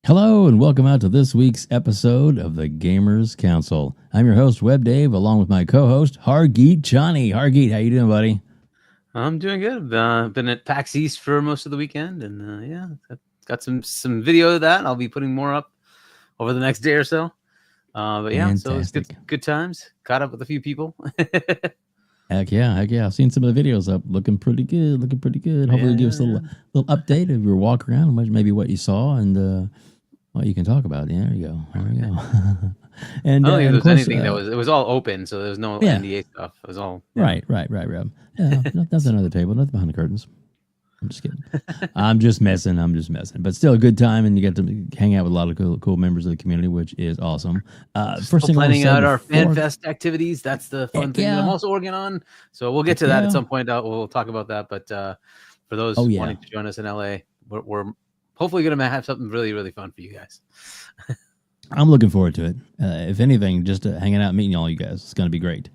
Hello and welcome out to this week's episode of the Gamers Council. I'm your host, WEBDAVE, along with my co-host, Hargeet Chani. Hargeet, how you doing, buddy? I'm doing good. Been at PAX East for most of the weekend, and yeah, got some video of that. I'll be putting more up over the next day or so. But yeah, Fantastic. so it's good times. Caught up with a few people. Heck yeah. I've seen some of the videos up. Looking pretty good. Hopefully give us a little update of your walk around, maybe what you saw and what you can talk about. Yeah, there we go. And I don't think there was course, anything it was all open, so there was no NDA stuff. It was all right. Yeah, nothing on the table, nothing behind the curtains. I'm just kidding. I'm just messing. But still a good time, and you get to hang out with a lot of cool members of the community, which is awesome. First thing, planning out our fan fest activities. That's the fun thing that I'm also working on. So we'll get to that at some point. We'll talk about that. But for those wanting to join us in LA, we're hopefully going to have something really, really fun for you guys. I'm looking forward to it. If anything, just hanging out, meeting all you guys. It's going to be great.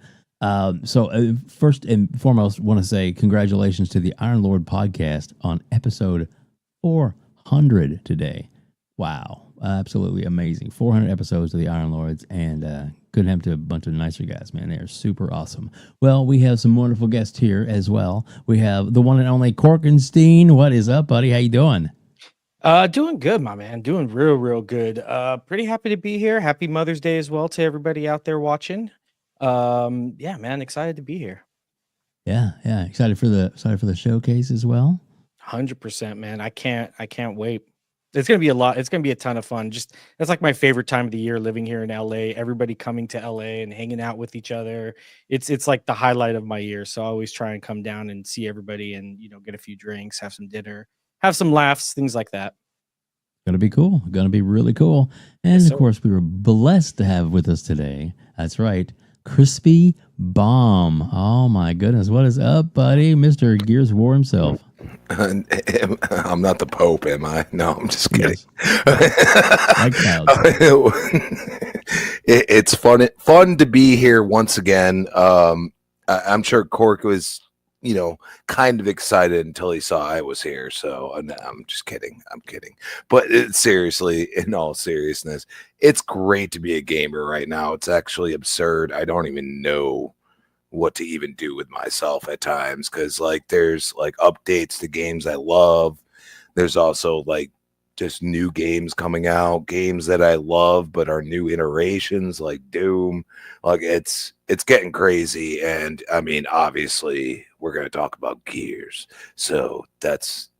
So first and foremost, want to say congratulations to the Iron Lord podcast on episode 400 today. Wow. Absolutely amazing. 400 episodes of the Iron Lords, and couldn't have to a bunch of nicer guys, man. They're super awesome. Well, we have some wonderful guests here as well. We have the one and only Corkenstein. What is up, buddy? How you doing? Doing good, my man. Doing real good. Pretty happy to be here. Happy Mother's Day as well to everybody out there watching. Yeah, man, excited to be here. Yeah. Excited for the showcase as well. 100%, man. I can't wait. It's gonna be a lot. It's gonna be a ton of fun. That's like my favorite time of the year, living here in LA. Everybody coming to LA and hanging out with each other. It's like the highlight of my year. So I always try and come down and see everybody, and get a few drinks, have some dinner, have some laughs, things like that. Gonna be cool. Gonna be really cool. And of course, we were blessed to have with us today. That's right, Crispy Bomb. Oh my goodness, what is up, buddy? Mr. Gears of War himself. I'm not the Pope, am I? No, I'm just kidding. It's fun to be here once again. I'm sure Cork was, kind of excited until he saw I was here. So I'm just kidding. I'm kidding. But seriously, in all seriousness, it's great to be a gamer right now. It's actually absurd. I don't even know what to even do with myself at times, because there's updates to games I love. There's also just new games coming out, games that I love but are new iterations like Doom. It's getting crazy, and I mean, obviously we're going to talk about Gears, so that's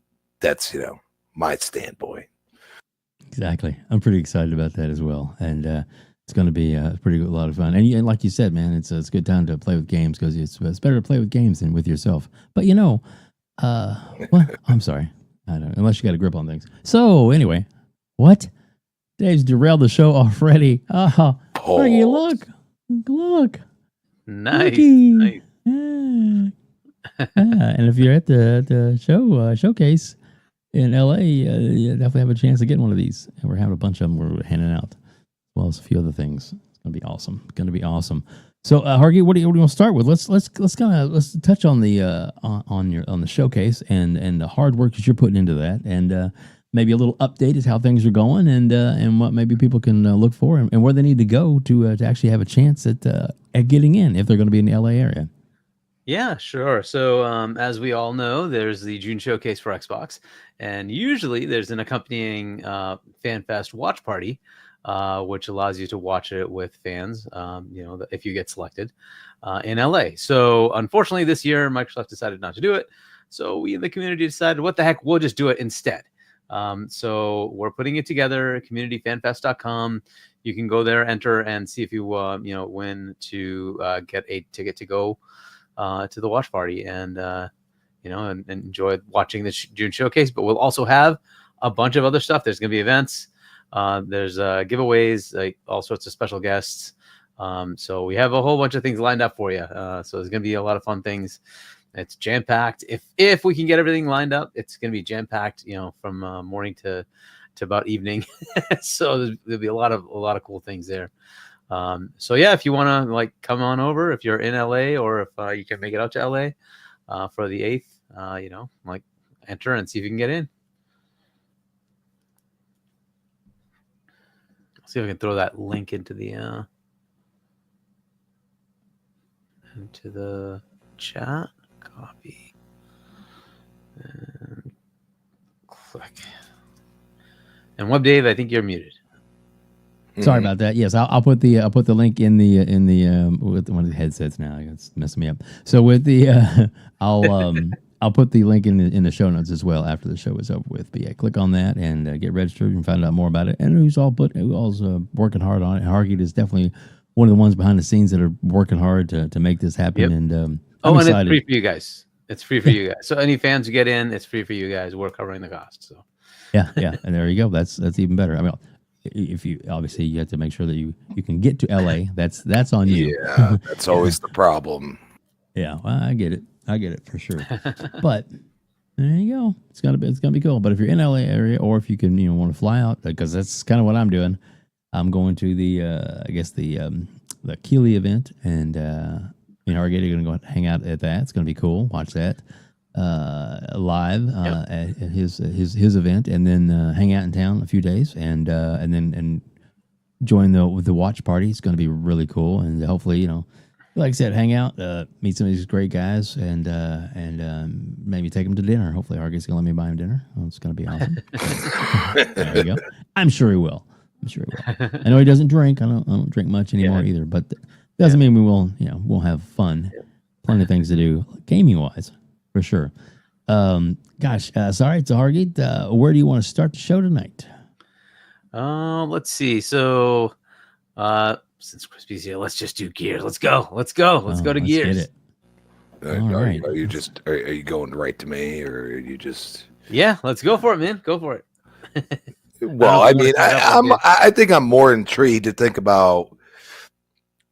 my standpoint. Exactly. I'm pretty excited about that as well, and it's going to be a lot of fun. And like you said, man, it's a good time to play with games, because it's better to play with games than with yourself. But well, I'm sorry. I don't know, unless you got a grip on things. So anyway, what? Dave's derailed the show already. Oh, look. Nice. Yeah. And if you're at the showcase in LA, you definitely have a chance to get one of these. And we're having a bunch of them we're handing out, as well as a few other things. It's gonna be awesome. So, Hargeet, what do you want to start with? Let's touch on the on the showcase and the hard work that you're putting into that, and maybe a little update is how things are going, and what maybe people can look for, and where they need to go to actually have a chance at getting in if they're going to be in the LA area. Yeah, sure. So as we all know, there's the June showcase for Xbox, and usually there's an accompanying FanFest watch party, which allows you to watch it with fans, if you get selected in LA. So unfortunately, this year, Microsoft decided not to do it. So we in the community decided, what the heck, we'll just do it instead. So we're putting it together, communityfanfest.com. You can go there, enter, and see if you win to get a ticket to go to the watch party and enjoy watching the June showcase. But we'll also have a bunch of other stuff. There's going to be events. There's giveaways, like all sorts of special guests. So we have a whole bunch of things lined up for you. So there's going to be a lot of fun things. It's jam packed. If we can get everything lined up, it's going to be jam packed. From morning to about evening. So there'll be a lot of cool things there. So yeah, if you want to come on over, if you're in LA or if you can make it out to LA for the 8th, enter and see if you can get in. See if I can throw that link into the chat. Copy and click. And WebDave, I think you're muted. Sorry about that. Yes, I'll put the link in the with one of the headsets now. It's messing me up. So with the I'll put the link in the show notes as well after the show is over with. But yeah, click on that and get registered and find out more about it. And who's working hard on it. Hargeet is definitely one of the ones behind the scenes that are working hard to make this happen. Yep. And and it's free for you guys. It's free for you guys. So any fans who get in, it's free for you guys. We're covering the cost. So yeah, and there you go. That's even better. I mean, if you obviously you have to make sure that you can get to LA. That's on you. Yeah, that's always the problem. Yeah, well, I get it for sure. But there you go. It's gonna be cool. But if you're in LA area, or if you can want to fly out, because that's kind of what I'm doing. I'm going to the Keeley event, and Hargeet are going to go hang out at that. It's going to be cool. Watch that live at his event, and then hang out in town a few days, and then join the watch party. It's going to be really cool, and hopefully like I said, hang out, meet some of these great guys, and maybe take them to dinner. Hopefully Hargeet's going to let me buy him dinner. Oh, it's going to be awesome. There you go. I'm sure he will. I know he doesn't drink. I don't drink much anymore either, but doesn't mean we will. We'll have fun. Plenty of things to do, gaming wise, for sure. Sorry, so Hargeet, where do you want to start the show tonight? Let's see. So, since Crispy's here, let's just do Gears. Let's go. Let's go to Gears. Get it. Are you going right to me, or are you just? Yeah, let's go for it, man. Go for it. Well, I mean, I think I'm more intrigued to think about.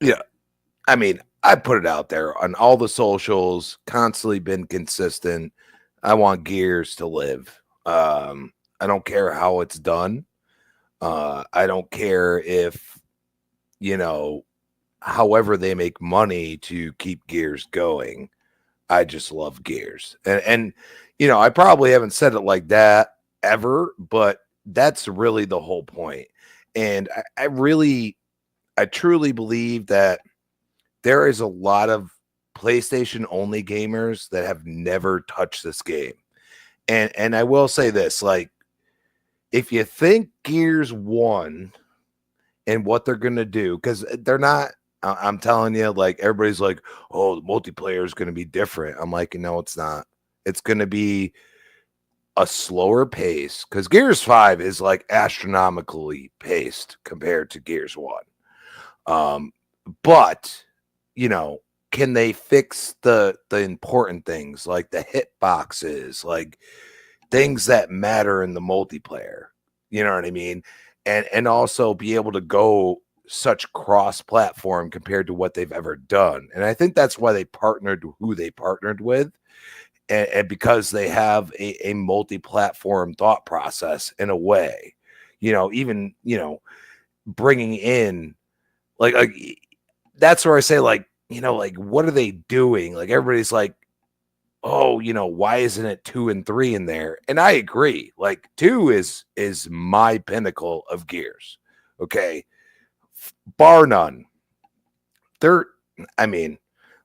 Yeah, I mean, I put it out there on all the socials, constantly been consistent. I want Gears to live. I don't care how it's done. I don't care if, however they make money to keep Gears going. I just love Gears. And I probably haven't said it like that ever, but that's really the whole point. And I truly believe that there is a lot of PlayStation only gamers that have never touched this game. And I will say this, if you think Gears 1 and what they're going to do, because they're not, I'm telling you, everybody's like, oh, the multiplayer is going to be different. I'm like, no, it's not. It's going to be a slower pace, because Gears 5 is astronomically paced compared to Gears 1. But, can they fix the important things, like the hitboxes, things that matter in the multiplayer? You know what I mean? And also be able to go such cross-platform compared to what they've ever done. And I think that's why they partnered who they partnered with. And because they have a multi-platform thought process in a way, even, bringing in that's where I say, what are they doing? Everybody's oh, why isn't it 2 and 3 in there? And I agree. Like 2 is my pinnacle of Gears. Okay. Bar none.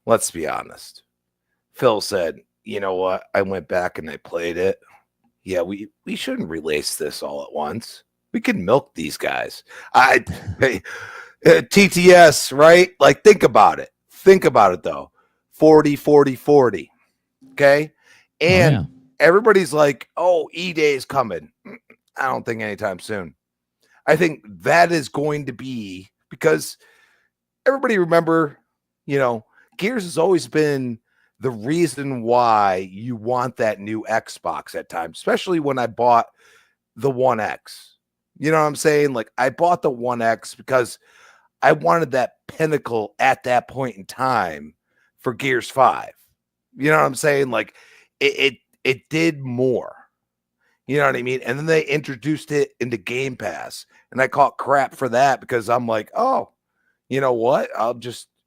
Let's be honest. Phil said, you know what? I went back and I played it. Yeah, we shouldn't release this all at once. We can milk these guys. TTS, right? Like, think about it. Think about it, though. 40, 40, 40. Okay? And everybody's like, oh, E-Day is coming. I don't think anytime soon. I think that is going to be, because everybody remember, Gears has always been the reason why you want that new Xbox at times, especially when I bought the One X. You know what I'm saying? Like, I bought the One X because I wanted that pinnacle at that point in time for Gears 5. You know what I'm saying? Like, it did more. You know what I mean? And then they introduced it into Game Pass, and I caught crap for that because I'm like, oh, you know what?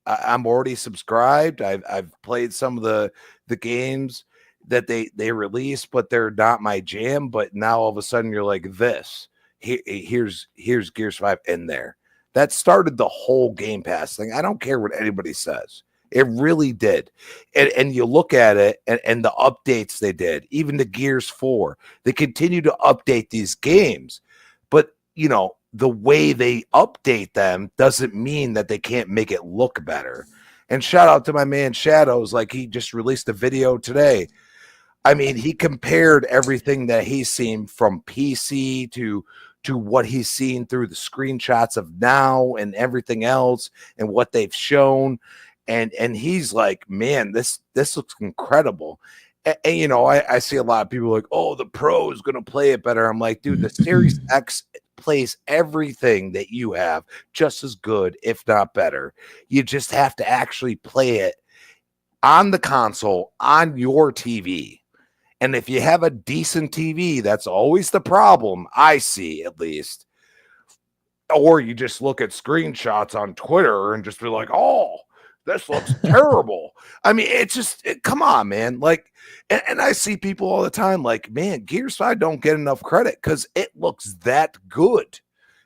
I'm already subscribed. I've played some of the games that they released, but they're not my jam. But now all of a sudden you're like, here's Gears 5 in there. That started the whole Game Pass thing. I don't care what anybody says. It really did. And you look at it and the updates they did, even the Gears 4, they continue to update these games. But, the way they update them doesn't mean that they can't make it look better. And shout out to my man Shadows, like he just released a video today. I mean, he compared everything that he's seen from PC to what he's seen through the screenshots of now and everything else and what they've shown. And he's like, man, this looks incredible. And I see a lot of people like, oh, the Pro is going to play it better. I'm like, dude, the Series X plays everything that you have just as good, if not better. You just have to actually play it on the console, on your TV. And if you have a decent TV, that's always the problem, I see at least. Or you just look at screenshots on Twitter and just be like, oh, this looks terrible. I mean, come on, man. Like, and I see people all the time like, man, Gears 5 don't get enough credit because it looks that good.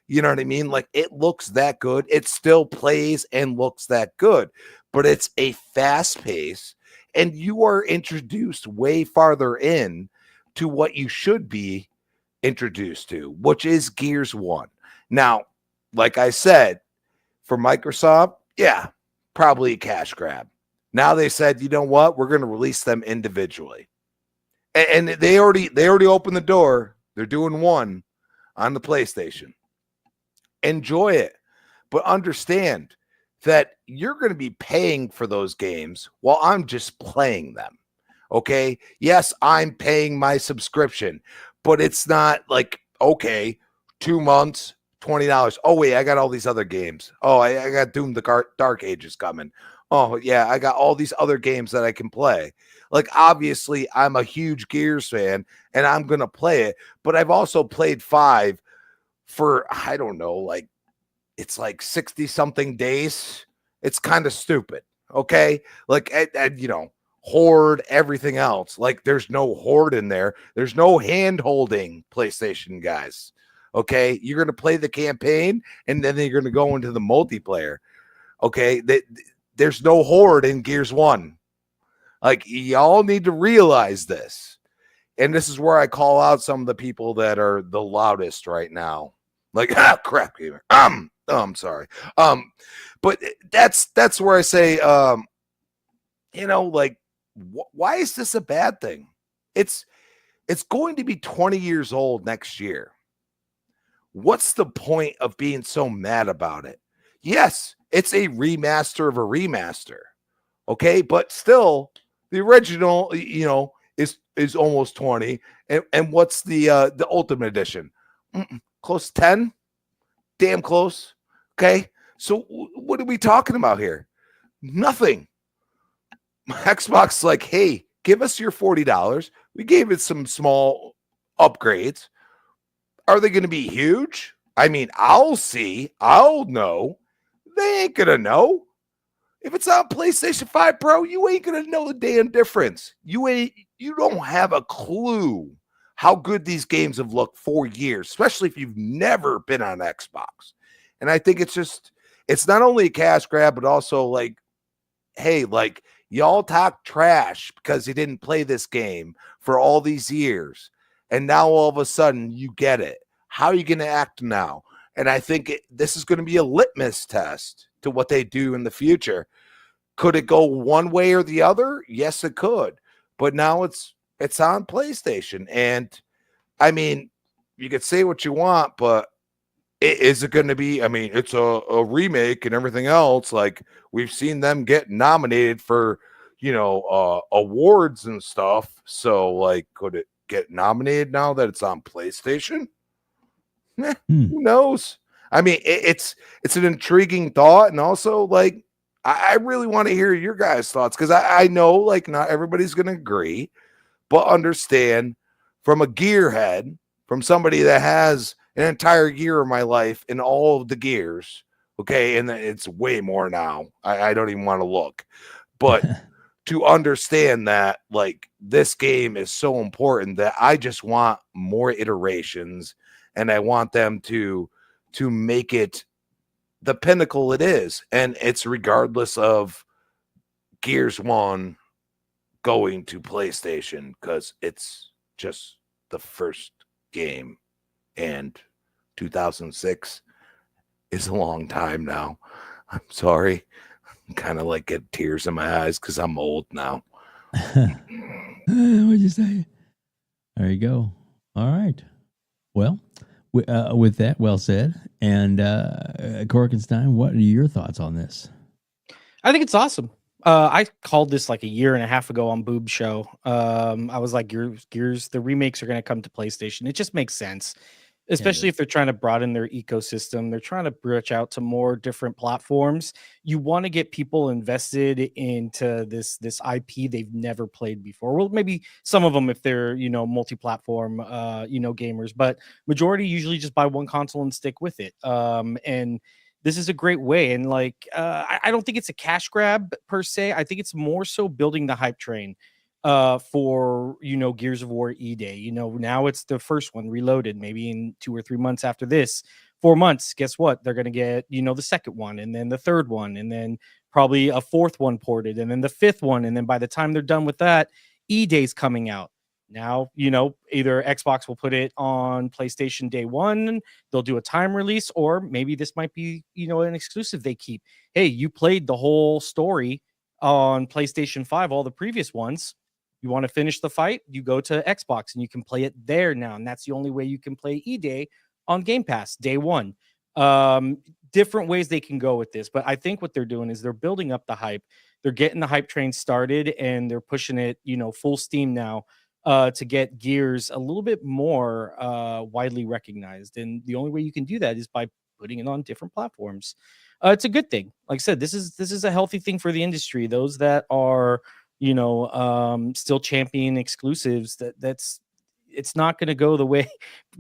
You know what I mean? Like, it looks that good. It still plays and looks that good, but it's a fast pace, and you are introduced way farther in to what you should be introduced to, which is Gears 1. Now, like I said, for Microsoft, yeah, probably a cash grab. Now they said, you know what? We're going to release them individually. And they already opened the door. They're doing one on the PlayStation. Enjoy it. But understand that you're going to be paying for those games while I'm just playing them. Okay? Yes, I'm paying my subscription, but it's not like, okay, 2 months, $20. Oh, wait, I got all these other games. Oh, I got Doom the Dark Ages coming. Oh, yeah, I got all these other games that I can play. Like, obviously, I'm a huge Gears fan, and I'm going to play it. But I've also played 5 for, I don't know, like, it's like 60-something days. It's kind of stupid, okay? Like, Horde, everything else. Like, there's no Horde in there. There's no hand-holding, PlayStation guys. Okay, you're going to play the campaign, and then you're going to go into the multiplayer. Okay, there's no Horde in Gears 1. Like, y'all need to realize this. And this is where I call out some of the people that are the loudest right now. Like, crap, gamer. I'm sorry. But that's where I say, like, why is this a bad thing? It's going to be 20 years old next year. What's the point of being so mad about it? Yes, it's a remaster of a remaster. Okay, but still, the original, is almost 20. And what's the Ultimate Edition? Close to 10? Damn close. Okay, so what are we talking about here? Nothing. Xbox like, hey, give us your $40. We gave it some small upgrades. Are they going to be huge? I mean, I'll see. I'll know. They ain't going to know. If it's on PlayStation 5 Pro, you ain't gonna know the damn difference. You don't have a clue how good these games have looked for years, especially if you've never been on Xbox. And I think it's not only a cash grab, but also like, hey, like y'all talk trash because you didn't play this game for all these years. And now all of a sudden you get it. How are you going to act now? And I think this is going to be a litmus test to what they do in the future. Could it go one way or the other? Yes, it could. But now it's on PlayStation. And I mean, you could say what you want, but is it going to be? I mean, it's a remake and everything else. Like we've seen them get nominated for, awards and stuff. So like, could it get nominated now that it's on PlayStation? Who knows? I mean, it's an intriguing thought, and also like I really want to hear your guys' thoughts because I know like not everybody's going to agree, but understand from a gearhead, from somebody that has an entire year of my life in all of the gears, okay, and it's way more now. I don't even want to look, but to understand that like this game is so important that I just want more iterations. And I want them to make it the pinnacle it is. And it's regardless of Gears 1 going to PlayStation because it's just the first game. And 2006 is a long time now. I'm sorry. I kind of like get tears in my eyes because I'm old now. What'd you say? There you go. All right. Well, with that well said, and Corkenstein, what are your thoughts on this? I think it's awesome. I called this like a year and a half ago on Boob Show. I was like, Gears, the remakes are going to come to PlayStation. It just makes sense, especially if they're trying to broaden their ecosystem. They're trying to branch out to more different platforms. You want to get people invested into this IP they've never played before. Well, maybe some of them if they're, multi-platform, gamers, but majority usually just buy one console and stick with it. And this is a great way. And like, I don't think it's a cash grab per se. I think it's more so building the hype train for Gears of War E-Day. Now it's the first one reloaded, maybe in 2 or 3 months after this. 4 months, guess what? They're going to get the second one, and then the third one, and then probably a fourth one ported, and then the fifth one, and then by the time they're done with that, E-Day's coming out. Now, either Xbox will put it on PlayStation day one, they'll do a time release, or maybe this might be, an exclusive they keep. Hey, you played the whole story on PlayStation 5, all the previous ones. You want to finish the fight, you go to Xbox and you can play it there now. And that's the only way you can play E-Day on Game Pass day one. Different ways they can go with this. But I think what they're doing is they're building up the hype. They're getting the hype train started and they're pushing it, full steam now to get Gears a little bit more widely recognized. And the only way you can do that is by putting it on different platforms. It's a good thing. Like I said, this is a healthy thing for the industry. Those that are still championing exclusives, it's not going to go the way.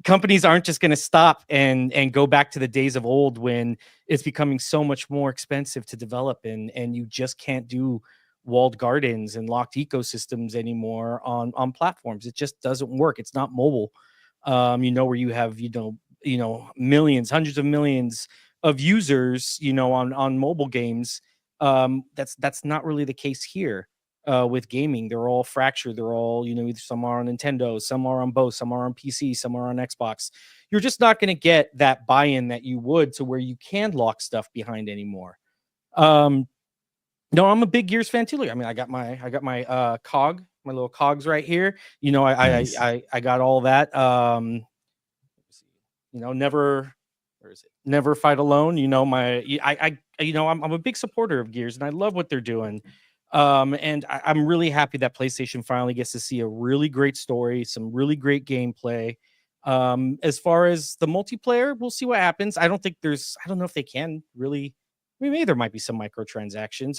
Companies aren't just going to stop and go back to the days of old when it's becoming so much more expensive to develop and you just can't do walled gardens and locked ecosystems anymore on platforms. It just doesn't work. It's not mobile. Where you have millions, hundreds of millions of users on mobile games. That's not really the case here. With gaming, they're all fractured. They're all, either some are on Nintendo, some are on both, some are on PC, some are on Xbox. You're just not going to get that buy-in that you would to where you can lock stuff behind anymore. No, I'm a big Gears fan too. I mean, I got my cog, my little cogs right here. Nice. I got all that. Never fight alone. I'm a big supporter of Gears and I love what they're doing. And I'm really happy that PlayStation finally gets to see a really great story, some really great gameplay. As far as the multiplayer, we'll see what happens. I don't know if they can really. I mean, maybe there might be some microtransactions.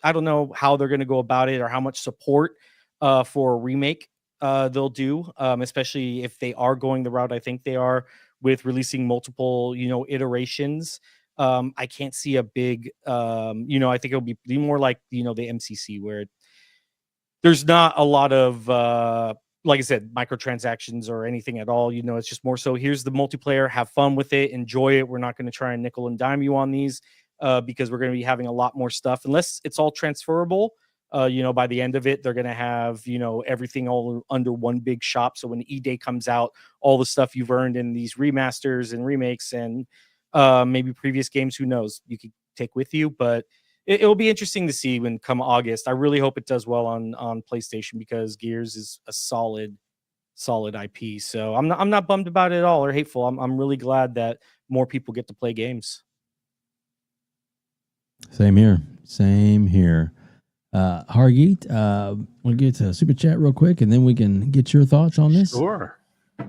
I don't know how they're going to go about it or how much support for a remake they'll do, especially if they are going the route I think they are with releasing multiple, iterations. I can't see a big, I think it'll be more like, the MCC, where there's not a lot of, like I said, microtransactions or anything at all. It's just more so, here's the multiplayer, have fun with it, enjoy it. We're not going to try and nickel and dime you on these, because we're going to be having a lot more stuff, unless it's all transferable. By the end of it, they're going to have, everything all under one big shop. So when E-Day comes out, all the stuff you've earned in these remasters and remakes and maybe previous games, who knows, you could take with you. But it'll be interesting to see when come August. I really hope it does well on PlayStation, because Gears is a solid IP. So I'm not bummed about it at all or hateful. I'm really glad that more people get to play games. Same here. Hargeet, we'll get to super chat real quick, and then we can get your thoughts on this. Sure. All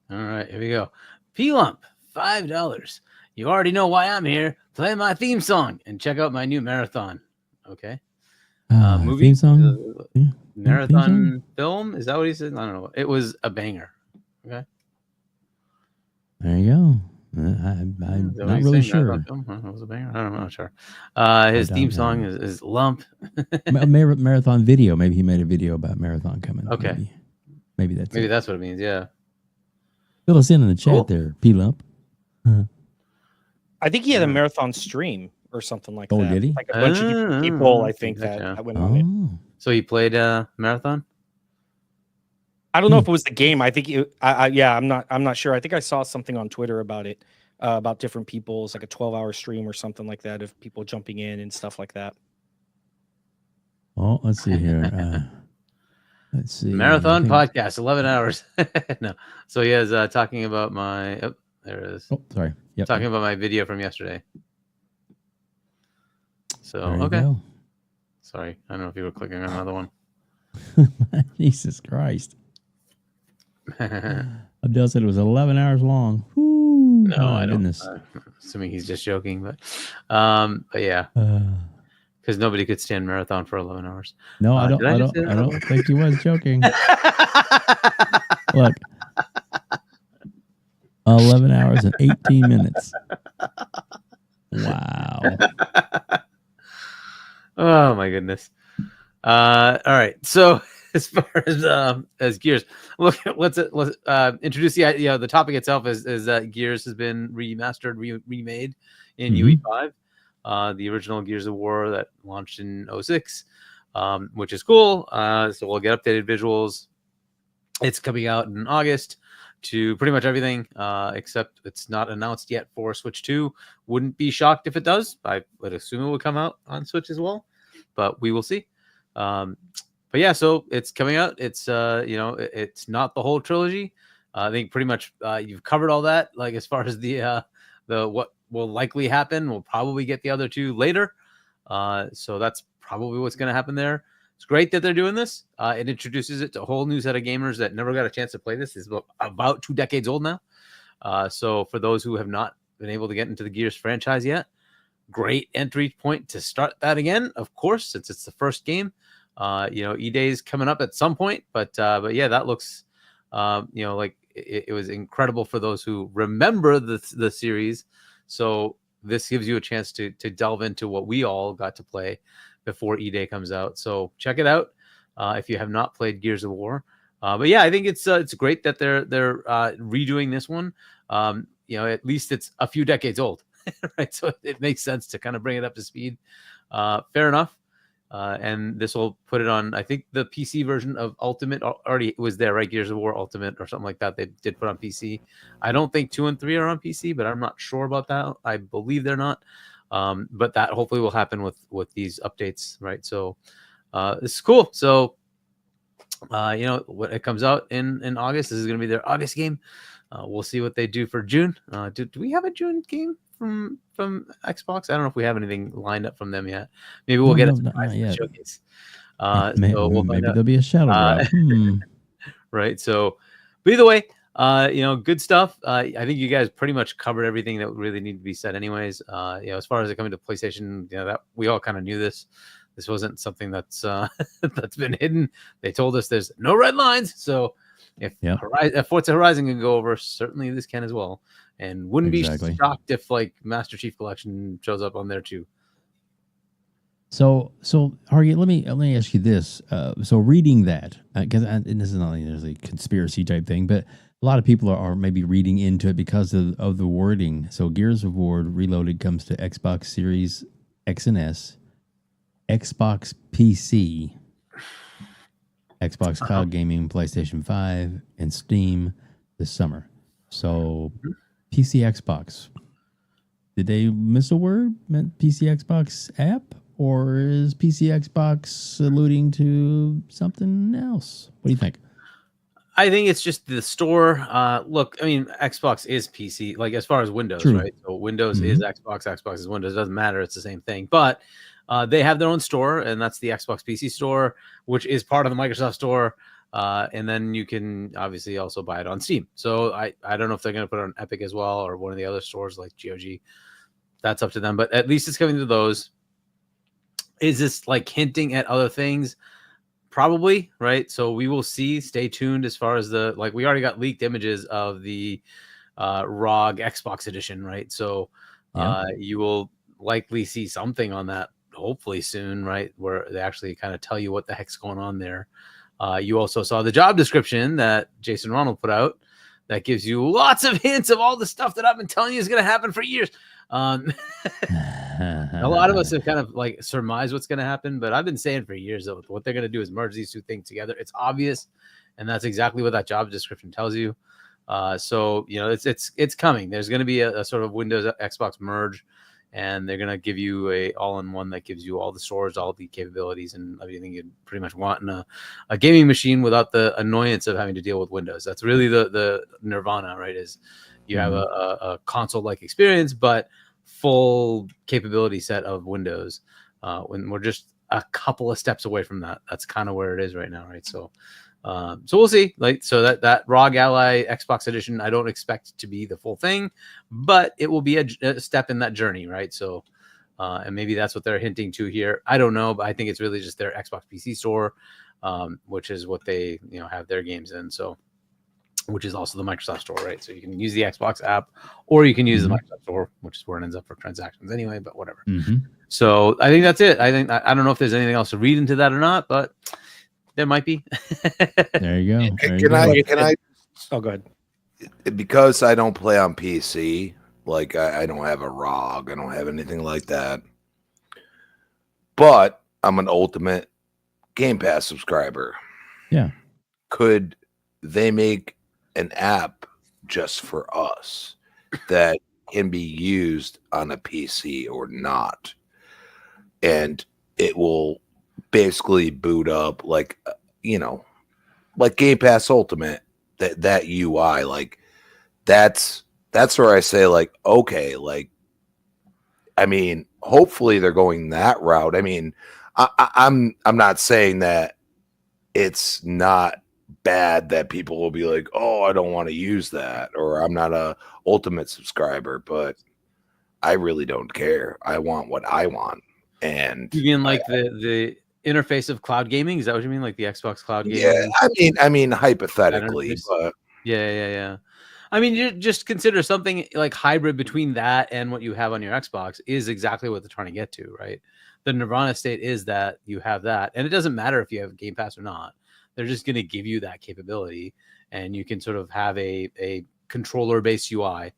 right, here we go. P-Lump, $5. You already know why I'm here. Play my theme song and check out my new marathon. Okay. Movie theme song? Marathon theme song? film? Is that what he said? I don't know. It was a banger. Okay. There you go. I'm not really sure. It was a banger. I'm not sure. His theme song is Lump. Marathon video. Maybe he made a video about marathon coming. Okay. Maybe that's what it means. Yeah. Fill us in the chat there, P-Lump. I think he had a marathon stream or something like that. Oh, did he? Like a bunch of different people, I think, that went on it. So he played marathon? I don't know if it was the game. I think I'm not sure. I think I saw something on Twitter about it, about different people. It's like a 12-hour stream or something like that, of people jumping in and stuff like that. Oh, let's see here. Let's see. Marathon podcast, 11 hours. No. So he is talking about my... Oh, there it is. Oh, sorry. Yep. Talking about my video from yesterday. So, okay. Sorry. I don't know if you were clicking on another one. Jesus Christ. Abdel said it was 11 hours long. Woo. No, I don't. Assuming he's just joking, but yeah. Because nobody could stand marathon for 11 hours. No, I don't think he was joking. Look. 11 hours and 18 minutes. Wow. Oh my goodness. All right. So as far as Gears, look, let's introduce the topic itself is that Gears has been remastered, remade in UE5. The original Gears of War that launched in 2006, which is cool. So we'll get updated visuals. It's coming out in August to pretty much everything, except it's not announced yet for Switch 2. Wouldn't be shocked if it does. I would assume it would come out on Switch as well, but we will see. But yeah, so it's coming out. It's it's not the whole trilogy. I think pretty much you've covered all that. Like as far as the what will likely happen, we'll probably get the other two later. So that's probably what's going to happen there. It's great that they're doing this. It introduces it to a whole new set of gamers that never got a chance to play this. It's about 2 decades old now. So for those who have not been able to get into the Gears franchise yet, great entry point to start that again, of course, since it's the first game. E-Day's coming up at some point, but yeah, that looks, like it was incredible for those who remember the series. So this gives you a chance to delve into what we all got to play before E-Day comes out. So check it out if you have not played Gears of War. But yeah, I think it's great that they're redoing this one. At least it's a few decades old, right? So it makes sense to kind of bring it up to speed. Fair enough. And this will put it on, I think the PC version of Ultimate already was there, right? Gears of War Ultimate or something like that. They did put on PC. I don't think 2 and 3 are on PC, but I'm not sure about that. I believe they're not. But that hopefully will happen with these updates, right? So this is cool. So when it comes out in August, this is going to be their August game. We'll see what they do for June. Do we have a June game from Xbox? I don't know if we have anything lined up from them yet. Maybe we'll get a showcase. Maybe there'll be a shadow drop. Right. So, but either way, good stuff. I think you guys pretty much covered everything that really needed to be said anyways. As far as it coming to PlayStation, that we all kind of knew this. This wasn't something that's that's been hidden. They told us there's no red lines. So If Forza Horizon can go over, certainly this can as well. And wouldn't be shocked if like Master Chief Collection shows up on there too. So Hargit, let me ask you this. So reading that, because this is not a conspiracy type thing, but a lot of people are maybe reading into it because of the wording. So Gears of War Reloaded comes to Xbox Series X and S, Xbox PC, Xbox Cloud Gaming, PlayStation 5, and Steam this summer. So PC Xbox. Did they miss a word? Meant PC Xbox app? Or is PC Xbox alluding to something else? What do you think? I think it's just the store. Look, I mean, Xbox is PC, like as far as Windows, right? So Windows is Xbox, Xbox is Windows. It doesn't matter. It's the same thing. But they have their own store, and that's the Xbox PC store, which is part of the Microsoft store. And then you can obviously also buy it on Steam. So I don't know if they're going to put it on Epic as well or one of the other stores like GOG. That's up to them. But at least it's coming to those. Is this like hinting at other things? Probably, right? So we will see. Stay tuned as far as we already got leaked images of the ROG Xbox edition, right? So you will likely see something on that hopefully soon, right? Where they actually kind of tell you what the heck's going on there. You also saw the job description that Jason Ronald put out that gives you lots of hints of all the stuff that I've been telling you is going to happen for years. A lot of us have kind of like surmised what's going to happen, but I've been saying for years that what they're going to do is merge these two things together. It's obvious, and that's exactly what that job description tells you. So it's coming. There's going to be a sort of Windows Xbox merge, and they're going to give you a all-in-one that gives you all the stores, all the capabilities, and everything you pretty much want in a gaming machine without the annoyance of having to deal with Windows. That's really the nirvana, right? Is you have a console-like experience, but full capability set of Windows. When we're just a couple of steps away from that, that's kind of where it is right now, right? So we'll see. So that ROG Ally Xbox edition, I don't expect to be the full thing, but it will be a step in that journey, right? So, and maybe that's what they're hinting to here. I don't know, but I think it's really just their Xbox PC store, which is what they have their games in. So, which is also the Microsoft store, right? So you can use the Xbox app, or you can use the Microsoft store, which is where it ends up for transactions anyway. But whatever. So I think that's it. I don't know if there's anything else to read into that or not, but there might be. There you go. Can I? Oh, go ahead. Because I don't play on PC, like I don't have a ROG, I don't have anything like that. But I'm an Ultimate Game Pass subscriber. Yeah. Could they make an app just for us that can be used on a PC or not? And it will basically boot up like Game Pass Ultimate, that UI, like that's where I say, like, okay, like, I mean, hopefully they're going that route. I mean, I'm not saying that it's not bad that people will be like, oh, I don't want to use that, or I'm not a Ultimate subscriber, but I really don't care. I want what I want. And you mean like the interface of cloud gaming? Is that what you mean? Like the Xbox cloud gaming? Yeah, I mean hypothetically, but yeah. I mean, you just consider something like hybrid between that and what you have on your Xbox is exactly what they're trying to get to, right? The Nirvana state is that you have that, and it doesn't matter if you have Game Pass or not. They're just going to give you that capability, and you can sort of have a controller-based UI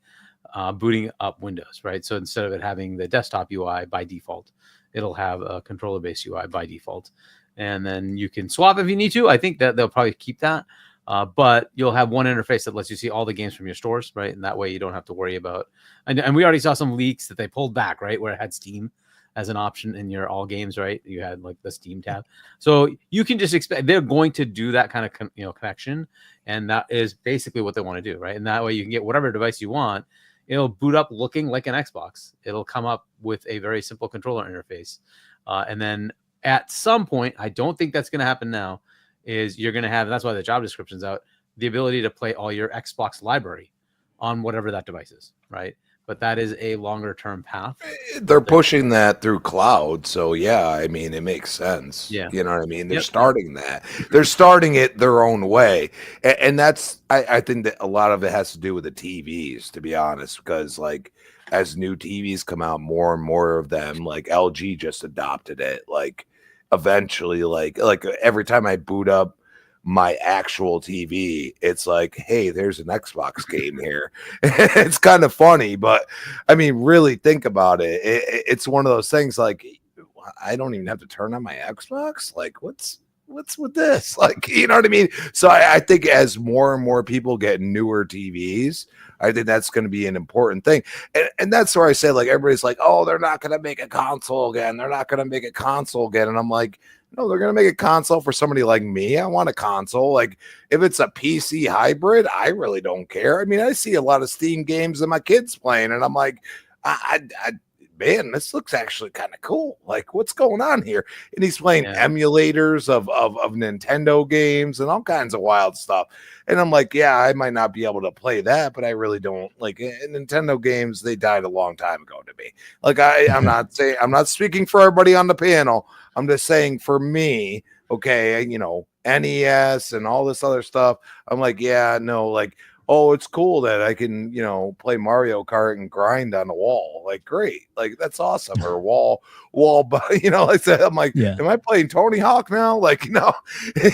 booting up Windows, right? So instead of it having the desktop UI by default, it'll have a controller-based UI by default. And then you can swap if you need to. I think that they'll probably keep that. But you'll have one interface that lets you see all the games from your stores, right? And that way you don't have to worry about. And we already saw some leaks that they pulled back, right? Where it had Steam as an option in your all games, right? You had like the Steam tab. So you can just expect they're going to do that kind of connection. And that is basically what they want to do, right? And that way you can get whatever device you want. It'll boot up looking like an Xbox. It'll come up with a very simple controller interface. And then at some point, I don't think that's going to happen now, is you're going to have, and that's why the job description's out, the ability to play all your Xbox library on whatever that device is, right? but that is a longer term path. They're pushing that through cloud, so yeah, I mean, it makes sense. Yeah, you know what I mean. They're starting that. They're starting it their own way, and that's I think that a lot of it has to do with the TVs, to be honest, because like as new TVs come out, more and more of them, like LG just adopted it. Like eventually, like every time I boot up my actual TV, it's like, hey, there's an Xbox game here. It's kind of funny, but I mean, really think about it. It's one of those things like I don't even have to turn on my Xbox. Like, what's with this? Like, you know what I mean? So I think as more and more people get newer TVs, I think that's going to be an important thing. And that's where I say, like, everybody's like, oh, they're not going to make a console again. They're not going to make a console again. And I'm like, no, they're going to make a console for somebody like me. I want a console. Like, if it's a PC hybrid, I really don't care. I mean, I see a lot of Steam games that my kids playing, and I'm like, man, this looks actually kind of cool. Like, what's going on here? And he's playing emulators of Nintendo games and all kinds of wild stuff. And I'm like, yeah, I might not be able to play that, but I really don't like Nintendo games. They died a long time ago to me. Like, I'm not speaking for everybody on the panel. I'm just saying for me, okay, you know, NES and all this other stuff. I'm like, yeah, no, like, oh, it's cool that I can, you know, play Mario Kart and grind on a wall. Like, great. Like, that's awesome. Or wall, but you know, like I said, I'm like, am I playing Tony Hawk now? Like, no,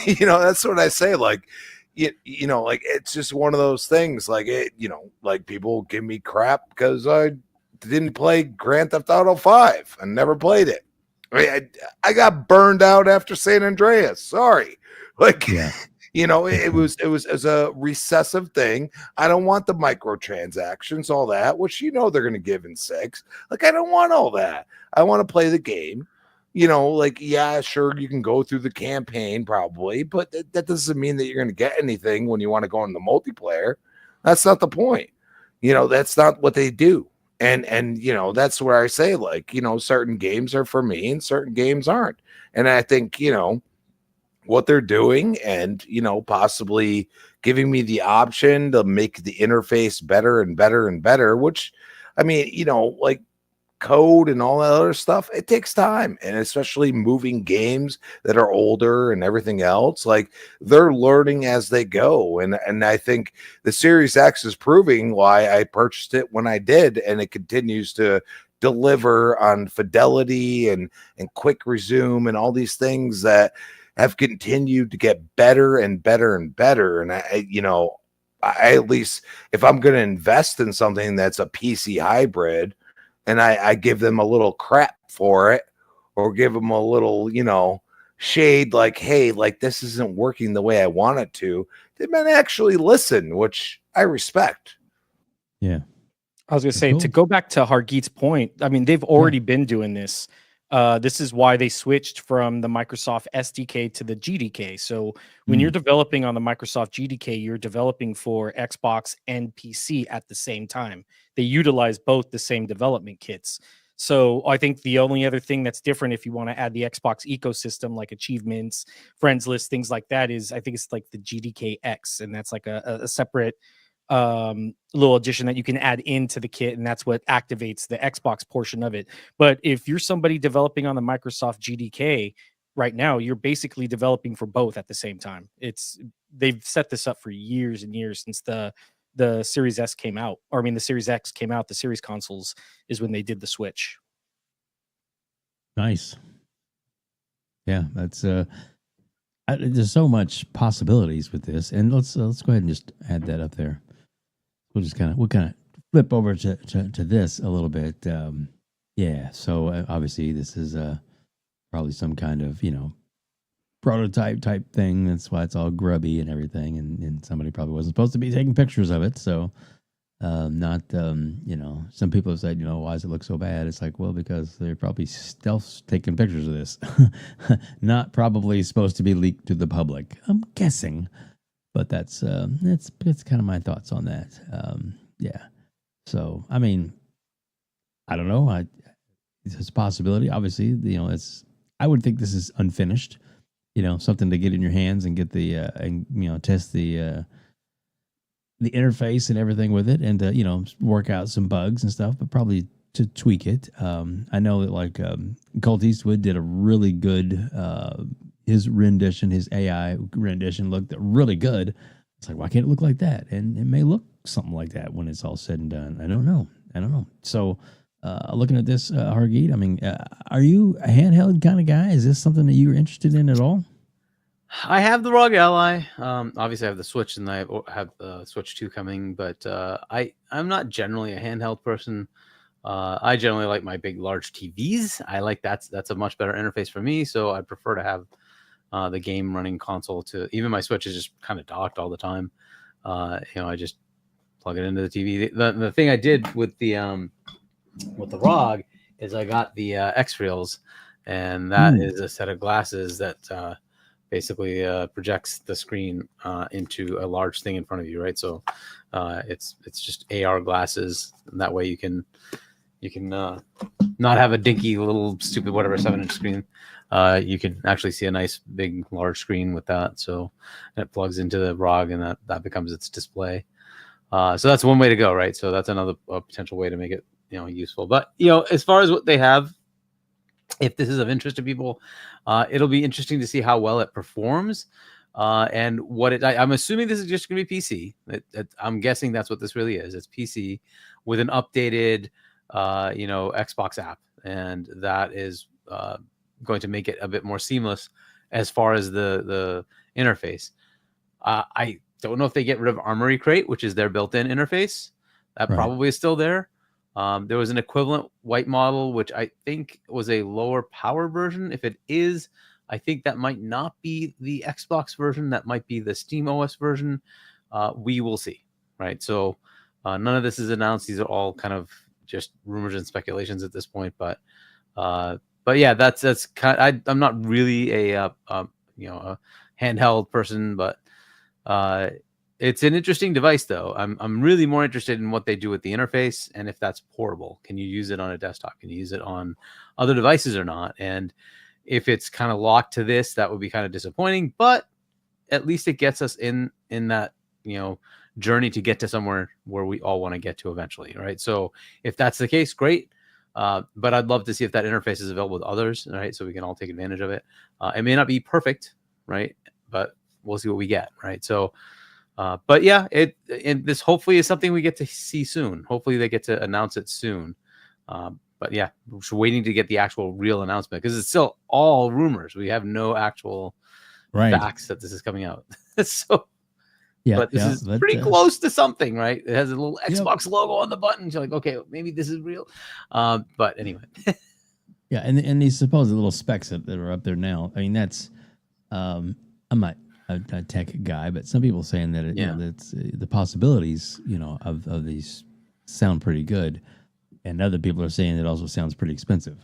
you know, that's what I say. Like, you know, like, it's just one of those things. Like, it, you know, like people give me crap because I didn't play Grand Theft Auto 5 and never played it. I got burned out after San Andreas. Sorry. Like, you know, it was a recessive thing. I don't want the microtransactions, all that, which, you know, they're going to give in 6. Like, I don't want all that. I want to play the game. You know, like, yeah, sure, you can go through the campaign probably, but that doesn't mean that you're going to get anything when you want to go in the multiplayer. That's not the point. You know, that's not what they do. And you know, that's where I say, like, you know, certain games are for me and certain games aren't. And I think, you know, what they're doing and, you know, possibly giving me the option to make the interface better and better and better, which, I mean, you know, like code and all that other stuff, it takes time. And especially moving games that are older and everything else, like they're learning as they go. And I think the Series X is proving why I purchased it when I did, and it continues to deliver on fidelity and quick resume and all these things that have continued to get better and better and better. And I you know, I at least, if I'm going to invest in something that's a PC hybrid, and I give them a little crap for it, or give them a little, you know, shade, like, hey, like, this isn't working the way I want it to, they might actually listen, which I respect. Yeah. I was going to say, to go back to Hargeet's point, I mean, they've already been doing this. This is why they switched from the Microsoft SDK to the GDK. So when you're developing on the Microsoft GDK, you're developing for Xbox and PC at the same time. They utilize both the same development kits. So I think the only other thing that's different, if you want to add the Xbox ecosystem, like achievements, friends list, things like that, is I think it's like the GDK X, and that's like a separate little addition that you can add into the kit, and that's what activates the Xbox portion of it. But if you're somebody developing on the Microsoft GDK right now, you're basically developing for both at the same time. They've set this up for years and years, since the Series S came out, or I mean the Series X came out. The Series consoles is when they did the switch. Nice. Yeah, that's there's so much possibilities with this, and let's go ahead and just add that up there. We'll kind of flip over to this a little bit. Yeah, so obviously this is probably some kind of, you know, prototype type thing. That's why it's all grubby and everything, and somebody probably wasn't supposed to be taking pictures of it. So not you know, some people have said, you know, why does it look so bad? It's like, well, because they're probably stealth taking pictures of this. Not probably supposed to be leaked to the public, I'm guessing. But that's kind of my thoughts on that. Yeah. So I mean, I don't know. It's a possibility. Obviously, you know, I would think this is unfinished. You know, something to get in your hands and get the and, you know, test the the interface and everything with it, and you know, work out some bugs and stuff, but probably to tweak it. I know that like Colt Eastwood did a really good his rendition, his AI rendition looked really good. It's like, why can't it look like that? And it may look something like that when it's all said and done. I don't know. So looking at this, Hargeet, I mean, are you a handheld kind of guy? Is this something that you're interested in at all? I have the ROG Ally. Obviously, I have the Switch, and I have the Switch 2 coming. But I'm not generally a handheld person. I generally like my big, large TVs. I like that's a much better interface for me. So I prefer to have the game running console. To even my Switch is just kind of docked all the time. You know, I just plug it into the TV. The thing I did with the ROG is I got the X Reels, and that is a set of glasses that basically projects the screen into a large thing in front of you, right? So it's just AR glasses, and that way you can not have a dinky little stupid whatever 7-inch screen. You can actually see a nice big large screen with that. So it plugs into the ROG, and that becomes its display. So that's one way to go, right? So that's another potential way to make it, you know, useful. But you know, as far as what they have, if this is of interest to people, it'll be interesting to see how well it performs. And what I'm assuming this is just going to be PC. I'm guessing that's what this really is. It's PC with an updated, you know, Xbox app, and that is going to make it a bit more seamless as far as the interface. I don't know if they get rid of Armory Crate, which is their built-in interface. That probably is still there. There was an equivalent white model, which I think was a lower power version. If it is, I think that might not be the Xbox version. That might be the Steam OS version. We will see, right? So none of this is announced. These are all kind of just rumors and speculations at this point. But yeah, that's kind. I'm not really a you know, a handheld person, but it's an interesting device, though. I'm really more interested in what they do with the interface, and if that's portable. Can you use it on a desktop? Can you use it on other devices or not? And if it's kind of locked to this, that would be kind of disappointing. But at least it gets us in that, you know, journey to get to somewhere where we all want to get to eventually, right? So if that's the case, great. But I'd love to see if that interface is available with others, right? So we can all take advantage of it. It may not be perfect, right? But we'll see what we get, right? So. But yeah, this hopefully is something we get to see soon. Hopefully they get to announce it soon. But yeah, we're waiting to get the actual real announcement because it's still all rumors. We have no actual facts that this is coming out. So yeah, but this is pretty close to something, right? It has a little Xbox logo on the button. You're like, okay, maybe this is real. But anyway. Yeah, and these supposed little specs that are up there now. I mean, that's I'm not a tech guy, but some people saying that you know, that's the possibilities, you know, of these sound pretty good, and other people are saying it also sounds pretty expensive.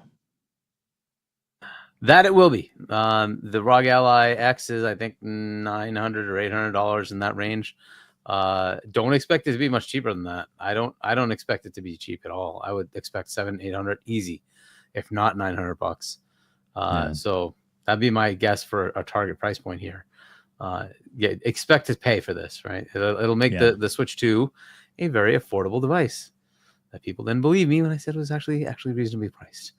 That it will be. The ROG Ally X is, I think, $900 or $800 in that range. Don't expect it to be much cheaper than that. I don't expect it to be cheap at all. I would expect $700-800 easy, if not $900. So that'd be my guess for a target price point here. Yeah, expect to pay for this, right? It'll make the Switch 2 a very affordable device. That people didn't believe me when I said it was actually reasonably priced.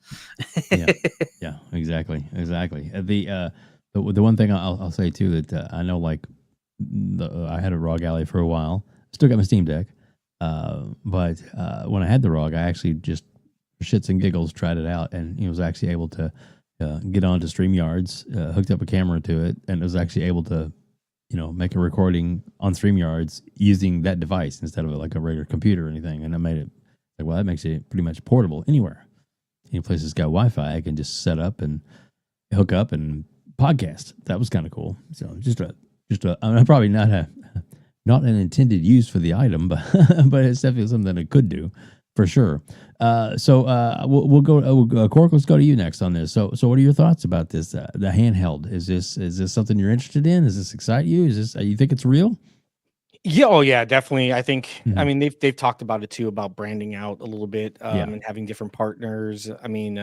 yeah, exactly. The one thing I'll say too that I know, like I had a ROG Ally for a while, still got my Steam Deck, but when I had the ROG, I actually just for shits and giggles tried it out, and was actually able to get onto StreamYards, hooked up a camera to it, and was actually able to, make a recording on StreamYards using that device instead of like a regular computer or anything. And I made it like, well, that makes it pretty much portable anywhere. Any place that's got Wi-Fi, I can just set up and hook up and podcast. That was kind of cool. So just a I'm probably not an intended use for the item, but but it's definitely something that it could do for sure. We'll go. Cork, let's go to you next on this. So what are your thoughts about this? The handheld, is this something you're interested in? Does this excite you? You think it's real? Yeah, oh yeah, definitely. I think I mean they've talked about it too, about branding out a little bit and having different partners. I mean,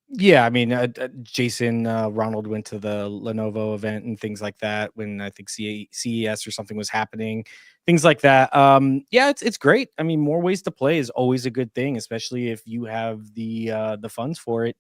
Yeah, I mean, Jason Ronald went to the Lenovo event and things like that when I think CES or something was happening, things like that. Yeah, it's great. I mean, more ways to play is always a good thing, especially if you have the funds for it.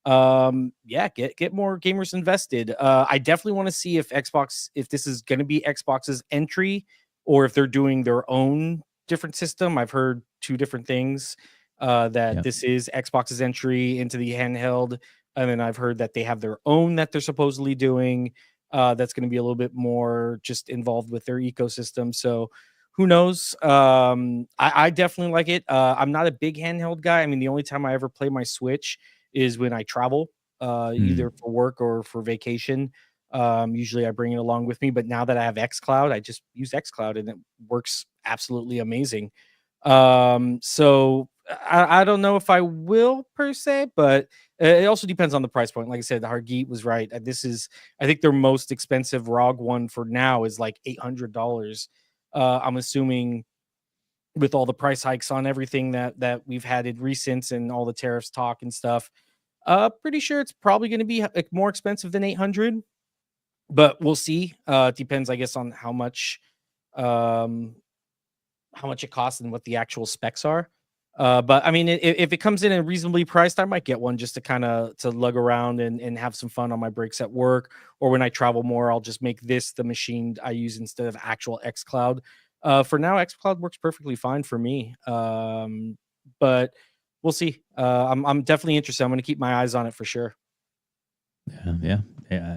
Yeah, get more gamers invested. I definitely want to see if this is going to be Xbox's entry or if they're doing their own different system. I've heard two different things, that this is Xbox's entry into the handheld, and then I've heard that they have their own that they're supposedly doing, that's going to be a little bit more just involved with their ecosystem. So who knows? I definitely like it. I'm not a big handheld guy. I mean, the only time I ever play my Switch is when I travel, either for work or for vacation. Usually I bring it along with me, but now that I have xCloud, I just use xCloud and it works absolutely amazing. So I don't know if I will per se, but it also depends on the price point. Like I said, the Hargeet was right. This is, I think their most expensive ROG one for now is like $800. I'm assuming with all the price hikes on everything that we've had in recent and all the tariffs talk and stuff, pretty sure it's probably going to be more expensive than 800, but we'll see. It depends, I guess, on um, how much it costs and what the actual specs are. But I mean, if it comes in reasonably priced, I might get one just to kind of to lug around and have some fun on my breaks at work, or when I travel more, I'll just make this the machine I use instead of actual xCloud. For now, xCloud works perfectly fine for me. But we'll see. I'm definitely interested. I'm going to keep my eyes on it for sure. Yeah,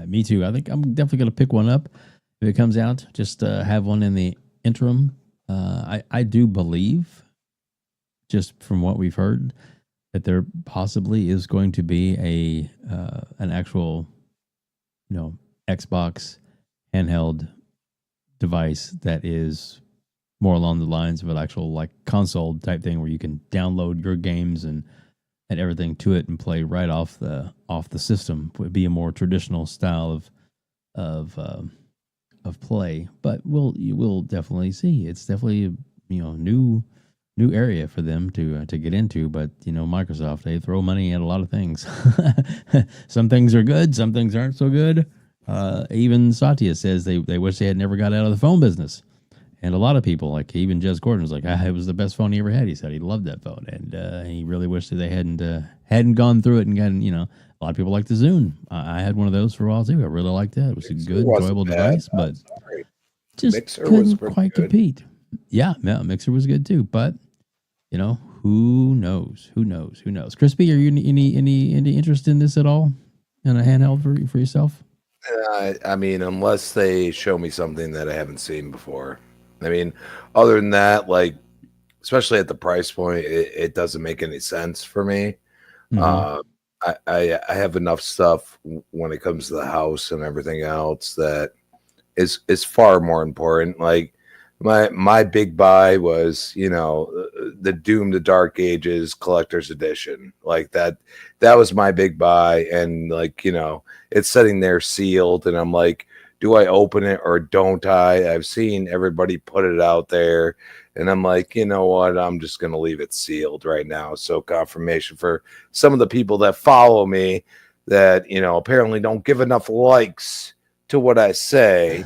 me too. I think I'm definitely going to pick one up if it comes out. Just have one in the interim. I do believe, just from what we've heard, that there possibly is going to be an actual, Xbox handheld device that is more along the lines of an actual like console type thing where you can download your games and everything to it and play right off the system. Would be a more traditional style of play, but you will definitely see. It's definitely new area for them to get into. But Microsoft, they throw money at a lot of things. Some things are good, some things aren't so good. Even Satya says they wish they had never got out of the phone business. And a lot of people, like even Jez Gordon, was like, it was the best phone he ever had. He said he loved that phone, and he really wished that they hadn't gone through it and gotten. A lot of people like the Zune. I had one of those for a while too. I really liked that. It was a good, enjoyable device, but just Mixer couldn't quite compete. Yeah, Mixer was good too, but who knows? Crispy, are you any interest in this at all? In a handheld for yourself? I mean, unless they show me something that I haven't seen before. I mean, other than that, like, especially at the price point, it doesn't make any sense for me. Mm-hmm. I have enough stuff when it comes to the house and everything else that is far more important. Like my big buy was, the Doom the Dark Ages collector's edition. Like that was my big buy, and like, it's sitting there sealed, and I'm like, do I open it or don't I? I've seen everybody put it out there, and I'm like, you know what? I'm just going to leave it sealed right now. So confirmation for some of the people that follow me that, apparently don't give enough likes to what I say,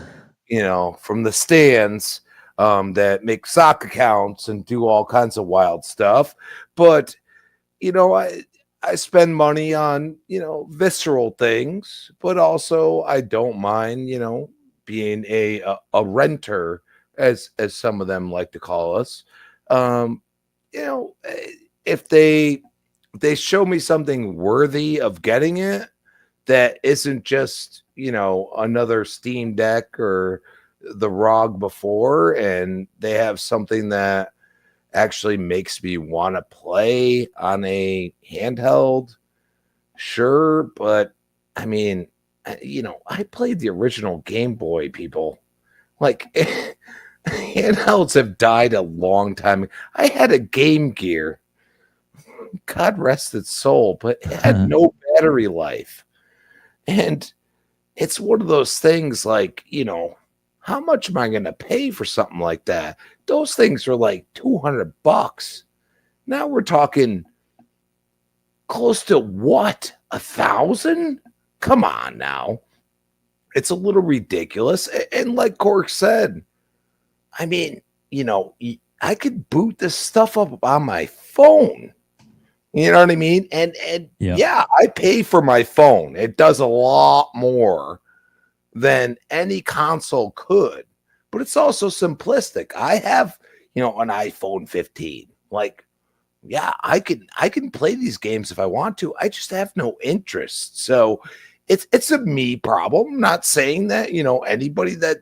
from the stands, that make sock accounts and do all kinds of wild stuff. But, I spend money on, visceral things, but also I don't mind, being a renter, as some of them like to call us. If they show me something worthy of getting it, that isn't just, another Steam Deck or the ROG before, and they have something that actually makes me want to play on a handheld, sure. But I mean, I played the original Game Boy, people. Like, handhelds have died a long time. I had a Game Gear, God rest its soul, but it had no battery life. And it's one of those things like, how much am I going to pay for something like that? Those things are like $200. Now we're talking close to what? 1,000? Come on now. It's a little ridiculous. And like Cork said, I mean, I could boot this stuff up on my phone. You know what I mean? And yeah, I pay for my phone. It does a lot more than any console could, but it's also simplistic. I have, an iPhone 15. Like, yeah, I can play these games if I want to. I just have no interest. So it's a me problem. I'm not saying that, anybody that,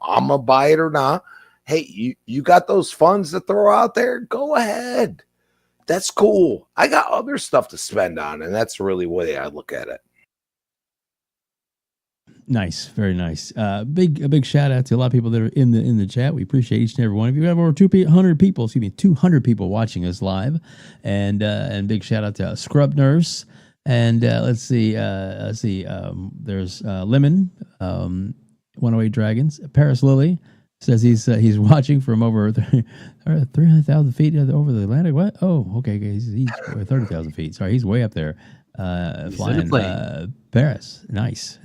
I'm gonna buy it or not. Hey, you got those funds to throw out there? Go ahead. That's cool. I got other stuff to spend on, and that's really the way I look at it. Nice, very nice. A big shout out to a lot of people that are in the chat. We appreciate each and every one of you. We have over 200 people. 200 people watching us live, and big shout out to Scrub Nurse. And let's see. There's Lemon, 108 Dragons. Paris Lily says he's watching from over 300,000 feet over the Atlantic. What? Oh, okay. He's 30,000 feet. Sorry, he's way up there. Flying Paris. Nice.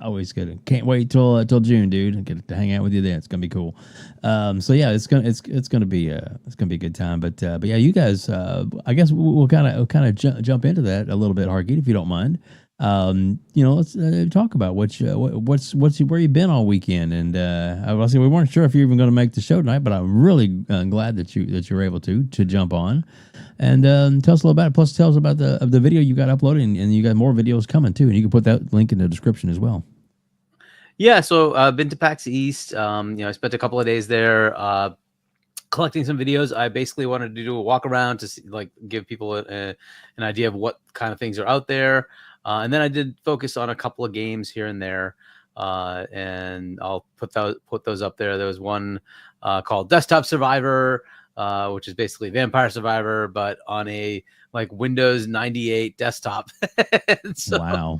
Always good. Can't wait till June, dude. Get to hang out with you then. It's gonna be cool. So yeah, it's gonna be a good time. But yeah, you guys. I guess we'll kind of jump into that a little bit, Hargeet, if you don't mind. Let's talk about what's where you've been all weekend. And obviously we weren't sure if you're even going to make the show tonight, but I'm really glad that you were able to jump on. And tell us a little about it. Plus, tell us about the video you got uploaded, and you got more videos coming too. And you can put that link in the description as well. Yeah, so I've been to PAX East. I spent a couple of days there collecting some videos. I basically wanted to do a walk around to see, give people an idea of what kind of things are out there. And then I did focus on a couple of games here and there, and I'll put those up there. There was one called Desktop Survivor, which is basically Vampire Survivor, but on a Windows 98 desktop. So, wow,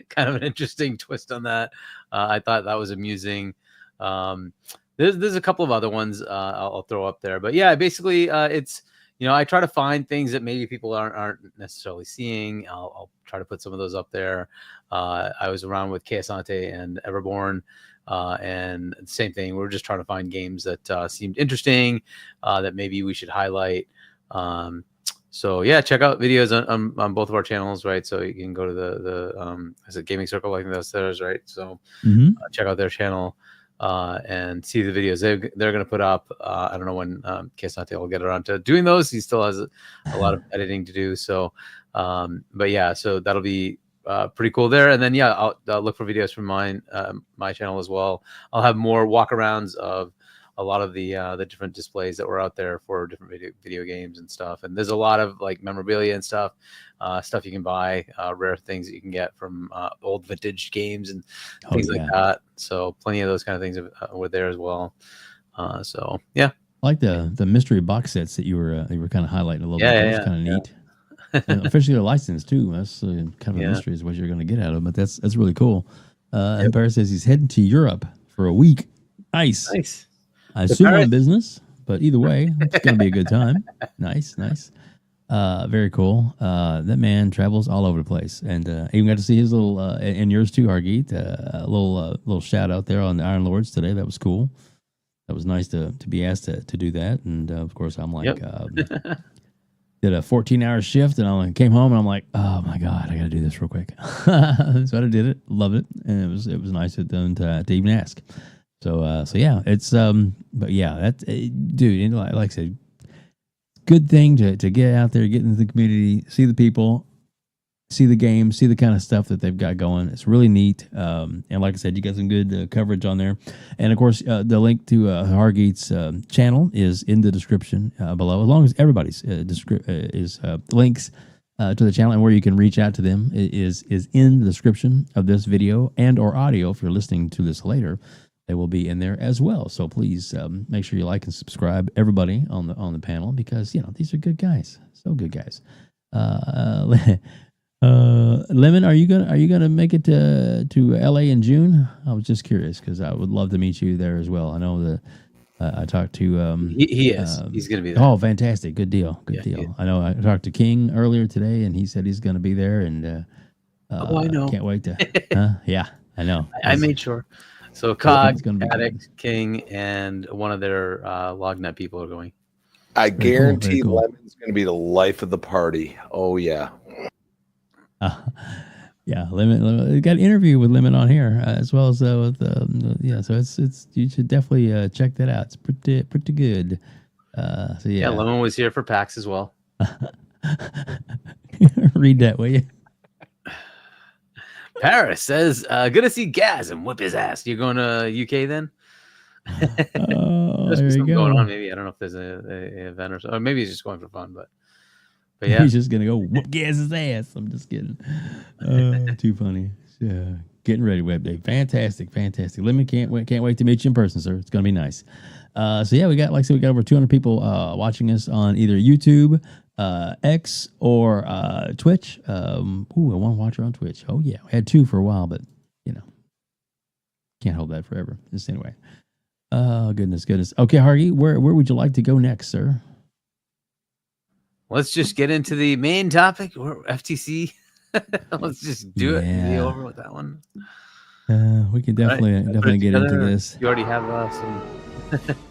kind of an interesting twist on that. I thought that was amusing. There's a couple of other ones I'll throw up there, but yeah, basically it's. I try to find things that maybe people aren't necessarily seeing. I'll try to put some of those up there. I was around with Corkenstein and Everborn, and same thing. We're just trying to find games that seemed interesting, that maybe we should highlight. So yeah, check out videos on both of our channels, right? So you can go to the is it Gaming Circle? I think that's theirs, right? So check out their channel. And see the videos they're going to put up. I don't know when Corkenstein will get around to doing those. He still has a lot of editing to do. So, but yeah, so that'll be pretty cool there. And then yeah, I'll look for videos from my channel as well. I'll have more walkarounds of a lot of the different displays that were out there for different video games and stuff. And there's a lot of memorabilia and stuff you can buy, rare things that you can get from old vintage games and things like that. So plenty of those kind of things were there as well. So yeah, I like the mystery box sets that you were kind of highlighting a little bit. That's kind of neat. And officially a license too. That's kind of a mystery is what you're going to get out of them. But that's really cool. And Paris says he's heading to Europe for a week. Nice. I assume on business, but either way, it's going to be a good time. Nice. Very cool. That man travels all over the place, and even got to see his little and yours too, Hargeet. A little shout out there on the Iron Lords today. That was cool. That was nice to be asked to do that, and of course I'm did a 14-hour shift, and I came home and I'm like, oh my god, I got to do this real quick. So I did it, loved it, and it was nice of them to even ask. So yeah, it's but yeah, that dude, like I said, good thing to get out there, get into the community, see the people, see the game, see the kind of stuff that they've got going. It's really neat. And like I said, you got some good coverage on there. And of course, the link to Hargeet's channel is in the description below, as long as everybody's links to the channel and where you can reach out to them is in the description of this video and or audio. If you're listening to this later, they will be in there as well. So please make sure you like and subscribe, everybody on the panel, because these are good guys, so good guys. Lemon, are you gonna make it to LA in June? I was just curious because I would love to meet you there as well. I know I talked to he is. He's going to be there. Oh, fantastic! Good deal. Good deal. Yeah. I know. I talked to King earlier today, and he said he's going to be there, and I know. Can't wait to. Yeah, I know. I made sure. So Cog, Addict, King, and one of their LogNet people are going. I guarantee Lemon's going to be the life of the party. Oh yeah. Yeah, Lemon. We got an interview with Lemon on here as well as with yeah. So it's you should definitely check that out. It's pretty good. So yeah, Lemon was here for PAX as well. Read that, will you? Paris says, "Good to see Gaz and whip his ass." You going to UK then? Oh, there's something going on. Maybe I don't know if there's a event or maybe he's just going for fun, but yeah, he's just gonna go whoop Gaz's ass. I'm just kidding. Too funny. Yeah, getting ready, Web Day. Fantastic. Lemon can't wait to meet you in person, sir. It's gonna be nice. So yeah, we got we got over 200 people watching us on either YouTube, X, or Twitch. One watcher on Twitch. Oh yeah, we had 2 for a while, but can't hold that forever. Just anyway. Oh goodness. Okay, Hargee, where would you like to go next, sir? Let's just get into the main topic, or FTC. Let's just do it and be over with that one. We can definitely get into this. You already have some.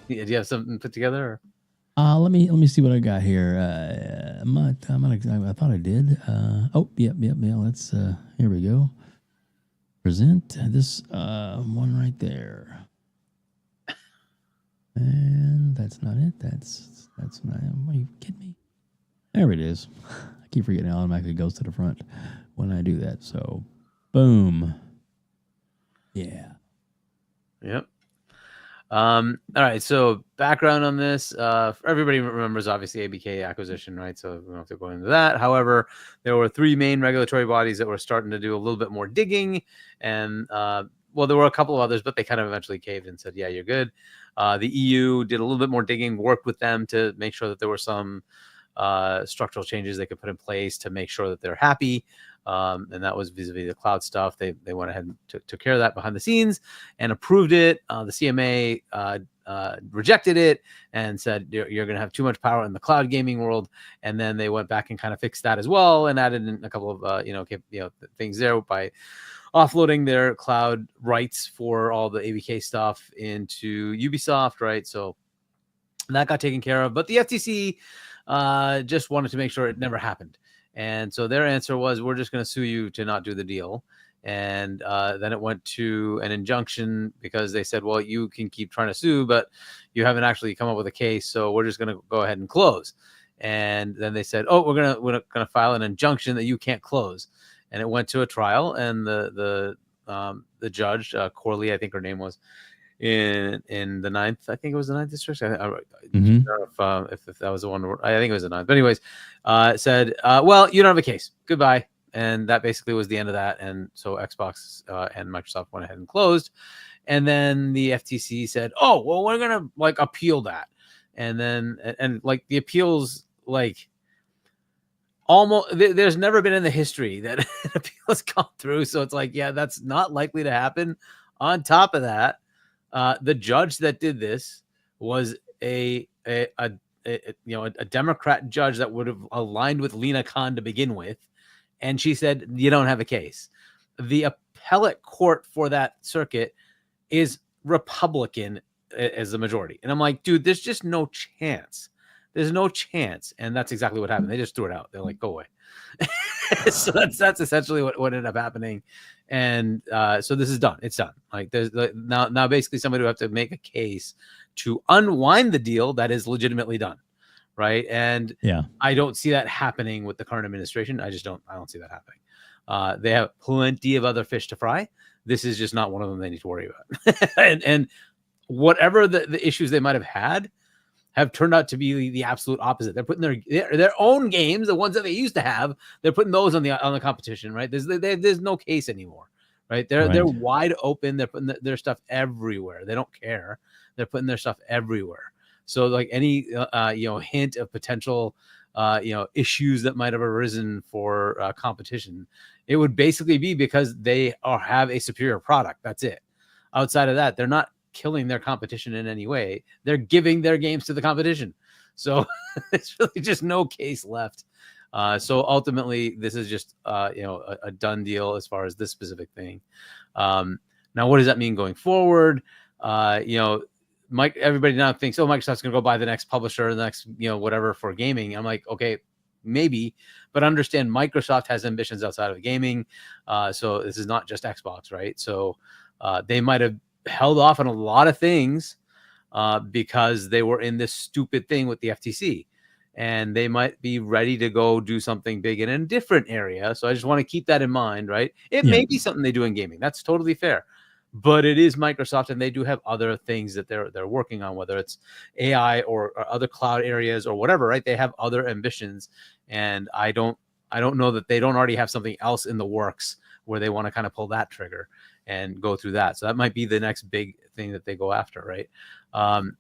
Do you have something put together? Or? Let me see what I got here. I thought I did. Yeah. Let's. Here we go. Present this one right there. And that's not it. That's not. Are you kidding me? There it is. I keep forgetting it automatically goes to the front when I do that. So, boom. Yeah. Yep. All right. So background on this. Everybody remembers obviously ABK acquisition, right? So we don't have to go into that. However, there were 3 main regulatory bodies that were starting to do a little bit more digging, and there were a couple of others, but they kind of eventually caved and said, "Yeah, you're good." The EU did a little bit more digging, worked with them to make sure that there were some structural changes they could put in place to make sure that they're happy. And that was vis-a-vis the cloud stuff. They went ahead and took care of that behind the scenes and approved it. The CMA rejected it and said, you're going to have too much power in the cloud gaming world. And then they went back and kind of fixed that as well and added in a couple of things there by offloading their cloud rights for all the ABK stuff into Ubisoft, right? So that got taken care of. But the FTC just wanted to make sure it never happened. And so their answer was, we're just going to sue you to not do the deal. And then it went to an injunction because they said, well, you can keep trying to sue, but you haven't actually come up with a case. So we're just going to go ahead and close. And then they said, oh, we're going to file an injunction that you can't close. And it went to a trial, and the judge, Corley, I think her name was, in the 9th, I think it was the 9th district. I don't know if that was the one. I think it was the 9th. But anyways, said, well, you don't have a case. Goodbye. And that basically was the end of that. And so Xbox and Microsoft went ahead and closed. And then the FTC said, oh, well, we're going to appeal that. And then the appeals, almost there's never been in the history that an appeal has gone through. So it's that's not likely to happen. On top of that, the judge that did this was a Democrat judge that would have aligned with Lena Khan to begin with. And she said, you don't have a case. The appellate court for that circuit is Republican as the majority. And I'm like, dude, there's just no chance. There's no chance. And that's exactly what happened. They just threw it out. They're like, go away. So that's essentially what ended up happening. And so this is done. It's done. There's now basically somebody would have to make a case to unwind the deal that is legitimately done. Right. And I don't see that happening with the current administration. I don't see that happening. They have plenty of other fish to fry. This is just not one of them they need to worry about. and whatever the issues they might have had have turned out to be the absolute opposite. They're putting their own games, the ones that they used to have, they're putting those on the competition, right? There's no case anymore, right? They're wide open. They're putting their stuff everywhere. They don't care. They're putting their stuff everywhere. So any hint of potential issues that might have arisen for competition, it would basically be because they have a superior product. That's it. Outside of that, they're not killing their competition in any way. They're giving their games to the competition. So it's really just no case left. So ultimately, this is just a done deal as far as this specific thing. Now, what does that mean going forward? Everybody now thinks, Microsoft's going to go buy the next publisher, the next whatever for gaming. I'm like, okay, maybe, but understand Microsoft has ambitions outside of gaming. So this is not just Xbox, right? So they might have held off on a lot of things because they were in this stupid thing with the FTC. And they might be ready to go do something big in a different area. So I just want to keep that in mind, right? It may be something they do in gaming. That's totally fair. But it is Microsoft, and they do have other things that they're working on, whether it's AI or other cloud areas or whatever, right? They have other ambitions, and I don't know that they don't already have something else in the works where they want to kind of pull that trigger and go through that. So that might be the next big thing that they go after, right?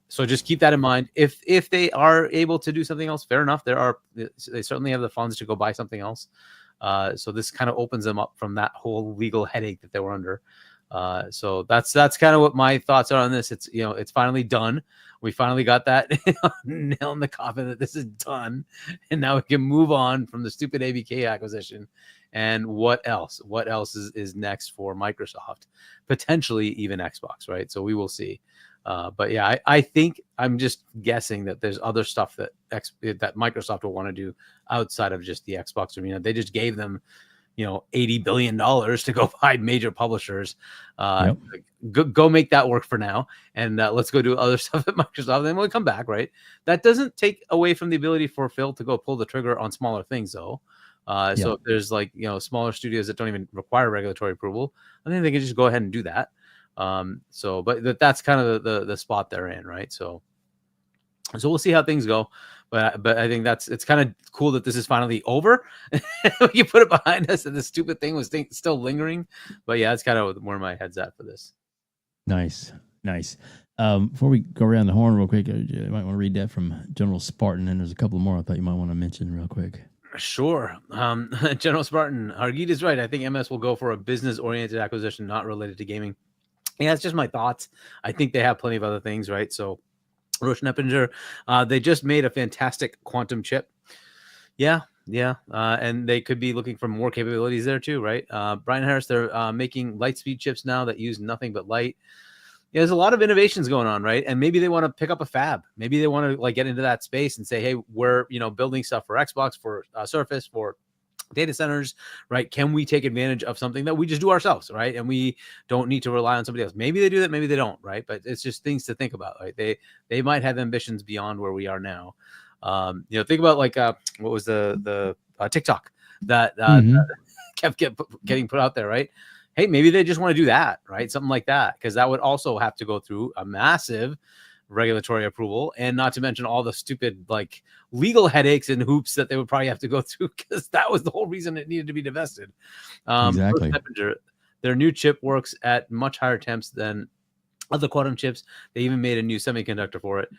So just keep that in mind. If they are able to do something else, fair enough. They certainly have the funds to go buy something else. So this kind of opens them up from that whole legal headache that they were under. So that's kind of what my thoughts are on this. It's it's finally done. We finally got that nail in the coffin that this is done, and now we can move on from the stupid ABK acquisition. And what else? What else is next for Microsoft? Potentially even Xbox, right? So we will see. But yeah, I think I'm just guessing that there's other stuff that Microsoft will want to do outside of just the Xbox arena. They just gave them, $80 billion to go buy major publishers. Go make that work for now, and let's go do other stuff at Microsoft. Then we'll come back, right? That doesn't take away from the ability for Phil to go pull the trigger on smaller things, though. So if there's smaller studios that don't even require regulatory approval, I think they can just go ahead and do that. But that's kind of the spot they're in, right? So we'll see how things go. But I think it's kind of cool that this is finally over. You put it behind us, and the stupid thing was still lingering. But yeah, it's kind of where my head's at for this. Nice. Before we go around the horn real quick, you might want to read that from General Spartan, and there's a couple more I thought you might want to mention real quick. Sure. General Spartan, Hargeet is right. I think MS will go for a business-oriented acquisition, not related to gaming. Yeah, it's just my thoughts. I think they have plenty of other things, right? So Roche Neppinger, they just made a fantastic quantum chip. Yeah. And they could be looking for more capabilities there too, right? Brian Harris, they're making light speed chips now that use nothing but light. Yeah, there's a lot of innovations going on, right? And maybe they want to pick up a fab. Maybe they want to get into that space and say, hey, we're building stuff for Xbox, for Surface, for data centers, right? Can we take advantage of something that we just do ourselves, right? And we don't need to rely on somebody else. Maybe they do that, maybe they don't, right? But it's just things to think about, right? They might have ambitions beyond where we are now. Think about what was the TikTok that kept getting put out there, right? Hey, maybe they just want to do that, right? Something like that, because that would also have to go through a massive regulatory approval, and not to mention all the stupid legal headaches and hoops that they would probably have to go through, because that was the whole reason it needed to be divested. Exactly. Their new chip works at much higher temps than other quantum chips. They even made a new semiconductor for it.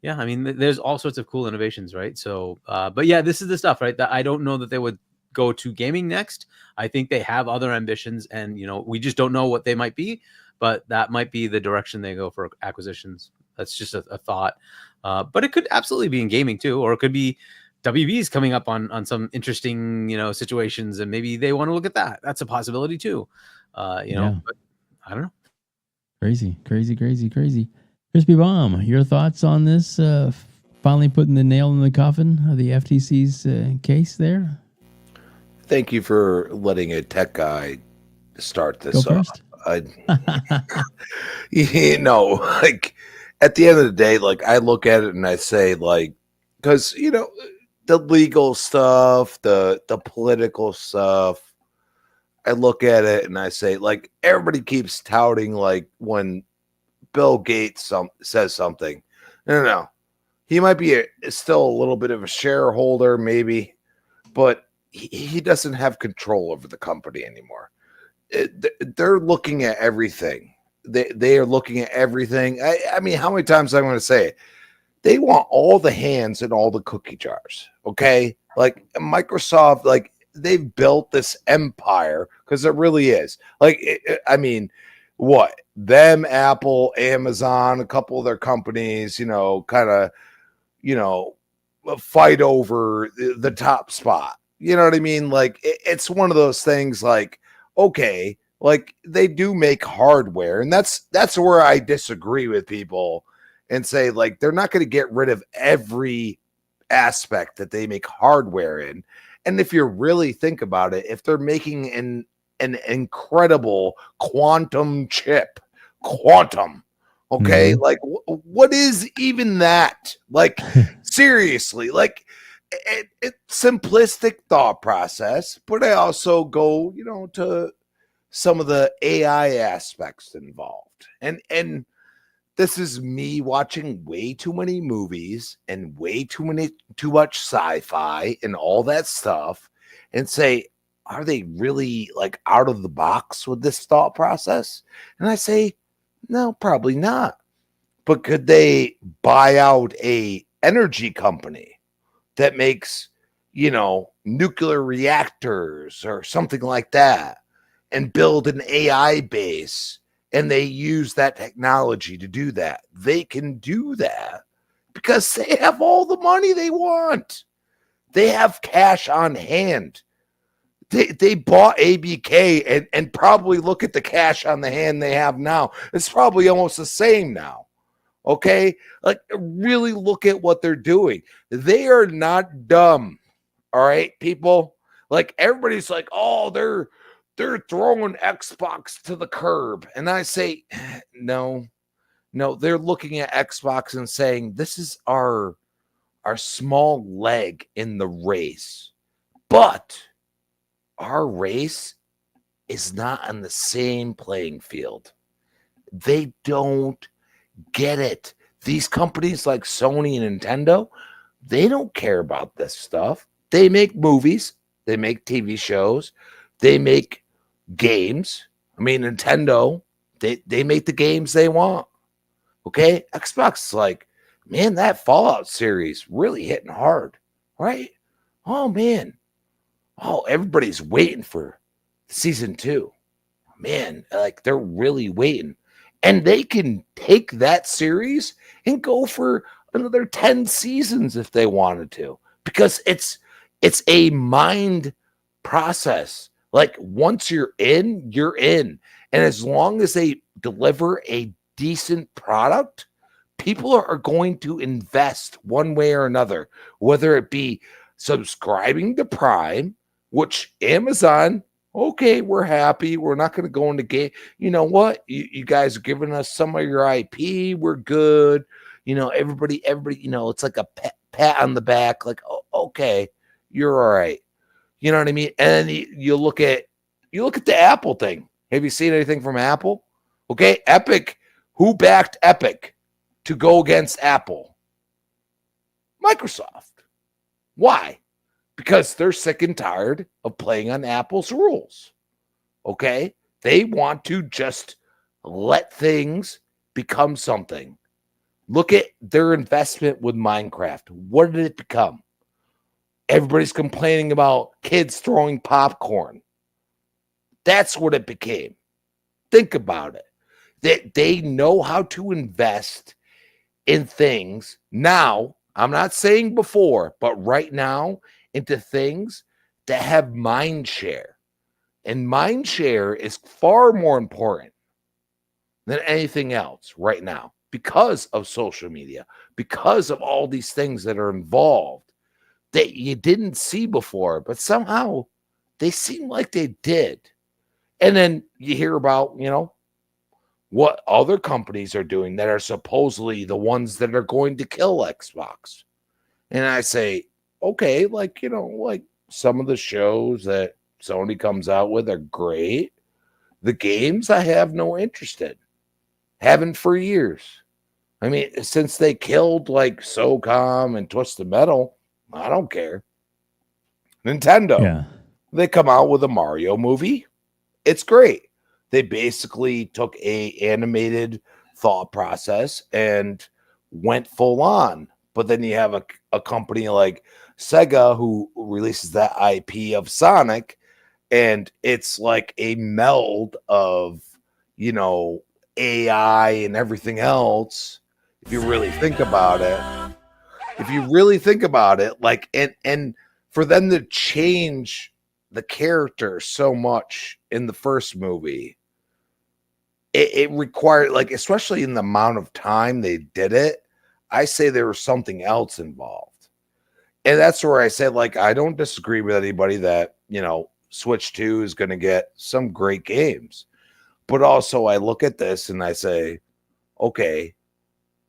Yeah, I mean, there's all sorts of cool innovations, right? So, but yeah, this is the stuff, right? That I don't know that they would go to gaming next. I think they have other ambitions, and we just don't know what they might be, but that might be the direction they go for acquisitions. That's just a thought. But it could absolutely be in gaming too, or it could be WB's coming up on some interesting, situations, and maybe they want to look at that. That's a possibility too. But I don't know. Crazy. Crispy Bomb, your thoughts on this? Finally putting the nail in the coffin of the FTC's case there? Thank you for letting a tech guy start this off. At the end of the day, I look at it and I say, because the legal stuff, the political stuff, I look at it and I say, everybody keeps touting when Bill Gates says something. No. He might be still a little bit of a shareholder, maybe, but he doesn't have control over the company anymore. They're looking at everything. They are looking at everything. I mean, how many times I'm going to say it? They want all the hands in all the cookie jars. Okay, Microsoft, they've built this empire, because it really is. I mean, what them, Apple, Amazon, a couple of their companies, kind of, fight over the top spot. You know what I mean? Like it's one of those things like, okay, like they do make hardware, and that's where I disagree with people and say like they're not going to get rid of every aspect that they make hardware in. And if you really think about it, if they're making an incredible quantum chip, okay, like what is even that? Like seriously, like it simplistic thought process, but I also go, to some of the AI aspects involved. And this is me watching way too many movies and too much sci-fi and all that stuff, and say, are they really like out of the box with this thought process? And I say, no, probably not. But could they buy out a energy company that makes, nuclear reactors or something like that, and build an AI base, and they use that technology to do that? They can do that because they have all the money they want. They have cash on hand. They bought ABK and probably look at the cash on the hand they have now. It's probably almost the same now. Okay? Like, really look at what they're doing. They are not dumb. All right, people? Like, everybody's like, oh, they're throwing Xbox to the curb. And I say, no, they're looking at Xbox and saying, this is our small leg in the race. But our race is not on the same playing field. They don't get it. These companies like Sony and Nintendo, they don't care about this stuff. They make movies, they make TV shows, they make games. I mean, Nintendo, they make the games they want. Okay? Xbox is like, man, that Fallout series really hitting hard, right? Oh, man. Oh, everybody's waiting for season 2. Man, like they're really waiting. And they can take that series and go for another 10 seasons if they wanted to, because it's a mind process. Like once you're in, you're in. And as long as they deliver a decent product, people are going to invest one way or another, whether it be subscribing to Prime, which Amazon, okay, we're happy. We're not going to go into game. You know what? You guys are giving us some of your IP. We're good. Everybody, it's like a pat on the back. Like, oh, okay, you're all right. You know what I mean? And then you look at the Apple thing. Have you seen anything from Apple? Okay, Epic. Who backed Epic to go against Apple? Microsoft. Why? Because they're sick and tired of playing on Apple's rules. Okay? They want to just let things become something. Look at their investment with Minecraft. What did it become? Everybody's complaining about kids throwing popcorn. That's what it became. Think about it. They know how to invest in things now. I'm not saying before, but right now, into things that have mind share. And mind share is far more important than anything else right now because of social media, because of all these things that are involved that you didn't see before, but somehow they seem like they did. And then you hear about, what other companies are doing that are supposedly the ones that are going to kill Xbox. And I say, okay, like some of the shows that Sony comes out with are great. The games I have no interest in. Haven't for years. I mean, since they killed like SOCOM and Twisted Metal, I don't care. Nintendo, They come out with a Mario movie. It's great. They basically took a animated thought process and went full on. But then you have a company like Sega who releases that IP of Sonic, and it's like a meld of, AI and everything else, if you really think about it, like, and for them to change the character so much in the first movie, it required, like, especially in the amount of time they did it, I say there was something else involved. And that's where I say, like, I don't disagree with anybody that, Switch 2 is going to get some great games. But also I look at this and I say, okay,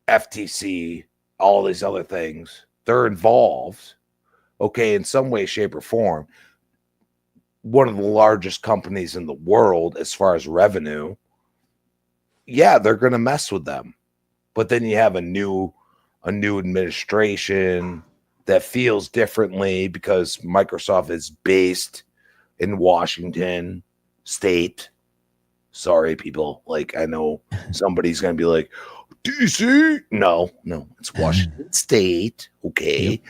FTC, all these other things, they're involved, okay, in some way, shape, or form. One of the largest companies in the world as far as revenue. Yeah, they're going to mess with them. But then you have a new administration that feels differently because Microsoft is based in Washington State. Sorry, people. Like, I know somebody's going to be like, DC? No, it's Washington State. Okay. Yep.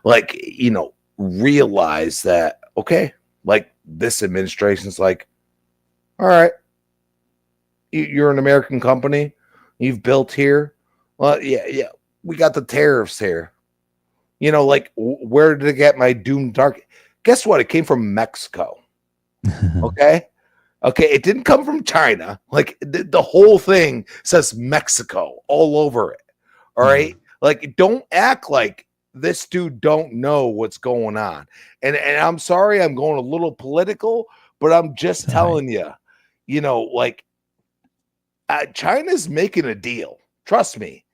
Like, realize that, okay, like, this administration's like, all right, you're an American company. You've built here. Well, yeah. We got the tariffs here. Like, where did I get my Doom Dark? Guess what? It came from Mexico. Okay. Okay. It didn't come from China. Like, the whole thing says Mexico all over it. All right. Like, don't act like this dude don't know what's going on. And I'm sorry, I'm going a little political, but I'm just telling you, like, China's making a deal. Trust me.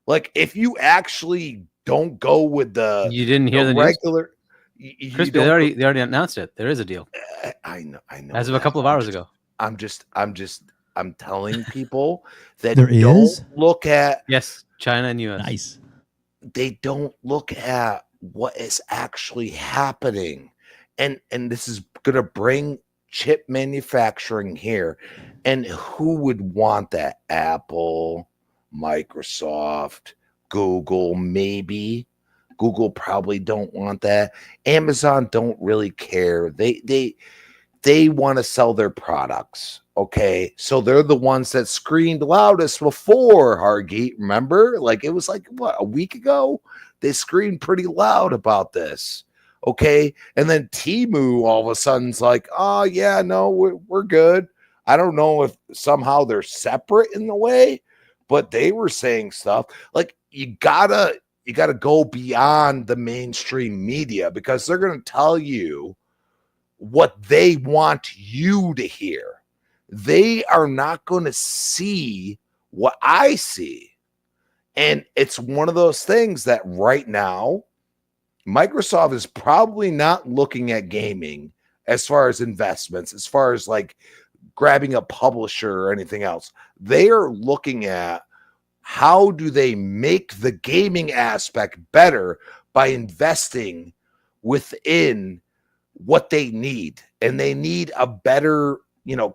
Like, if you actually don't go with you didn't hear the regular, Crispy, they already announced it. There is a deal. I know. As of a couple of hours ago. I'm telling people that there don't is? Look at China and US. Nice. They don't look at what is actually happening, and this is gonna bring chip manufacturing here. And who would want that? Apple, Microsoft, Google, maybe. Google probably don't want that. Amazon don't really care. They want to sell their products. Okay. So they're the ones that screamed loudest before, Hargeet. Remember? Like, it was like, what, a week ago? They screamed pretty loud about this. Okay. And then Temu all of a sudden's like, oh, yeah, no, we're good. I don't know if somehow they're separate in the way, but they were saying stuff like, you gotta go beyond the mainstream media, because they're going to tell you what they want you to hear. They are not going to see what I see. And it's one of those things that right now, Microsoft is probably not looking at gaming as far as investments, as far as like grabbing a publisher or anything else. They are looking at how do they make the gaming aspect better by investing within what they need. And they need a better,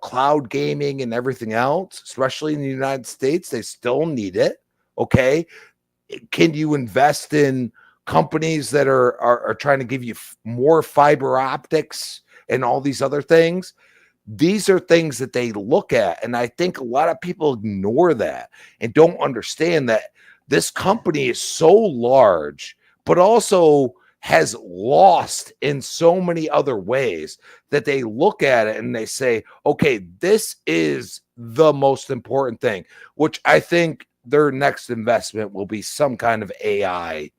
cloud gaming and everything else, especially in the United States. They still need it. Okay. Can you invest in companies that are trying to give you more fiber optics and all these other things? These are things that they look at. And I think a lot of people ignore that and don't understand that this company is so large, but also has lost in so many other ways that they look at it and they say, okay, this is the most important thing, which I think their next investment will be some kind of AI.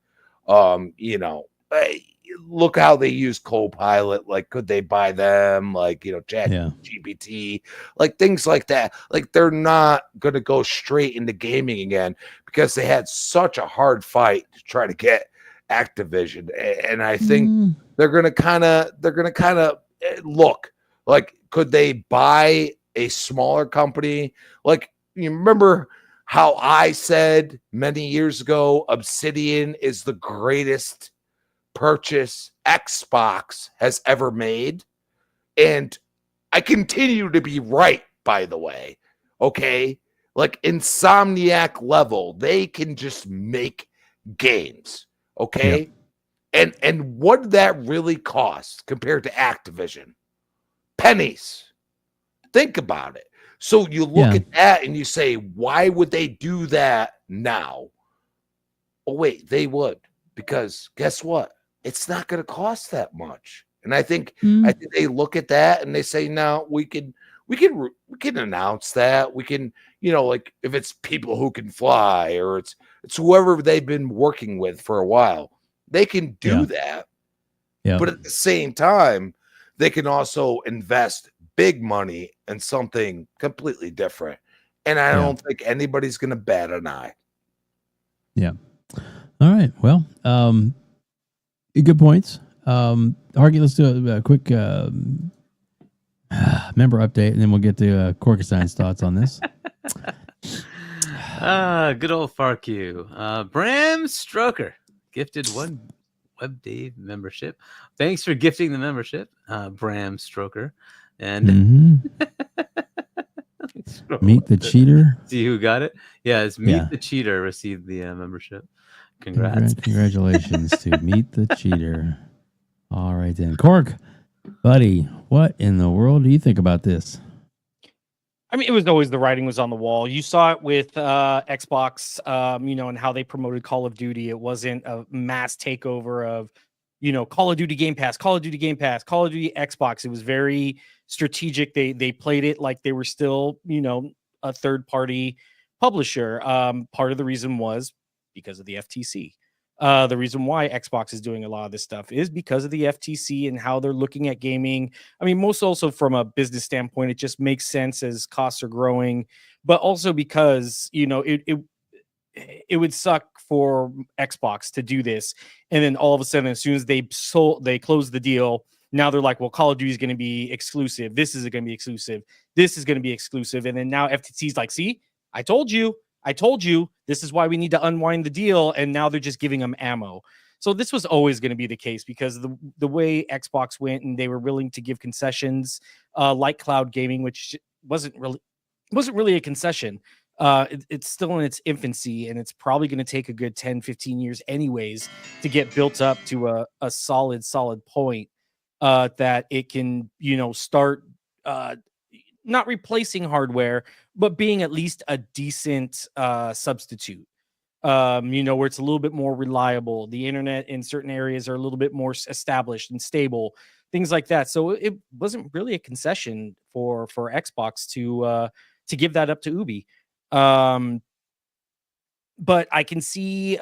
Look how they use Copilot. Like, could they buy them? Like, Chat GPT, like things like that. Like, they're not going to go straight into gaming again because they had such a hard fight to try to get Activision. And I think they're going to kind of look like, could they buy a smaller company? Like, you remember how I said many years ago, Obsidian is the greatest purchase Xbox has ever made, and I continue to be right, by the way. Okay, like Insomniac level, they can just make games. Okay, and what did that really cost compared to Activision? Pennies. Think about it. So you look at that and you say, why would they do that now? Oh, wait, they would, because guess what? It's not going to cost that much. And I think they look at that and they say, no, we can announce that. We can, like if it's people who can fly or it's whoever they've been working with for a while, they can do that. Yeah. But at the same time, they can also invest big money in something completely different. And I don't think anybody's going to bat an eye. Yeah. All right. Well, good points. Hargeet, let's do a quick member update, and then we'll get to Corkenstein's thoughts on this. Good old FARQ. Bram Stroker gifted 1 WEBDAVE membership. Thanks for gifting the membership, Bram Stroker. And Meet the Cheater. See who got it? Yeah, it's Meet the Cheater received the membership. Congrats. Congratulations to Meet the Cheater. All right then. Cork, buddy, what in the world do you think about this? I mean, it was always the writing was on the wall. You saw it with Xbox, and how they promoted Call of Duty. It wasn't a mass takeover of, Call of Duty Game Pass, Call of Duty Game Pass, Call of Duty Xbox. It was very strategic. They played it like they were still, a third-party publisher. Part of the reason was because of the FTC. The reason why Xbox is doing a lot of this stuff is because of the FTC and how they're looking at gaming. I mean, most also from a business standpoint, it just makes sense as costs are growing, but also because, it would suck for Xbox to do this. And then all of a sudden, as soon as they close the deal, now they're like, well, Call of Duty is going to be exclusive. This is going to be exclusive. This is going to be exclusive. And then now FTC's like, see, I told you, this is why we need to unwind the deal. And now they're just giving them ammo. So this was always going to be the case because of the way Xbox went, and they were willing to give concessions like cloud gaming, which wasn't really a concession. It's still in its infancy, and it's probably going to take a good 10, 15 years anyways to get built up to a solid point that it can, start not replacing hardware, but being at least a decent substitute, where it's a little bit more reliable. The internet in certain areas are a little bit more established and stable, things like that. So it wasn't really a concession for Xbox to give that up to Ubi. But I can see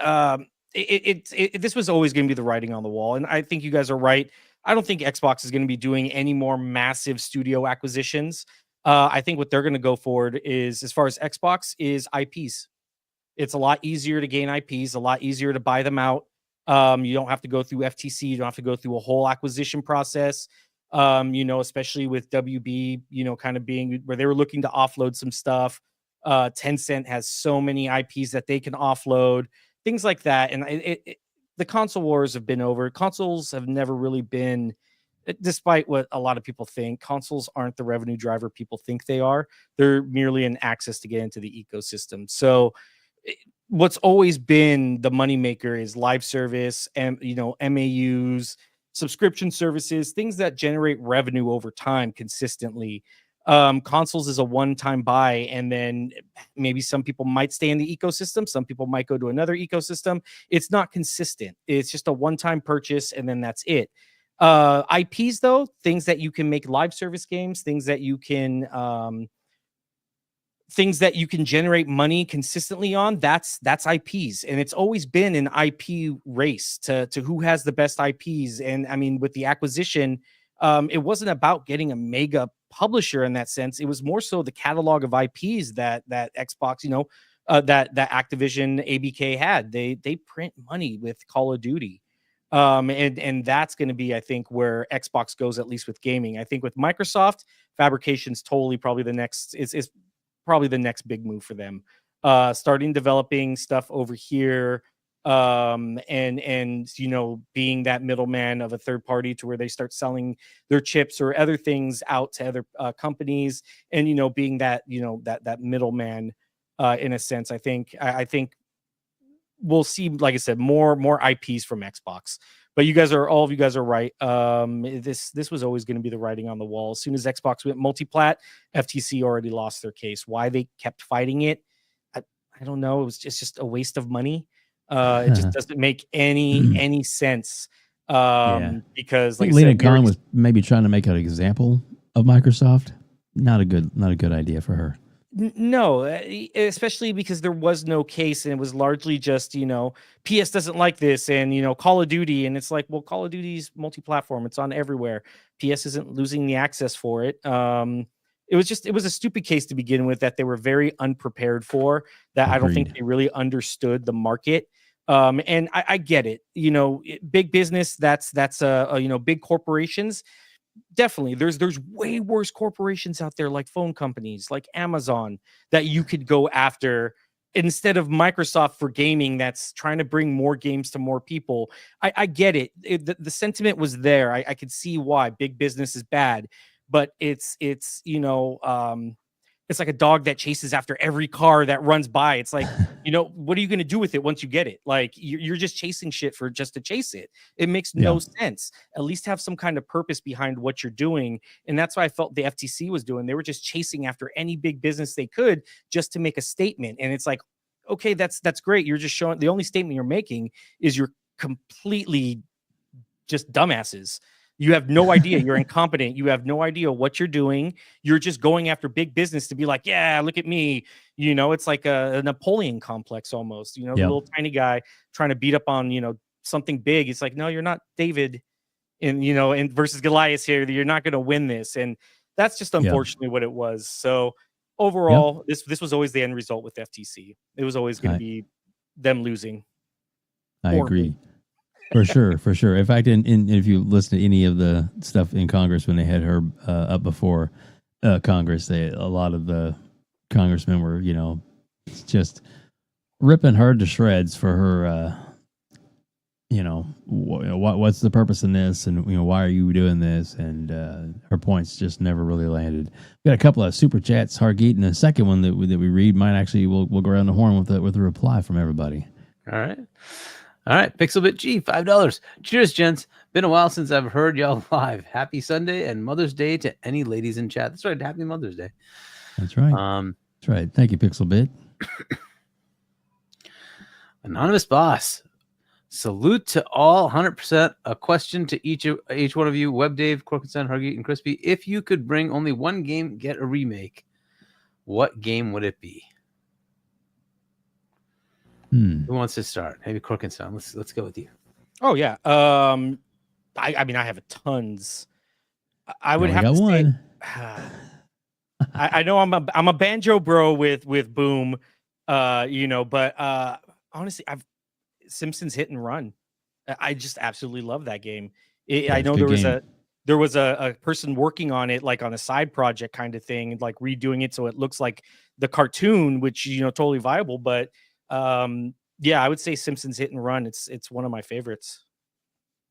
this was always going to be the writing on the wall. And I think you guys are right. I don't think Xbox is going to be doing any more massive studio acquisitions. I think what they're going to go forward is, as far as Xbox, is IPs. It's a lot easier to gain IPs, a lot easier to buy them out. You don't have to go through FTC. You don't have to go through a whole acquisition process, especially with WB, kind of being where they were looking to offload some stuff. Tencent has so many IPs that they can offload, things like that. And the console wars have been over. Consoles have never really been, despite what a lot of people think, consoles aren't the revenue driver people think they are. They're merely an access to get into the ecosystem. So what's always been the moneymaker is live service and, MAUs, subscription services, things that generate revenue over time consistently. Consoles is a one-time buy, and then maybe some people might stay in the ecosystem. Some people might go to another ecosystem. It's not consistent. It's just a one-time purchase, and then that's it. IPs, though, things that you can make live service games, things that you can generate money consistently on, that's IPs. And it's always been an IP race to who has the best IPs. And I mean, with the acquisition, it wasn't about getting a mega publisher in that sense. It was more so the catalog of IPs that Xbox, that Activision ABK had. They print money with Call of Duty. And that's going to be, I think, where Xbox goes, at least with gaming. I think with Microsoft, fabrication's totally probably the next is probably the next big move for them. Starting developing stuff over here, and being that middleman of a third party to where they start selling their chips or other things out to other companies, and being that that middleman in a sense. I think we'll see, like I said, more IPs from Xbox, But all of you guys are right. This was always going to be the writing on the wall. As soon as Xbox went multiplat, FTC already lost their case. Why they kept fighting it, I don't know. It's just a waste of money. It just doesn't make any sense. Because like Lena Khan was maybe trying to make an example of Microsoft. Not a good idea for her. No, especially because there was no case and it was largely just, PS doesn't like this and, Call of Duty. And it's like, well, Call of Duty's multi-platform. It's on everywhere. PS isn't losing the access for it. It was a stupid case to begin with that they were very unprepared for, that Agreed. I don't think they really understood the market. And I get it. Big business, that's big corporations. Definitely there's way worse corporations out there, like phone companies like Amazon, that you could go after instead of Microsoft for gaming, that's trying to bring more games to more people. I get it. The sentiment was there. I could see why big business is bad, but it's like a dog that chases after every car that runs by. It's like, what are you going to do with it once you get it? Like you're just chasing shit for just to chase it. It makes no sense. At least have some kind of purpose behind what you're doing. And that's what I felt the FTC was doing. They were just chasing after any big business they could just to make a statement. And it's like, okay, that's great. You're just showing, the only statement you're making is you're completely just dumbasses. You have no idea. You're incompetent. You have no idea what you're doing. You're just going after big business to be like, yeah, look at me. It's like a Napoleon complex almost, the little tiny guy trying to beat up on, something big. It's like, no, you're not David and versus Goliath here. You're not going to win this. And that's just unfortunately what it was. So overall, this was always the end result with FTC. It was always going to be them losing. I agree. For sure. In fact, in if you listen to any of the stuff in Congress when they had her up before Congress, a lot of the congressmen were, just ripping her to shreds for her, what's the purpose in this, and why are you doing this? And her points just never really landed. We got a couple of super chats, Hargeet, and the second one that we read might actually we'll go around the horn with a reply from everybody. All right, Pixelbit G, $5. Cheers, gents. Been a while since I've heard y'all live. Happy Sunday and Mother's Day to any ladies in chat. That's right. Happy Mother's Day. That's right. That's right. Thank you, Pixelbit. Anonymous Boss. Salute to all, 100%. A question to each one of you, WebDave, Corkenstein, Hargeet, and Crispy. If you could bring only one game, get a remake, what game would it be? Who wants to start? Maybe Corkenstein. Let's go with you. Oh yeah. I mean, I have tons. I would have to one. Say, I know I'm a banjo bro with Boom, but honestly, Simpsons Hit and Run. I just absolutely love that game. I know there was a person working on it, like on a side project kind of thing, like redoing it so it looks like the cartoon, which totally viable, but. Yeah, I would say Simpsons Hit and Run. It's one of my favorites.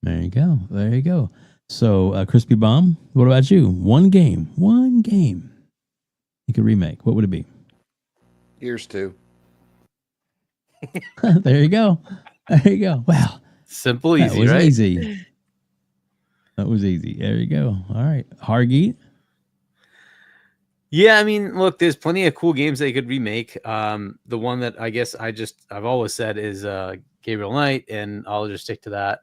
There you go. So, Crispy Bomb, what about you? One game you could remake. What would it be? Gears 2. There you go. Wow. Simple, easy, right? Easy. That was easy. There you go. All right. Hargeet? Yeah, I mean, look, there's plenty of cool games that you could remake. The one that I guess I've always said is Gabriel Knight, and I'll just stick to that.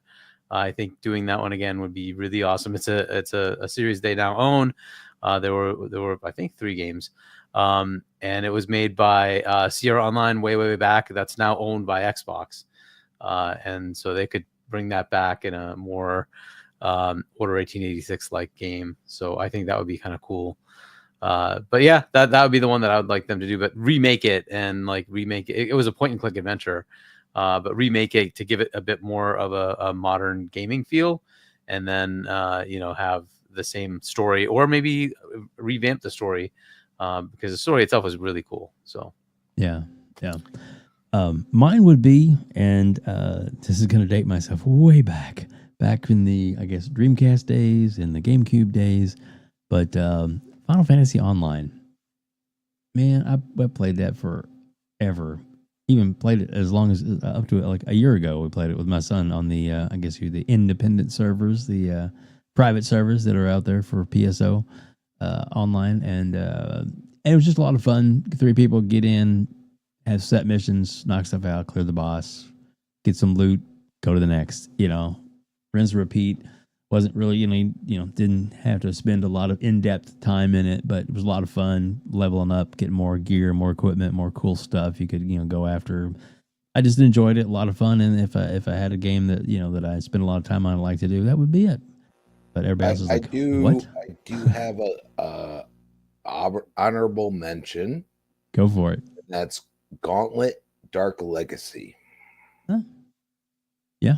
I think doing that one again would be really awesome. It's a series they now own. There were I think 3 games, and it was made by Sierra Online way back. That's now owned by Xbox, and so they could bring that back in a more Order 1886 like game. So I think that would be kind of cool. But yeah, that would be the one that I would like them to do, but remake it. It was a point and click adventure, but remake it to give it a bit more of a modern gaming feel, and then have the same story, or maybe revamp the story, because the story itself was really cool. So yeah. Mine would be, and this is going to date myself way back in the, I guess, Dreamcast days and the GameCube days, but Final Fantasy Online. Man, I played that forever. even played it as long as up to like a year ago. We played it with my son on the I guess the independent servers, the private servers that are out there for PSO online, and it was just a lot of fun. 3 people get in, have set missions, knock stuff out, clear the boss, get some loot, go to the next. Rinse, repeat. Wasn't really didn't have to spend a lot of in-depth time in it, but it was a lot of fun leveling up, getting more gear, more equipment, more cool stuff you could go after. I just enjoyed it, a lot of fun, and if I had a game that that I spend a lot of time on, I'd like to do, that would be it. But everybody else is like, what? I do have a honorable mention. Go for it. That's Gauntlet Dark Legacy. Huh? Yeah,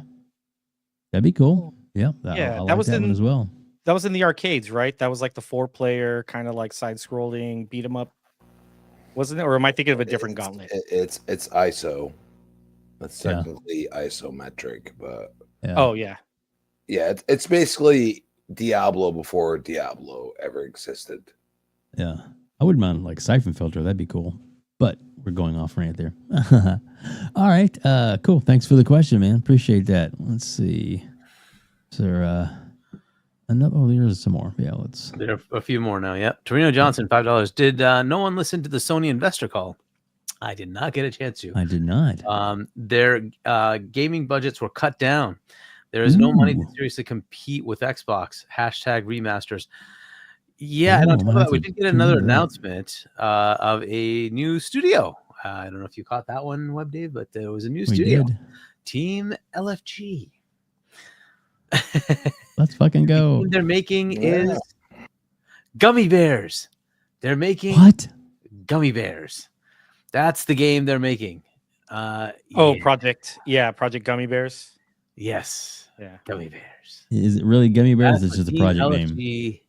that'd be cool. Yeah, I like that was that in one as well. That was in the arcades, right? That was like the 4-player kind of like side-scrolling beat 'em up, wasn't it? Or am I thinking of a different Gauntlet? It's ISO. That's technically isometric, but yeah, it's basically Diablo before Diablo ever existed. Yeah, I wouldn't mind like Siphon Filter. That'd be cool. But we're going off rant there. All right, cool. Thanks for the question, man. Appreciate that. Let's see. Is there another? Oh, there's some more. Yeah, let's. There are a few more now. Yep. Torino Johnson, $5. Did no one listen to the Sony investor call? I did not get a chance to. I did not. Their gaming budgets were cut down. There is no money to seriously compete with Xbox. #remasters. Yeah, and on top of that, we did get another announcement of a new studio. I don't know if you caught that one, WebDave, but there was a new studio. Team LFG. Let's fucking go. They're making is Gummy Bears. They're making what? Gummy Bears. That's the game they're making. Project Gummy Bears. Yes. Yeah. Gummy Bears. Is it really Gummy Bears? It's just a project LFG name.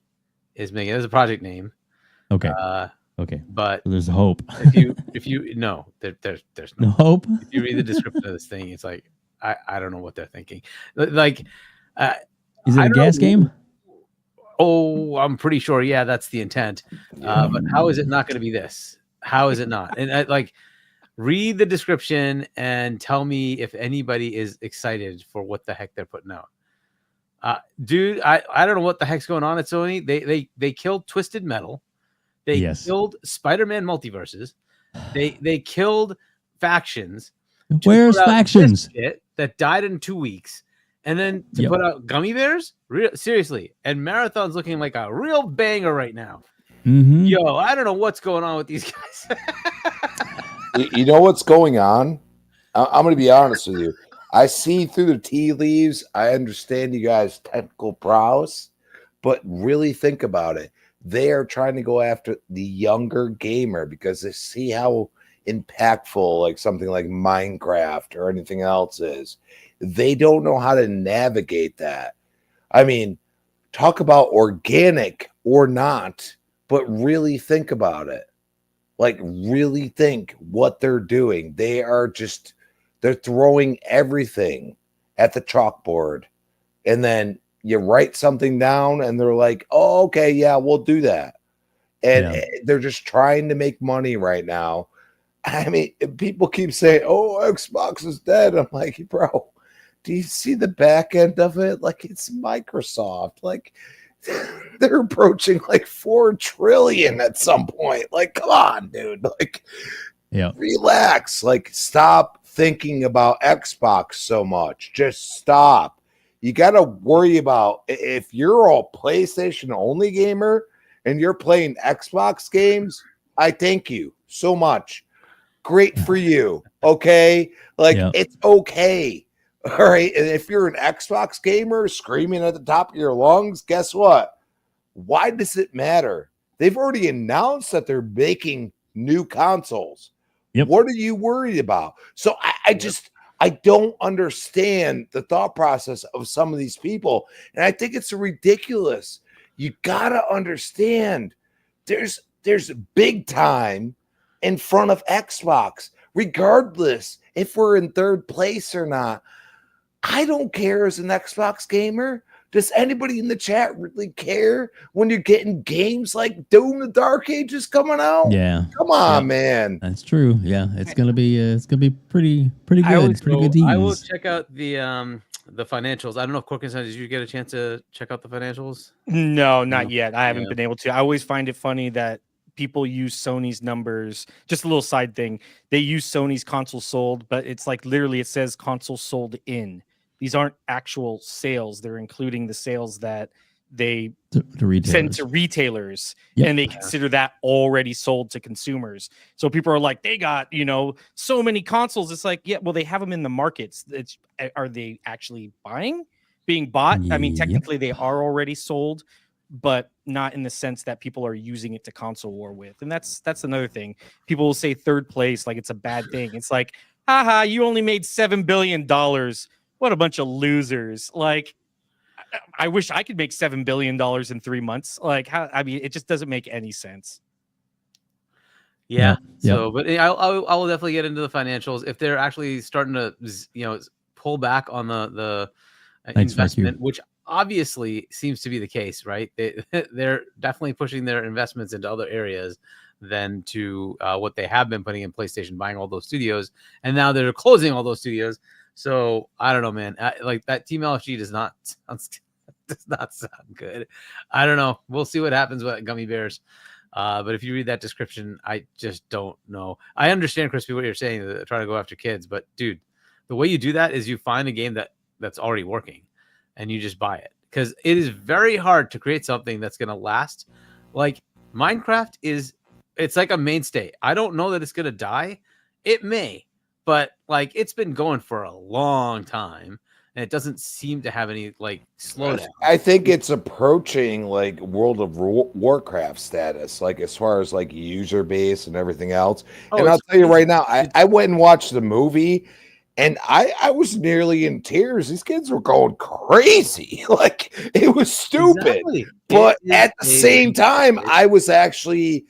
Is making it as a project name. Okay. Okay. But so there's hope. if you no, there's no hope. If you read the description of this thing, it's like I don't know what they're thinking. Like is it a gas game? Oh, I'm pretty sure. Yeah, that's the intent. But how is it not going to be this? How is it not? And read the description and tell me if anybody is excited for what the heck they're putting out. Dude, I don't know what the heck's going on at Sony. They killed Twisted Metal. They killed Spider-Man Multiverses. They killed Factions. Where's Factions? That died in 2 weeks. And then to put out Gummy Bears? Seriously. And Marathon's looking like a real banger right now. Mm-hmm. Yo, I don't know what's going on with these guys. You know what's going on? I'm going to be honest with you. I see through the tea leaves. I understand you guys' technical prowess, but really think about it. They are trying to go after the younger gamer because they see how impactful like something like Minecraft or anything else is. They don't know how to navigate that. I mean, talk about organic or not, but really think about it. Like, really think what they're doing. They're throwing everything at the chalkboard. And then you write something down and they're like, oh, okay, yeah, we'll do that. And they're just trying to make money right now. I mean, people keep saying, oh, Xbox is dead. I'm like, bro, do you see the back end of it? Like, it's Microsoft. Like, they're approaching like 4 trillion at some point. Like, come on, dude. Like, relax. Like, stop thinking about Xbox so much. Just stop. You got to worry about if you're a PlayStation only gamer and you're playing Xbox games. I thank you so much. Great for you. Okay. Like, it's okay. All right. And if you're an Xbox gamer screaming at the top of your lungs, guess what? Why does it matter? They've already announced that they're making new consoles. What are you worried about? So I don't understand the thought process of some of these people. And I think it's ridiculous. You got to understand there's big time in front of Xbox, regardless if we're in third place or not. I don't care as an Xbox gamer. Does anybody in the chat really care when you're getting games like Doom: The Dark Ages coming out? Yeah, come on, man. That's true. Yeah, it's gonna be pretty good. I will check out the financials. I don't know if Corkenstein, did you get a chance to check out the financials? No, not yet. I haven't been able to. I always find it funny that people use Sony's numbers. Just a little side thing. They use Sony's console sold, but it's like literally it says console sold in. These aren't actual sales. They're including the sales that they send to retailers, and they consider that already sold to consumers. So people are like, they got, so many consoles. It's like, yeah, well, they have them in the markets. Are they actually being bought? I mean, technically they are already sold, but not in the sense that people are using it to console war with. And that's another thing. People will say third place like it's a bad thing. It's like, haha, you only made $7 billion. What a bunch of losers. Like, I wish I could make $7 billion in 3 months. Like, how? I mean, it just doesn't make any sense. Yeah. So, but I will definitely get into the financials if they're actually starting to, pull back on the investment, which obviously seems to be the case, right? They're definitely pushing their investments into other areas than to what they have been putting in PlayStation, buying all those studios, and now they're closing all those studios. So I don't know, man. Like that Team LFG does not sound good. I don't know. We'll see what happens with Gummy Bears. But if you read that description, I just don't know. I understand, Crispy, what you're saying, trying to go after kids, but dude, the way you do that is you find a game that's already working and you just buy it, because it is very hard to create something that's going to last. Like Minecraft it's like a mainstay. I don't know that it's going to die. It may. But like it's been going for a long time, and it doesn't seem to have any like slowdown. I think it's approaching like World of Warcraft status, like as far as like user base and everything else. And I'll tell you right now, I went and watched the movie, and I was nearly in tears. These kids were going crazy, like it was stupid. Exactly. But at the same time, I was actually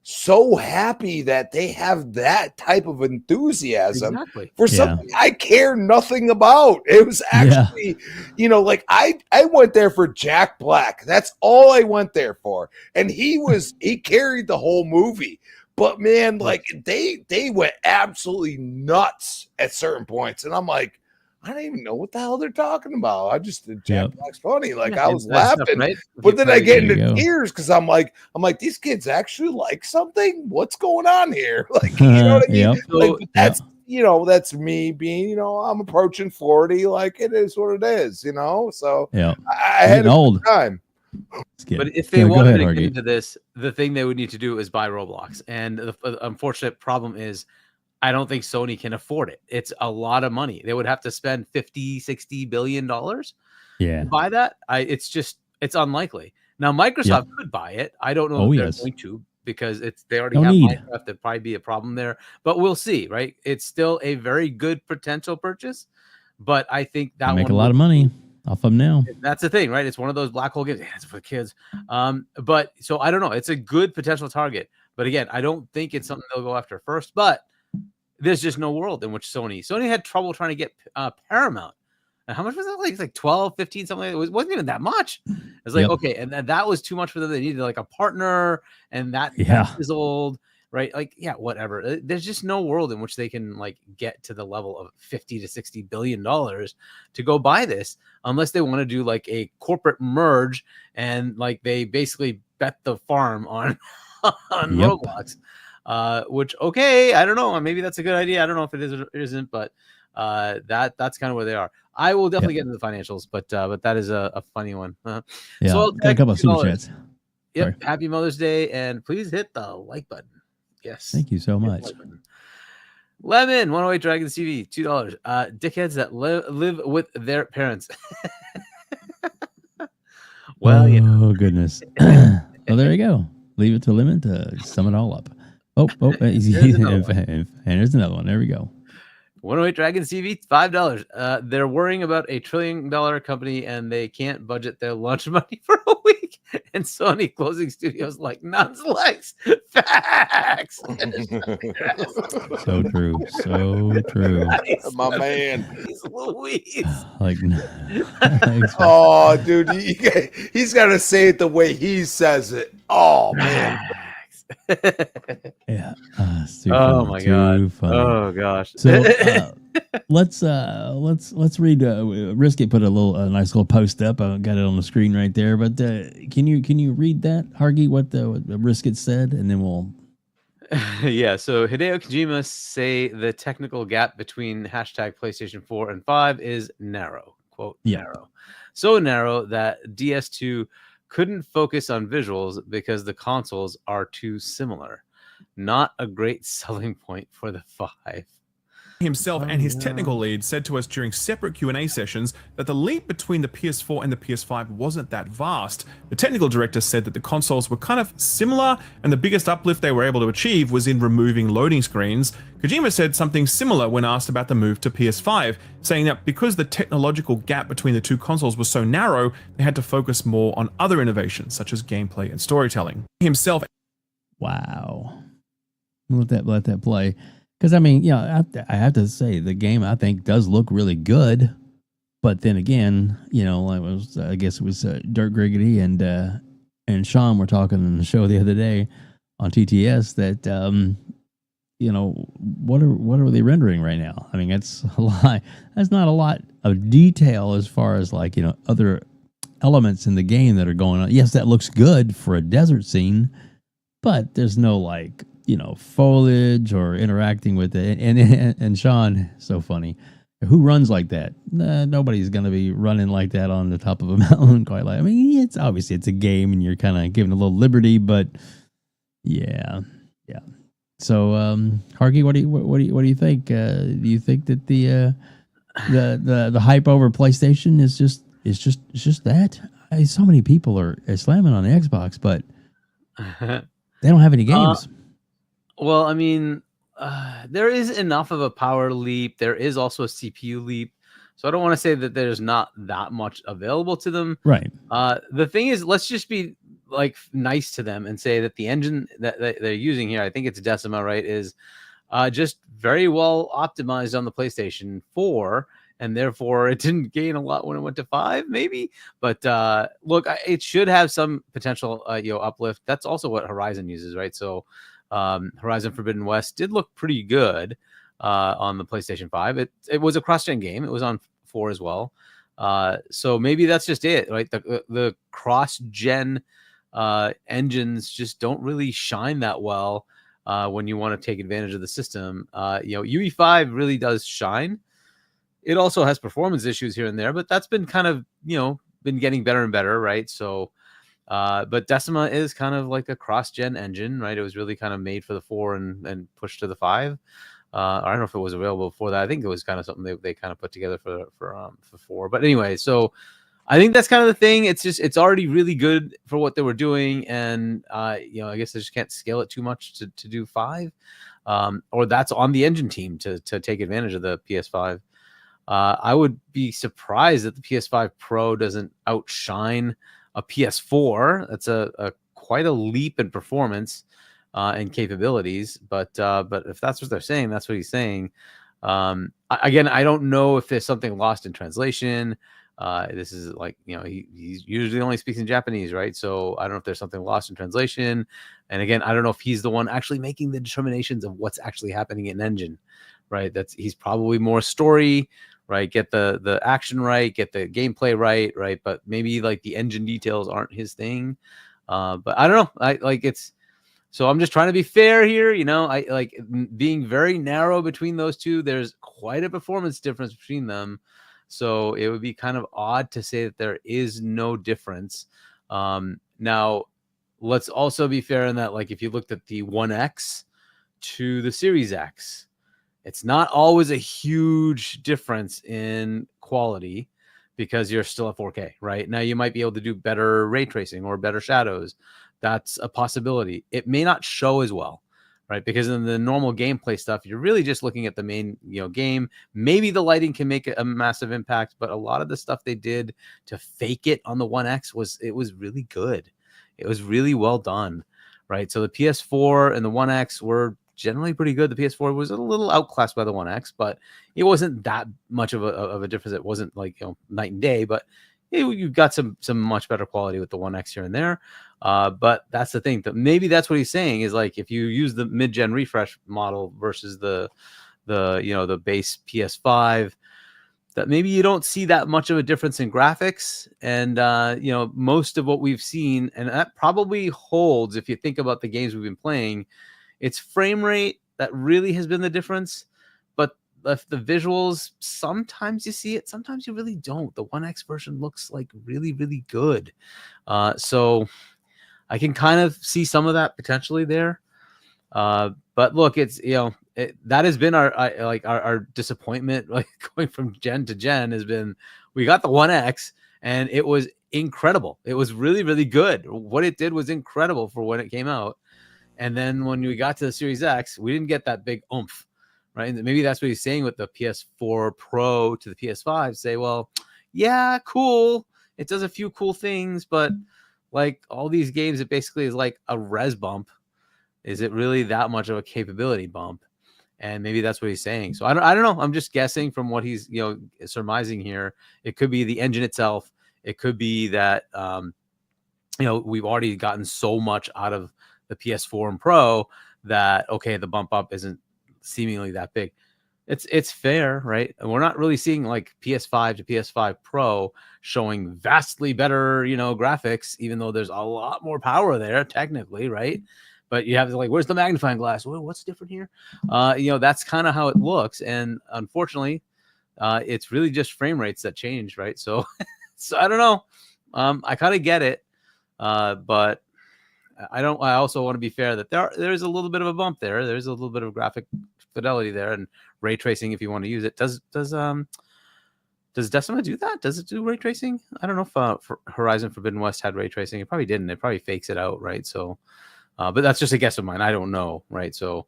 so happy that they have that type of enthusiasm for something I care nothing about. It was actually, like I went there for Jack Black. That's all I went there for. And he carried the whole movie. But man, like they went absolutely nuts at certain points. And I'm like, I don't even know what the hell they're talking about. I just did Jack Black's funny. Like I was laughing, stuff, right? But then I get into tears because I'm like, these kids actually like something. What's going on here? Like, you know what I mean? Like, that's that's me being, I'm approaching 40. Like it is what it is, So I had a good time. But if they wanted to get into this, the thing they would need to do is buy Roblox. And the unfortunate problem is, I don't think Sony can afford it. It's a lot of money. They would have to spend $50-60 billion to buy that. It's unlikely. Now Microsoft could buy it. I don't know if they're going to, because they already have Minecraft. There'd probably be a problem there, but we'll see, right? It's still a very good potential purchase, but I think that make a lot of money off them now. That's the thing, right? It's one of those black hole games. Yeah, it's for kids. But so I don't know. It's a good potential target, but again, I don't think it's something they'll go after first, but there's just no world in which Sony had trouble trying to get Paramount. And how much was that? Like, it's like 12, 15, something. It wasn't even that much. It's like, okay. And that was too much for them. They needed like a partner, and that is old, right? Like, whatever. There's just no world in which they can like get to the level of $50-60 billion to go buy this, unless they want to do like a corporate merge and like they basically bet the farm on Roblox. Which I don't know. Maybe that's a good idea. I don't know if it is or isn't, but that's kind of where they are. I will definitely get into the financials, but that is a funny one. So I'll a couple of super chats. Yep. Sorry. Happy Mother's Day, and please hit the like button. Yes. Thank you so much. Lemon 108 Dragon TV $2. Dickheads that live with their parents. Well, oh goodness. Well, there you go. Leave it to Lemon to sum it all up. And there's another one. There we go. 108 Dragon TV, $5. They're worrying about $1 trillion company, and they can't budget their lunch money for a week. and Sony closing studios like nuns likes facts. So true. So true. Nice. My man. Louise. Like, oh, dude, he's got to say it the way he says it. Oh man. yeah. Oh my god. Funny. Oh gosh. So let's read. Risky put a nice little post up. I got it on the screen right there. But can you read that, Hargeet? What Risky said, and then we'll. Yeah. So Hideo Kojima say the technical gap between hashtag PlayStation 4 and 5 is narrow. Quote, narrow. So narrow that DS2 couldn't focus on visuals because the consoles are too similar. Not a great selling point for the 5. Himself and his technical lead said to us during separate Q&A sessions that the leap between the PS4 and the PS5 wasn't that vast. The technical director said that the consoles were kind of similar, and the biggest uplift they were able to achieve was in removing loading screens. Kojima said something similar when asked about the move to PS5, saying that because the technological gap between the two consoles was so narrow, they had to focus more on other innovations such as gameplay and storytelling. Himself. Wow. Let that play. Because, I mean, I have to say, the game, I think, does look really good. But then again, I guess it was Dirk Griggity and Sean were talking on the show the other day on TTS that, what are they rendering right now? I mean, that's a lot. That's not a lot of detail as far as, other elements in the game that are going on. Yes, that looks good for a desert scene, but there's no, foliage or interacting with it. And Sean, so funny. Who runs like that? Nobody's going to be running like that on the top of a mountain quite like. I mean, it's obviously it's a game and you're kind of giving a little liberty, but yeah. So, Hargeet, what do you think? Do you think that the hype over PlayStation is just that? So many people are slamming on the Xbox, but they don't have any games. Well, I mean, there is enough of a power leap. There is also a CPU leap. So I don't want to say that there's not that much available to them. Right. The thing is, let's just be nice to them and say that the engine that they're using here, I think it's Decima, right, is just very well optimized on the PlayStation 4. And therefore, it didn't gain a lot when it went to 5, maybe. But look, it should have some potential, uplift. That's also what Horizon uses, right? So Horizon Forbidden West did look pretty good on the PlayStation 5. It was a cross-gen game. It was on 4 as well. So maybe that's just it, right? The cross-gen engines just don't really shine that well when you want to take advantage of the system. UE5 really does shine. It also has performance issues here and there, but that's been kind of, been getting better and better, right? So, but Decima is kind of like a cross-gen engine, right? It was really kind of made for the 4 and pushed to the 5. I don't know if it was available before that. I think it was kind of something they kind of put together for 4. But anyway, so I think that's kind of the thing. It's already really good for what they were doing, and I guess they just can't scale it too much to do 5, or that's on the engine team to take advantage of the PS5. I would be surprised that the PS5 Pro doesn't outshine a PS4. That's a quite a leap in performance and capabilities. But if that's what they're saying, that's what he's saying. Again, I don't know if there's something lost in translation. This is he usually only speaks in Japanese, right? So I don't know if there's something lost in translation. And again, I don't know if he's the one actually making the determinations of what's actually happening in engine, right? He's probably more story. Right, get the action right, get the gameplay right, but maybe the engine details aren't his thing. But I don't know. So I'm just trying to be fair here. I being very narrow between those two. There's quite a performance difference between them, so it would be kind of odd to say that there is no difference. Now, let's also be fair in that, if you looked at the 1X to the Series X. It's not always a huge difference in quality because you're still at 4K, right? Now you might be able to do better ray tracing or better shadows. That's a possibility. It may not show as well, right? Because in the normal gameplay stuff, you're really just looking at the main, game. Maybe the lighting can make a massive impact, but a lot of the stuff they did to fake it on the 1X was really good. it was really well done, right? So the PS4 and the One X were generally pretty good. The PS4 was a little outclassed by the One X, but it wasn't that much of a difference. It wasn't like, you know, night and day, but you got some much better quality with the One X here and there. But that's the thing. That maybe that's what he's saying is like if you use the mid-gen refresh model versus the you know, the base PS5, that maybe you don't see that much of a difference in graphics. And you know, most of what we've seen, and that probably holds if you think about the games we've been playing, it's frame rate that really has been the difference. But the visuals, sometimes you see it, sometimes you really don't. The One X version looks like really, really good. So I can kind of see some of that potentially there. But look, it's, you know, that has been our disappointment, like going from gen to gen, has been we got the One X and it was incredible. It was really, really good. What it did was incredible for when it came out. And then when we got to the Series X, we didn't get that big oomph, right? And maybe that's what he's saying with the PS4 Pro to the PS5. Say, well, yeah, cool. It does a few cool things, but like all these games, it basically is like a res bump. Is it really that much of a capability bump? And maybe that's what he's saying. So I don't know. I'm just guessing from what he's, you know, surmising here. It could be the engine itself. It could be that, you know, we've already gotten so much out of the PS4 and Pro that, okay, the bump up isn't seemingly that big. It's fair, right? And we're not really seeing like PS5 to PS5 Pro showing vastly better, you know, graphics, even though there's a lot more power there technically, right? But you have to like, where's the magnifying glass? What's different here? You know, that's kind of how it looks. And unfortunately, it's really just frame rates that change, right? So, so I don't know. I kind of get it, but I also want to be fair that there is a little bit of a bump there. There's a little bit of graphic fidelity there and ray tracing if you want to use it. Does Decima do that? Does it do ray tracing? I don't know if for Horizon Forbidden West had ray tracing. It probably didn't. It probably fakes it out, right? So, but that's just a guess of mine. I don't know, right? So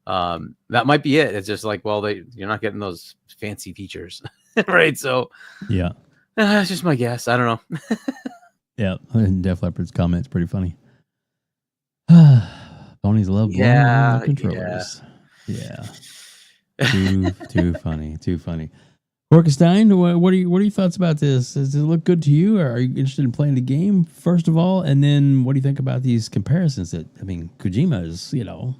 that might be it. It's just like, well, you're not getting those fancy features, right? So yeah, that's just my guess. I don't know. Yeah, Def Leppard's comment's pretty funny. Ponies love blowing around the controllers. Yeah. Too funny. Too funny. Corkenstein, what are your thoughts about this? Does it look good to you? Or are you interested in playing the game, first of all? And then what do you think about these comparisons that, I mean, Kojima's, you know,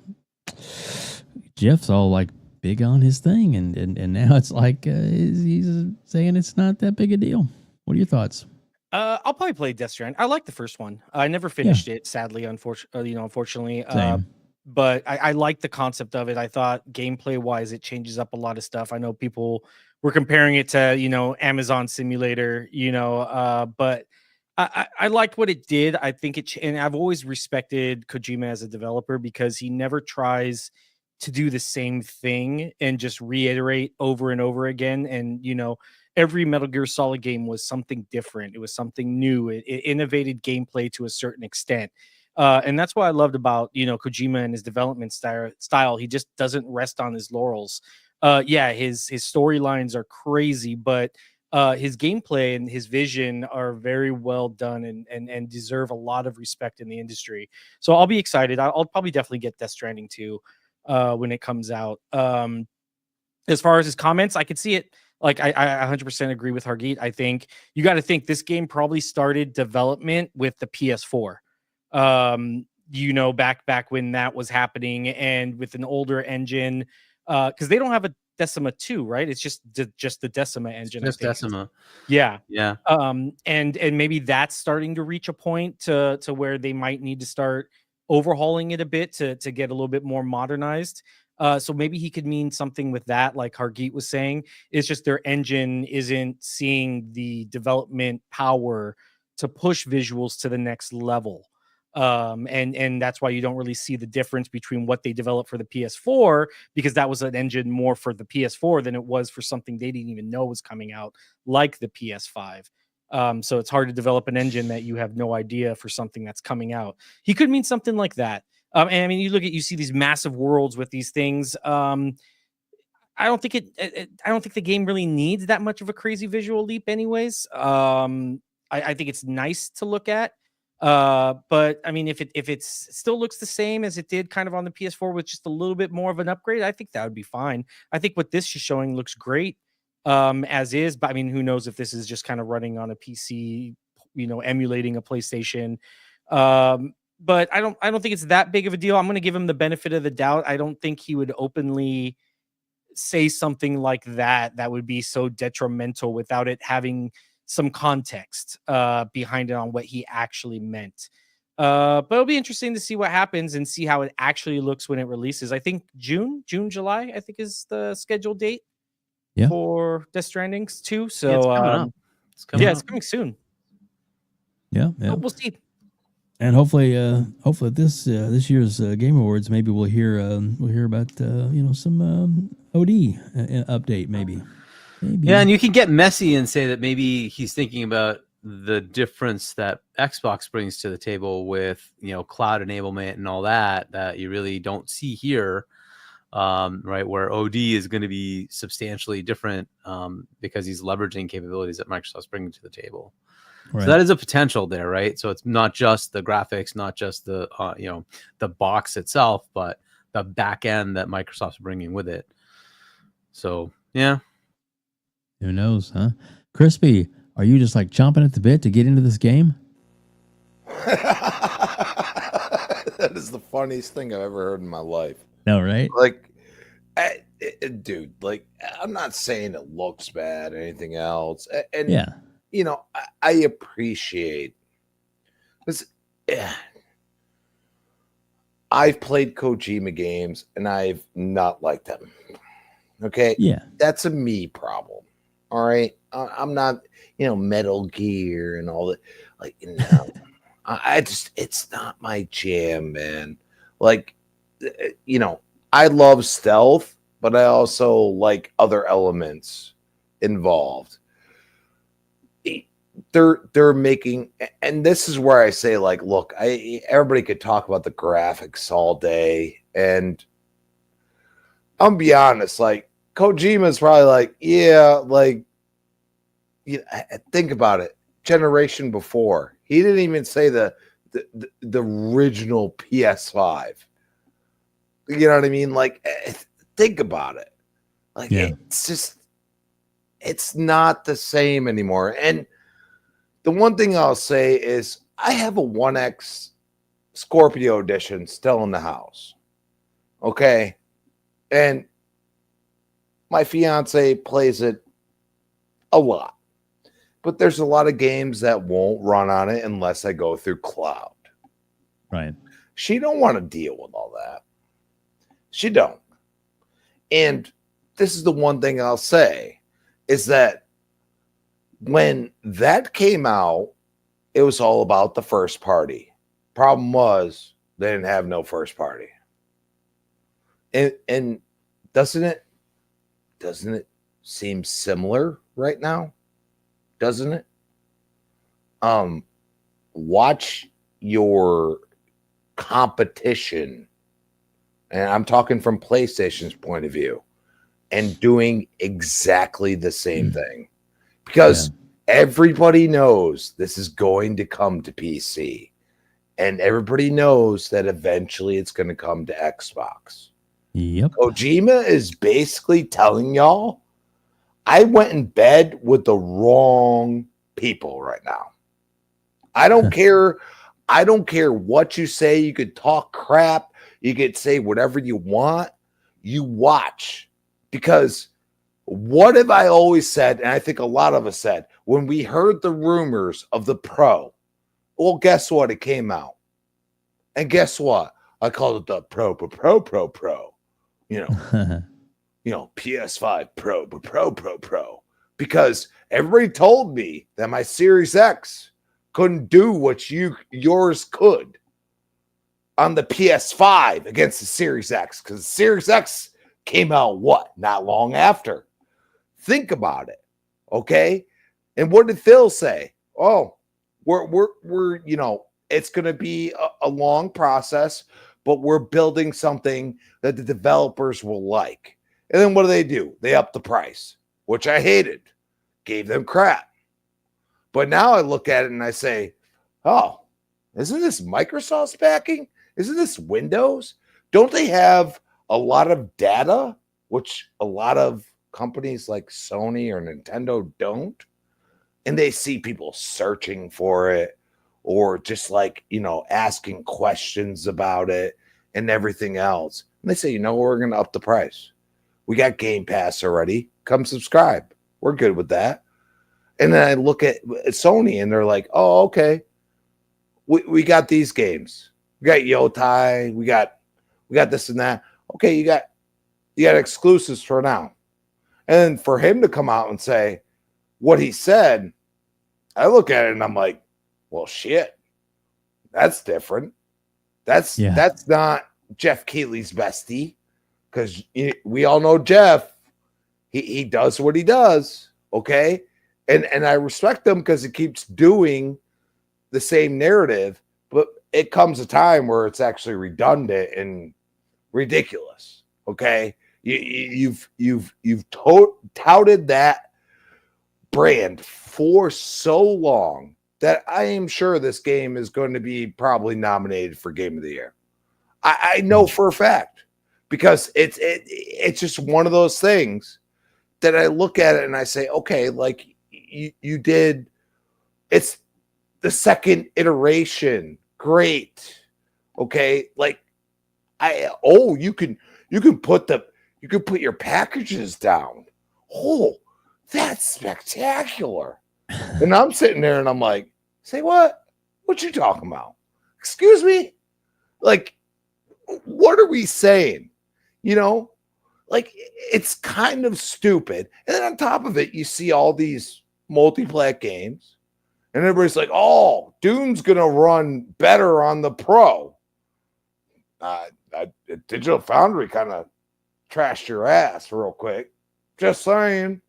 Jeff's all like big on his thing. And now it's like he's saying it's not that big a deal. What are your thoughts? I'll probably play Death Stranding. I like the first one. I never finished it, sadly, unfortunately. Same. But I like the concept of it. I thought gameplay wise, it changes up a lot of stuff. I know people were comparing it to, you know, Amazon Simulator, you know, but I liked what it did. I think and I've always respected Kojima as a developer because he never tries to do the same thing and just reiterate over and over again. And, you know, every Metal Gear Solid game was something different. It was something new. It innovated gameplay to a certain extent. And that's what I loved about, you know, Kojima and his development style. He just doesn't rest on his laurels. Yeah, his storylines are crazy, but his gameplay and his vision are very well done and deserve a lot of respect in the industry. So I'll be excited. I'll probably definitely get Death Stranding too when it comes out. As far as his comments, I could see it. Like I 100% agree with Hargeet. I think you got to think this game probably started development with the PS4. You know, back when that was happening, and with an older engine, because they don't have a Decima 2, right? It's just the Decima engine. Just Decima. Yeah. And maybe that's starting to reach a point to where they might need to start overhauling it a bit to get a little bit more modernized. So maybe he could mean something with that, like Hargeet was saying. It's just their engine isn't seeing the development power to push visuals to the next level. And that's why you don't really see the difference between what they developed for the PS4, because that was an engine more for the PS4 than it was for something they didn't even know was coming out, like the PS5. So it's hard to develop an engine that you have no idea for something that's coming out. He could mean something like that. And I mean, you see these massive worlds with these things. I don't think I don't think the game really needs that much of a crazy visual leap anyways. I think it's nice to look at. But I mean, if it still looks the same as it did kind of on the PS4 with just a little bit more of an upgrade, I think that would be fine. I think what this is showing looks great as is, but I mean, who knows if this is just kind of running on a PC, emulating a PlayStation. But I don't think it's that big of a deal. I'm going to give him the benefit of the doubt. I don't think he would openly say something like that would be so detrimental without it having some context behind it on what he actually meant. But it'll be interesting to see what happens and see how it actually looks when it releases. I think June, July, I think is the scheduled date for Death Stranding 2. So it's coming up. It's coming soon. Yeah. So we'll see. And hopefully this year's Game Awards, maybe we'll hear about some OD update maybe. Yeah, and you can get messy and say that maybe he's thinking about the difference that Xbox brings to the table with cloud enablement and all that you really don't see here, right? Where OD is going to be substantially different because he's leveraging capabilities that Microsoft's bringing to the table. Right. So that is a potential there, right? So it's not just the graphics, not just the the box itself, but the back end that Microsoft's bringing with it. So yeah, who knows, huh? Crispy, are you just like chomping at the bit to get into this game? That is the funniest thing I've ever heard in my life. No, right? Like, dude, like I'm not saying it looks bad or anything else, and yeah. I appreciate this. I've played Kojima games and I've not liked them. Okay. Yeah. That's a me problem. All right. I'm not, Metal Gear and all that. Like, it's not my jam, man. Like, I love stealth, but I also like other elements involved. They're making, and this is where I say, like, look, everybody could talk about the graphics all day, and I'm be honest, like Kojima's probably like, think about it. Generation before, he didn't even say the original PS5. You know what I mean? Like, think about it. Like, it's not the same anymore. And the one thing I'll say is I have a 1X Scorpio edition still in the house. Okay. And my fiance plays it a lot. But there's a lot of games that won't run on it unless I go through cloud. Right. She don't want to deal with all that. She don't. And this is the one thing I'll say is that when that came out, it was all about the first party. Problem was they didn't have no first party. And doesn't it seem similar right now? Doesn't it? Watch your competition, and I'm talking from PlayStation's point of view, and doing exactly the same thing. Because everybody knows this is going to come to PC. And everybody knows that eventually it's going to come to Xbox. Yep. Kojima is basically telling y'all, I went in bed with the wrong people right now. I don't care. I don't care what you say. You could talk crap. You could say whatever you want. You watch. Because what have I always said, and I think a lot of us said, when we heard the rumors of the Pro, well, guess what? It came out. And guess what? I called it the Pro. PS5 Pro. Because everybody told me that my Series X couldn't do what yours could on the PS5 against the Series X. Because the Series X came out not long after. Think about it. Okay. And what did Phil say? Oh, we're it's going to be a long process, but we're building something that the developers will like. And then what do? They up the price, which I hated, gave them crap. But now I look at it and I say, oh, Isn't this Microsoft's backing? Isn't this Windows? Don't they have a lot of data, which a lot of companies like Sony or Nintendo don't? And they see people searching for it or just like, asking questions about it and everything else. And they say, we're going to up the price. We got Game Pass already. Come subscribe. We're good with that. And then I look at Sony and they're like, oh, okay. We got these games. We got Yotai. We got this and that. Okay, you got exclusives for now. And then for him to come out and say what he said, I look at it and I'm like, well, shit. That's different. That's not Jeff Keighley's bestie, because we all know Jeff. He does what he does, okay? And I respect him because he keeps doing the same narrative, but it comes a time where it's actually redundant and ridiculous. Okay, you've touted that brand for so long that I am sure this game is going to be probably nominated for Game of the Year. I know for a fact, because it's just one of those things that I look at it and I say, okay, like you did, it's the second iteration. Great. Okay. Like you can put your packages down. Oh, that's spectacular. And I'm sitting there and I'm like, say what? What you talking about? Excuse me? Like, what are we saying? Like, it's kind of stupid. And then on top of it, you see all these multi-plat games. And everybody's like, oh, Doom's going to run better on the Pro. Digital Foundry kind of trashed your ass real quick. Just saying.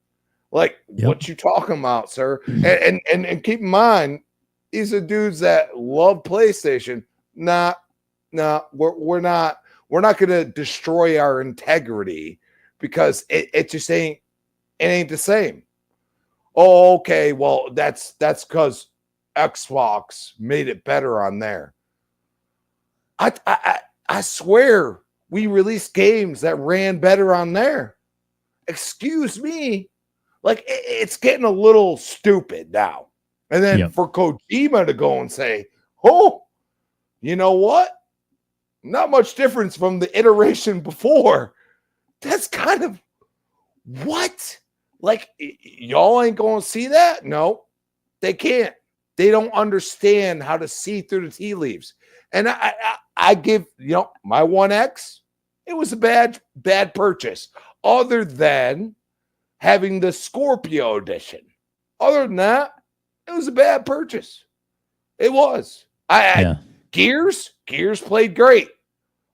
Like, what you talking about, sir? And keep in mind, these are dudes that love PlayStation. Nah, we're not going to destroy our integrity because it just ain't the same. Oh, okay. Well, that's because Xbox made it better on there. I swear we released games that ran better on there. Excuse me. Like, it's getting a little stupid now. And then for Kojima to go and say, oh, you know what? Not much difference from the iteration before. That's kind of what? Like, y'all ain't going to see that? No, they can't. They don't understand how to see through the tea leaves. And I give, my 1X, it was a bad purchase. Other than having the Scorpio edition. Other than that, it was a bad purchase. It was. Gears played great.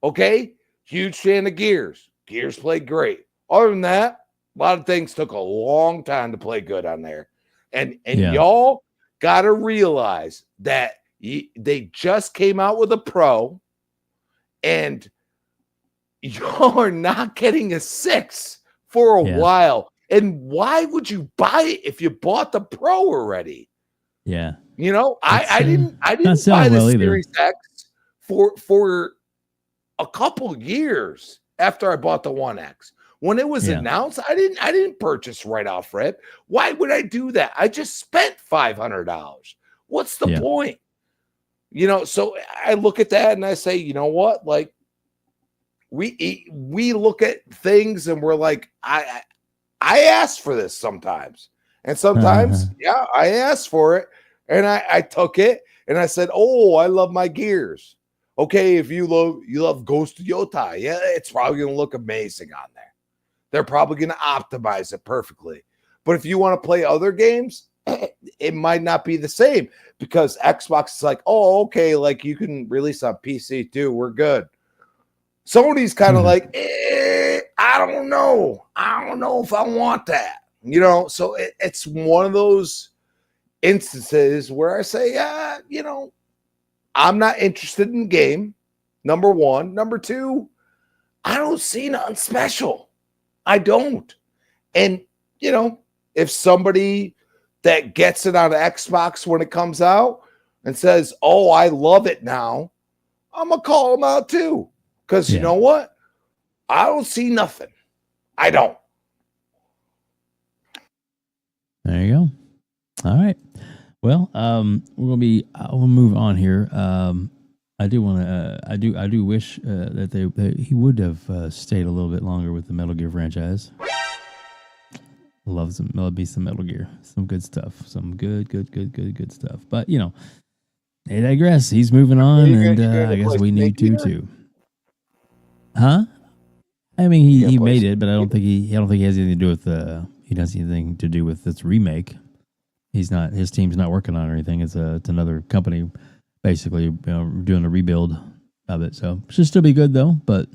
Okay? Huge fan of Gears. Gears played great. Other than that, a lot of things took a long time to play good on there. And y'all got to realize that they just came out with a Pro, and y'all are not getting a 6 for a while. And why would you buy it if you bought the Pro already? Yeah. I didn't buy the Series X for a couple years after I bought the 1X. When it was announced, I didn't purchase right off rip. Why would I do that? I just spent $500. What's the point? So I look at that and I say, you know what? Like, we look at things and we're like, I asked for this sometimes. And sometimes, I asked for it and I took it and I said, oh, I love my Gears. Okay, if you love Ghost of Yotai, it's probably going to look amazing on there. They're probably going to optimize it perfectly. But if you want to play other games, it might not be the same because Xbox is like, oh, okay, like you can release on PC too. We're good. Sony's kind of like, I don't know. I don't know if I want that. So it's one of those instances where I say, I'm not interested in the game. Number one. Number two, I don't see nothing special. I don't. And, if somebody that gets it on Xbox when it comes out and says, "Oh, I love it now," I'm gonna call him out too. Because you know what? I don't see nothing. I don't. There you go. All right. Well, we'll move on here. I do want to. I do wish that he would have stayed a little bit longer with the Metal Gear franchise. Love me some Metal Gear, some good stuff, some good stuff. But they digress. He's moving on, and I guess we need to too. Huh? I mean, he made it, but I don't think he has anything to do with he does anything to do with this remake. His team's not working on anything. It's another company, basically, doing a rebuild of it. So it should still be good though, but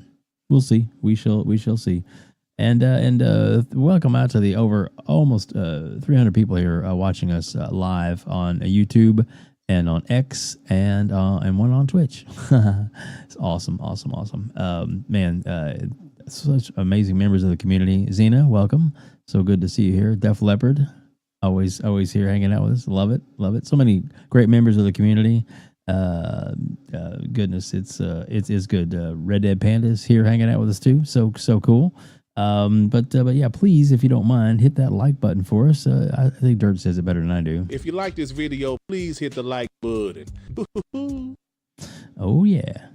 we'll see. We shall see. And welcome out to the over almost 300 people here watching us live on YouTube and on X and one on Twitch. It's awesome. Man, such amazing members of the community. Xena, welcome. So good to see you here. Def Leopard, always here hanging out with us. Love it. So many great members of the community. Goodness, it's good. Red Dead Panda's here hanging out with us too. So cool. But yeah, please, if you don't mind, hit that like button for us. I think Dirt says it better than I do. If you like this video, please hit the like button. Oh yeah.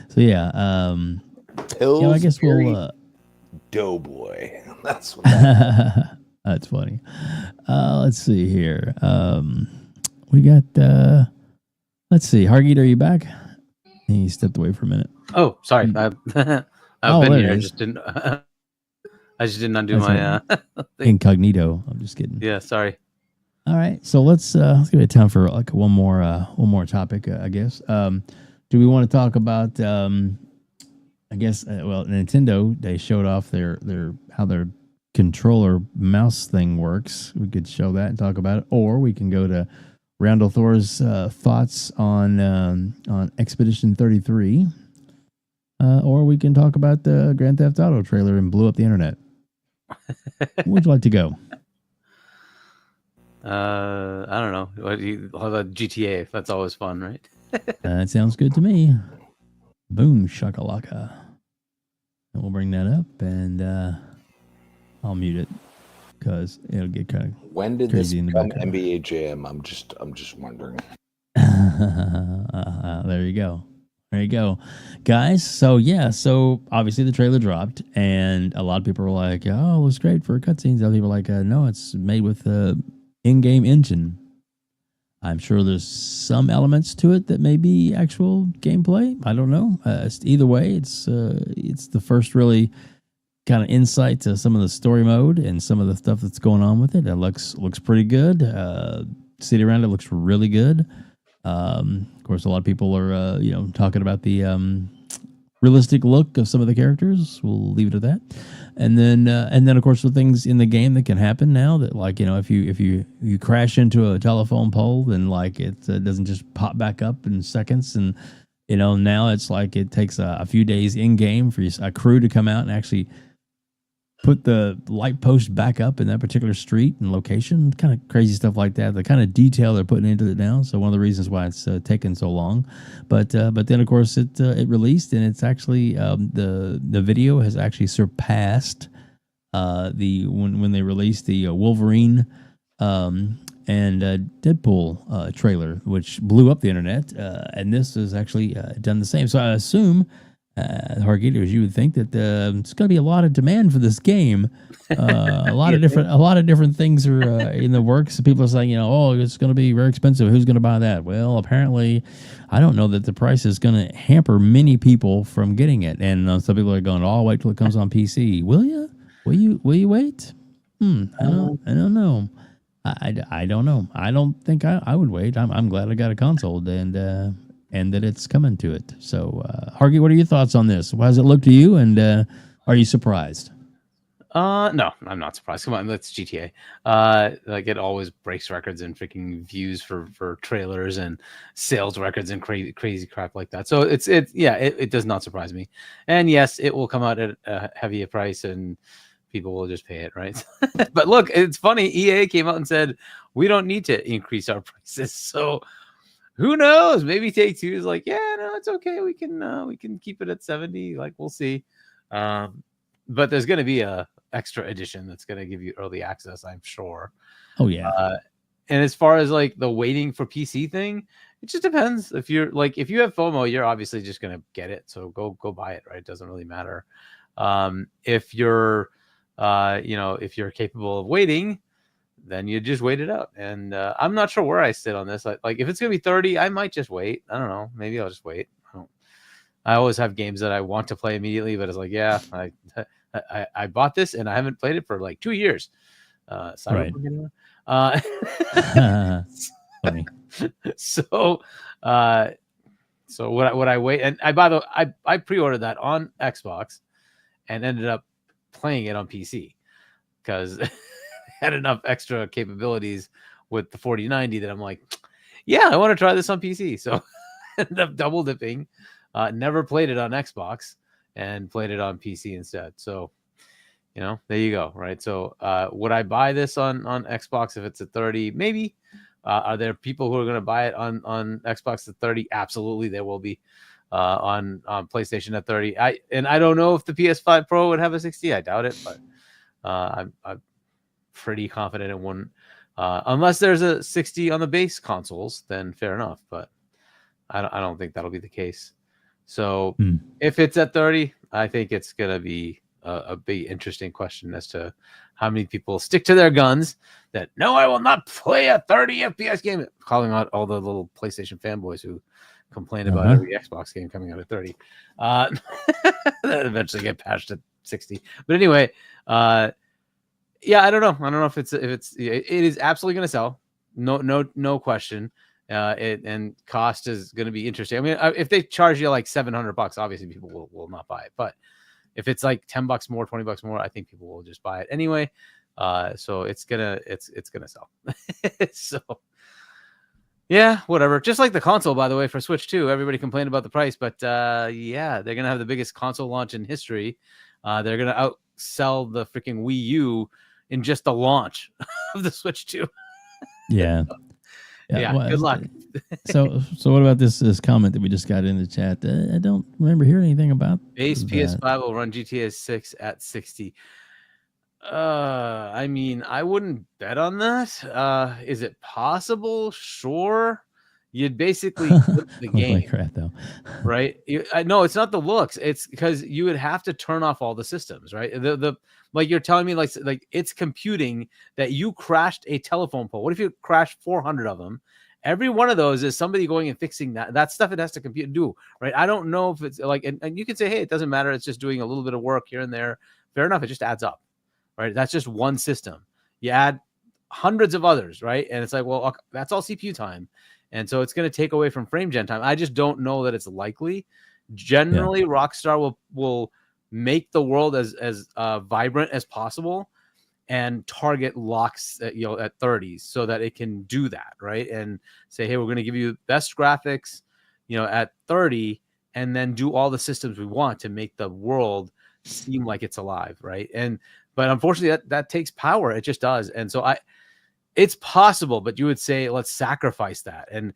So yeah, I guess we'll Doughboy. That's what that's funny. Let's see here. We got let's see. Hargeet, are you back? He stepped away for a minute. Oh, sorry. I've been here. I just didn't undo my thing. Incognito. I'm just kidding. Yeah, sorry. All right, so let's give it time for like one more topic, I guess. Do we want to talk about? I guess Nintendo, they showed off their how their controller mouse thing works. We could show that and talk about it, or we can go to Randall Thor's thoughts on Expedition 33. Or we can talk about the Grand Theft Auto trailer and blew up the internet. Where would you like to go? I don't know. How about GTA? That's always fun, right? That sounds good to me. Boom shakalaka. And we'll bring that up, and I'll mute it because it'll get kind of when did this become NBA Jam? I'm just wondering. There you go. There you go, guys. So obviously the trailer dropped, and a lot of people were like, "Oh, it looks great for cutscenes." Other people were like, "No, it's made with the in-game engine." I'm sure there's some elements to it that may be actual gameplay. I don't know. Either way, it's the first really kind of insight to some of the story mode and some of the stuff that's going on with it. It looks pretty good. City around it looks really good. Of course, a lot of people are talking about the realistic look of some of the characters. We'll leave it at that. And then of course the things in the game that can happen now that, like, if you crash into a telephone pole, then like it doesn't just pop back up in seconds, and now it's like it takes a few days in game for a crew to come out and actually put the light post back up in that particular street and location. Kind of crazy stuff like that. The kind of detail they're putting into it now. So one of the reasons why it's taken so long. But then of course it released, and it's actually the video has actually surpassed when they released the Wolverine and Deadpool trailer, which blew up the internet. And this has actually done the same. So I assume, Hargeet, you would think that it's going to be a lot of demand for this game. A lot of different things are in the works. People are saying, it's going to be very expensive. Who's going to buy that? Well, apparently, I don't know that the price is going to hamper many people from getting it. And some people are going, "Oh, wait till it comes on PC." Will you? Will you wait? I don't know. I don't know. I don't think I would wait. I'm glad I got a console and that it's coming to it. So, Hargeet, what are your thoughts on this? How does it look to you? And are you surprised? No, I'm not surprised. Come on, that's GTA. Like, it always breaks records and freaking views for trailers and sales records and crazy crap like that. So it does not surprise me. And yes, it will come out at a heavier price, and people will just pay it, right? But look, it's funny. EA came out and said we don't need to increase our prices. So who knows? Maybe Take-Two is like, yeah, no, it's okay. We can keep it at 70. Like, we'll see. But there's going to be a extra edition that's going to give you early access, I'm sure. Oh yeah. And as far as like the waiting for PC thing, it just depends. If you have FOMO, you're obviously just going to get it. So go buy it, right? It doesn't really matter. If you're if you're capable of waiting, then you just wait it out. And I'm not sure where I sit on this. Like if it's gonna be 30, I might just wait. I don't know. Maybe I'll just wait. I always have games that I want to play immediately, but it's like, yeah, I bought this and I haven't played it for like 2 years. Right. Funny. So would I wait? And I pre-ordered that on Xbox and ended up playing it on PC because it had enough extra capabilities with the 4090 that I'm like, yeah, I want to try this on PC. So ended up double dipping. Never played it on Xbox and played it on PC instead. So, there you go. Right. So would I buy this on Xbox if it's at 30? Maybe. Are there people who are going to buy it on Xbox at 30? Absolutely, there will be. On PlayStation at 30. I don't know if the PS5 Pro would have a 60. I doubt it, but I'm pretty confident it wouldn't. Unless there's a 60 on the base consoles, then fair enough. But I don't think that'll be the case. So if it's at 30, I think it's gonna be a big interesting question as to how many people stick to their guns. That no, I will not play a 30 FPS game. Calling out all the little PlayStation fanboys who complain about every Xbox game coming out at 30. That eventually get patched at 60. But anyway, yeah, I don't know. I don't know if it is absolutely going to sell. No question. And cost is going to be interesting. I mean, if they charge you like $700, obviously people will not buy it. But if it's like $10 more, $20 more, I think people will just buy it anyway. So it's gonna sell. So. Yeah, whatever. Just like the console, by the way, for Switch 2. Everybody complained about the price, but yeah, they're going to have the biggest console launch in history. They're going to outsell the freaking Wii U in just the launch of the Switch 2. Yeah. Yeah, well, good luck. So what about this comment that we just got in the chat? I don't remember hearing anything about base that. PS5 will run GTA 6 at 60. I mean, I wouldn't bet on that. Is it possible? Sure. You'd basically flip the game. Like crap, though. Right? No, it's not the looks. It's because you would have to turn off all the systems, right? The like you're telling me, like it's computing that you crashed a telephone pole. What if you crashed 400 of them? Every one of those is somebody going and fixing that stuff. It has to compute do, right? I don't know if it's like, and you can say, hey, it doesn't matter. It's just doing a little bit of work here and there. Fair enough. It just adds up. Right, that's just one system. You add hundreds of others, right? And it's like, well, okay, that's all CPU time, and so it's going to take away from frame gen time. I just don't know that it's likely. Generally, Rockstar will make the world as vibrant as possible and target locks at 30s so that it can do that, right? And say, hey, we're going to give you best graphics, at 30, and then do all the systems we want to make the world seem like it's alive, right? But unfortunately, that takes power. It just does. And so it's possible, but you would say, let's sacrifice that. And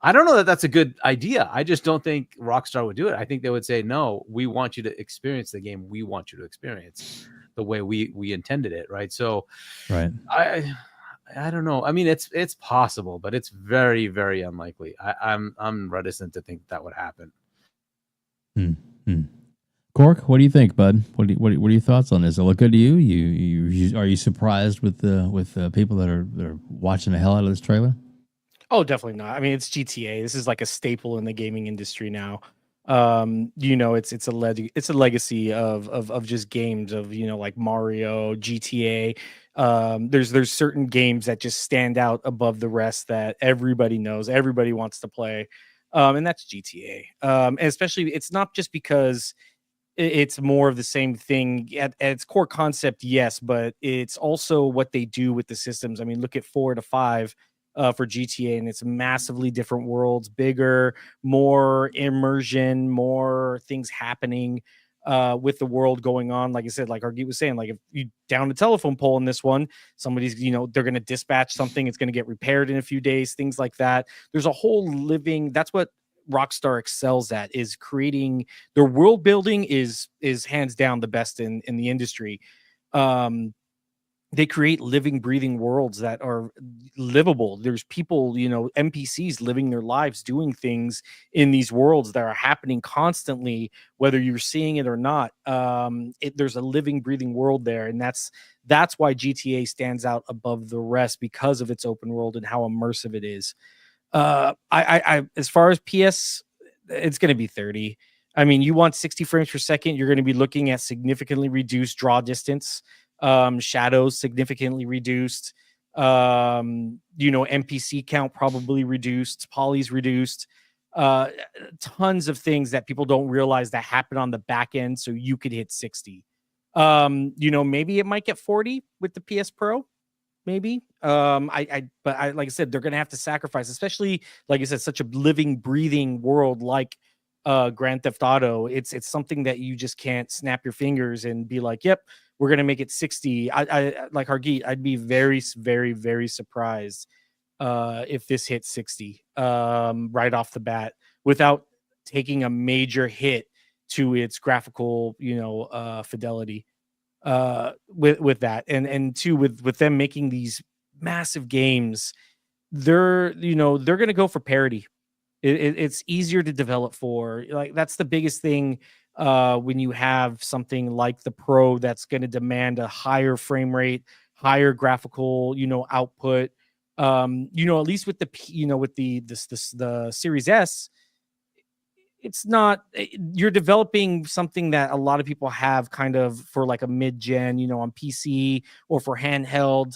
I don't know that that's a good idea. I just don't think Rockstar would do it. I think they would say, no, we want you to experience the game. We want you to experience the way we intended it. Right. So right. I don't know. I mean, it's possible, but it's very, very unlikely. I'm reticent to think that would happen. Cork, what do you think, bud? What are your thoughts on this? Does it look good to you? Are you surprised with people that are watching the hell out of this trailer? Oh, definitely not. I mean, it's GTA. This is like a staple in the gaming industry now. It's a legacy of just games of like Mario, GTA. There's certain games that just stand out above the rest that everybody knows, everybody wants to play, and that's GTA. And especially, it's not just because it's more of the same thing at its core concept, yes, but it's also what they do with the systems. I mean, look at 4 to 5 for GTA, and it's massively different worlds, bigger, more immersion, more things happening. with the world going on. Like I said, like Hargeet was saying, like if you down a telephone pole in this one, somebody's, they're going to dispatch something. It's going to get repaired in a few days, things like that. There's a whole that's what Rockstar excels at, is creating. Their world building is hands down the best in the industry. They create living, breathing worlds that are livable. There's people, NPCs living their lives, doing things in these worlds that are happening constantly, whether you're seeing it or not. There's a living, breathing world there, and that's why GTA stands out above the rest, because of its open world and how immersive it is. I as far as PS, it's going to be 30. I mean, you want 60 frames per second, you're going to be looking at significantly reduced draw distance. Shadows significantly reduced, NPC count probably reduced, polys reduced, tons of things that people don't realize that happen on the back end, so you could hit 60. Maybe it might get 40 with the PS Pro, maybe. But like I said, they're gonna have to sacrifice, especially like I said, such a living, breathing world like Grand Theft Auto. It's something that you just can't snap your fingers and be like, yep, we're going to make it 60. I like Hargeet, I'd be very, very, very surprised if this hit 60 right off the bat without taking a major hit to its graphical, fidelity with that. And two, with them making these massive games, they're going to go for parity. It's easier to develop for. Like, that's the biggest thing when you have something like the Pro that's going to demand a higher frame rate, higher graphical, output. At least with the Series S, it's not, you're developing something that a lot of people have kind of for like a mid-gen, on PC or for handheld.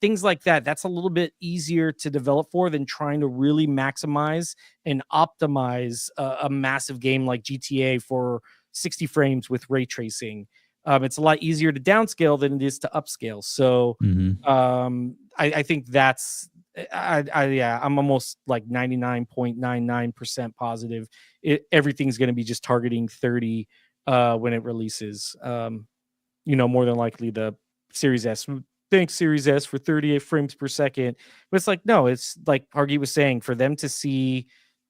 Things like that. That's a little bit easier to develop for than trying to really maximize and optimize a massive game like GTA for 60 frames with ray tracing. It's a lot easier to downscale than it is to upscale. So I think that's, I'm almost like 99.99% positive everything's going to be just targeting 30 when it releases. More than likely the Series S. Thanks, Series S, for 38 frames per second. But it's like, no, it's like Hargeet was saying, for them to see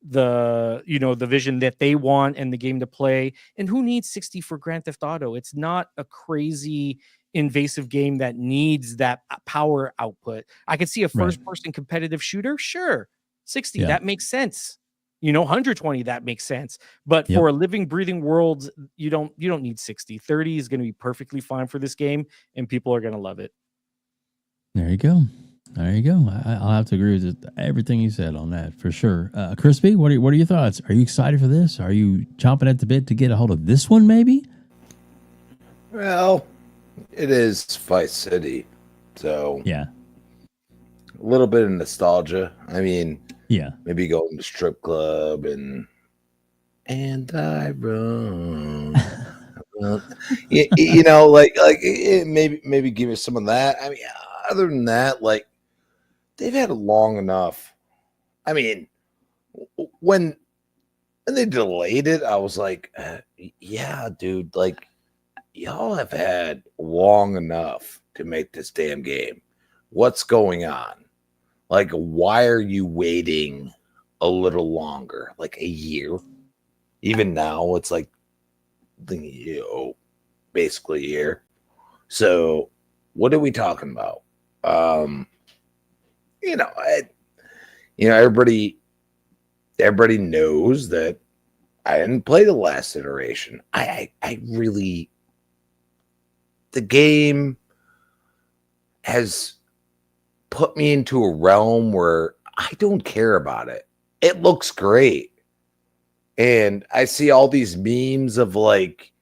the vision that they want and the game to play. And who needs 60 for Grand Theft Auto? It's not a crazy invasive game that needs that power output. I could see a first-person competitive shooter, sure, 60, that makes sense. 120, that makes sense. But for a living, breathing world, you don't need 60. 30 is going to be perfectly fine for this game, and people are going to love it. There you go. I'll have to agree with everything you said on that for sure. Crispy, what are your thoughts? Are you excited for this? Are you chomping at the bit to get a hold of this one, maybe? Well, it is Vice City, so yeah, a little bit of nostalgia. I mean, yeah, maybe go to the strip club and I run. Maybe give me some of that. I mean, other than that, like, they've had it long enough. I mean, when they delayed it, I was like, yeah, dude, like, y'all have had long enough to make this damn game. What's going on? Like, why are you waiting a little longer? Like a year? Even now, it's like, basically a year. So, what are we talking about? Everybody knows that I didn't play the last iteration. I really, the game has put me into a realm where I don't care about it. It looks great. And I see all these memes of like,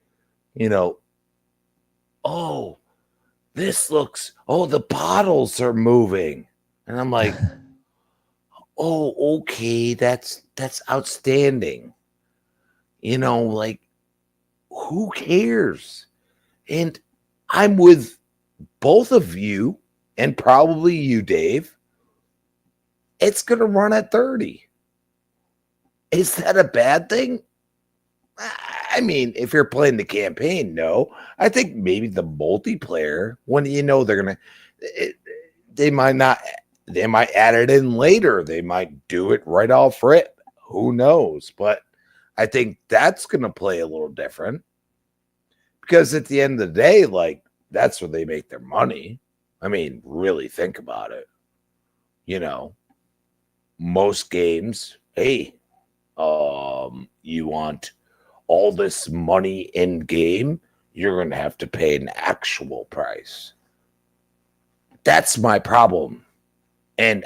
oh, the bottles are moving. And I'm like, oh, okay, that's outstanding. Like, who cares? And I'm with both of you and probably you, Dave. It's going to run at 30. Is that a bad thing? I mean, if you're playing the campaign, no. I think maybe the multiplayer, when you know they're gonna, they might not. They might add it in later. They might do it right off rip. Who knows? But I think that's gonna play a little different because at the end of the day, like that's where they make their money. I mean, really think about it. You know, most games, hey, you want all this money in game, you're going to have to pay an actual price. That's my problem. And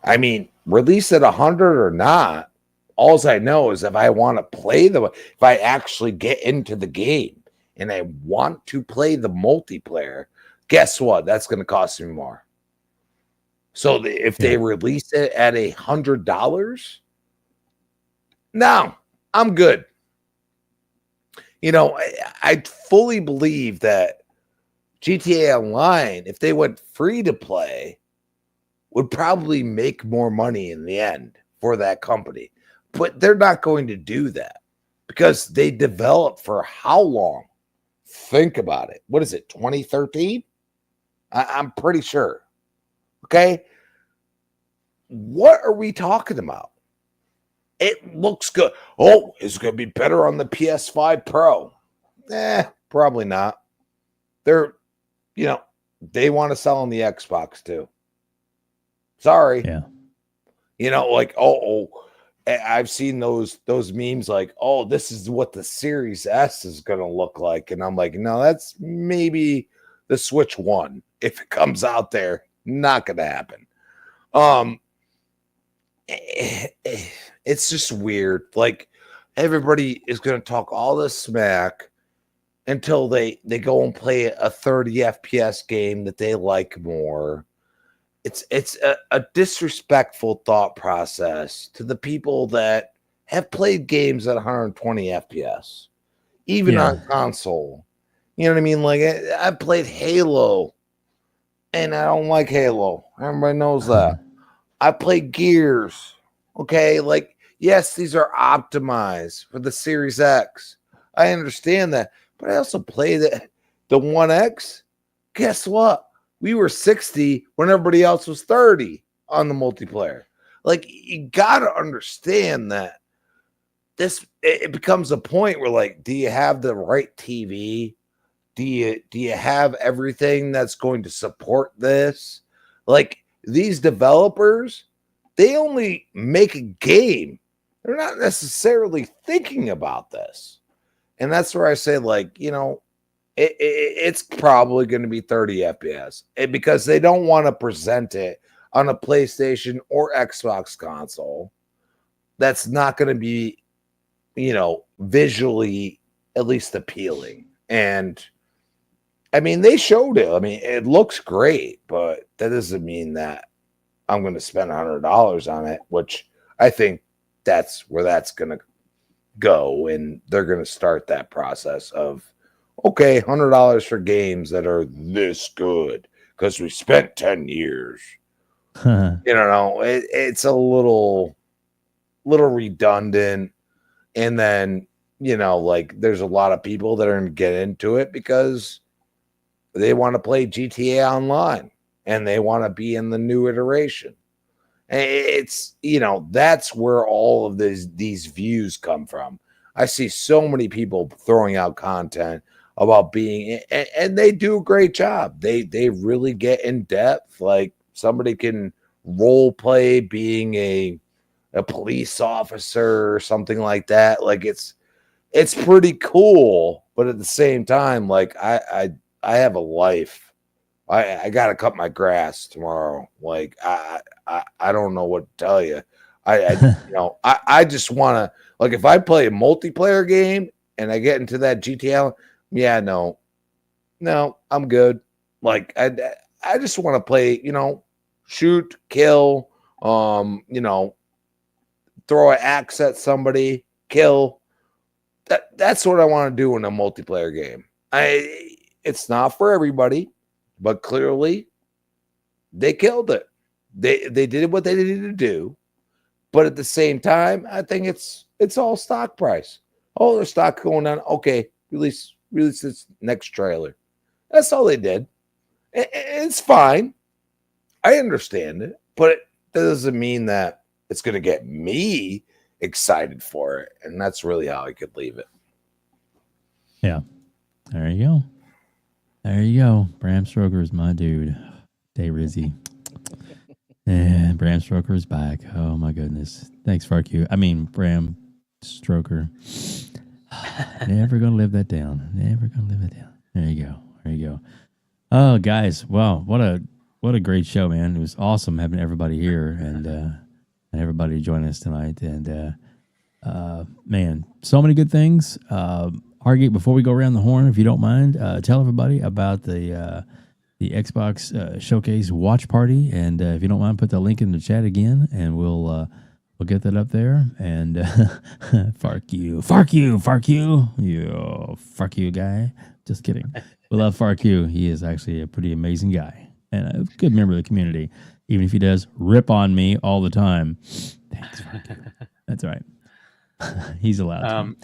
I mean, release at 100 or not, all I know is if I want to play if I actually get into the game and I want to play the multiplayer, guess what? That's going to cost me more. So if they release it at $100, no, I'm good. You know, I fully believe that GTA Online, if they went free to play, would probably make more money in the end for that company. But they're not going to do that because they developed for how long? Think about it. What is it, 2013? I'm pretty sure. Okay. What are we talking about? It looks good. Oh, it's going to be better on the PS5 Pro. Probably not. They're, you know, they want to sell on the Xbox too. Sorry. Yeah. You know, like, I've seen those memes like, oh, this is what the Series S is going to look like. And I'm like, no, that's maybe the Switch 1. If it comes out there, not going to happen. It's just weird. Like everybody is going to talk all this smack until they go and play a 30 FPS game that they like more. It's a disrespectful thought process to the people that have played games at 120 FPS, even on console. You know what I mean? Like I played Halo, and I don't like Halo. Everybody knows that. I play Gears. Okay, like yes, these are optimized for the Series X. I understand that, but I also play the One X. Guess what? We were 60 when everybody else was 30 on the multiplayer. Like you gotta understand that it becomes a point where like, do you have the right TV? Do you have everything that's going to support this? Like these developers, they only make a game. They're not necessarily thinking about this. And that's where I say, like, you know, it's probably going to be 30 FPS because they don't want to present it on a PlayStation or Xbox console. That's not going to be, you know, visually at least appealing. And I mean, they showed it. I mean, it looks great, but that doesn't mean that I'm going to spend $100 on it, which I think that's where that's going to go. And they're going to start that process of, okay, $100 for games that are this good because we spent 10 years. You know, it's a little redundant. And then, you know, like there's a lot of people that are going to get into it because they want to play GTA Online and they want to be in the new iteration. It's, you know, that's where all of these views come from. I see so many people throwing out content about being, and they do a great job. They really get in depth. Like somebody can role play being a police officer or something like that. Like it's pretty cool, but at the same time, like I have a life. I gotta cut my grass tomorrow. Like I don't know what to tell you. You know, I just want to, like, if I play a multiplayer game and I get into that GTA, yeah, no, I'm good. Like I just want to play, you know, shoot, kill, you know, throw an axe at somebody, kill. That's what I want to do in a multiplayer game. It's not for everybody, but clearly they killed it. They did what they needed to do. But at the same time, I think it's all stock price. Oh, their stock going down. Okay, release this next trailer. That's all they did. It's fine. I understand it, but that doesn't mean that it's going to get me excited for it. And that's really how I could leave it. Yeah. There you go. There you go. Bram Stoker is my dude. Day Rizzy. And Bram Stoker is back. Oh my goodness. Thanks, Bram Stoker. Never gonna live that down. Never gonna live it down. There you go. There you go. Oh, guys. Wow. What a great show, man. It was awesome having everybody here and everybody join us tonight. And man, so many good things. Hargeet, before we go around the horn, if you don't mind, tell everybody about the Xbox Showcase watch party, and if you don't mind, put the link in the chat again, and we'll get that up there. And fuck you, guy. Just kidding. We love Farq. He is actually a pretty amazing guy and a good member of the community, even if he does rip on me all the time. Thanks, Farq. That's all right. He's allowed to.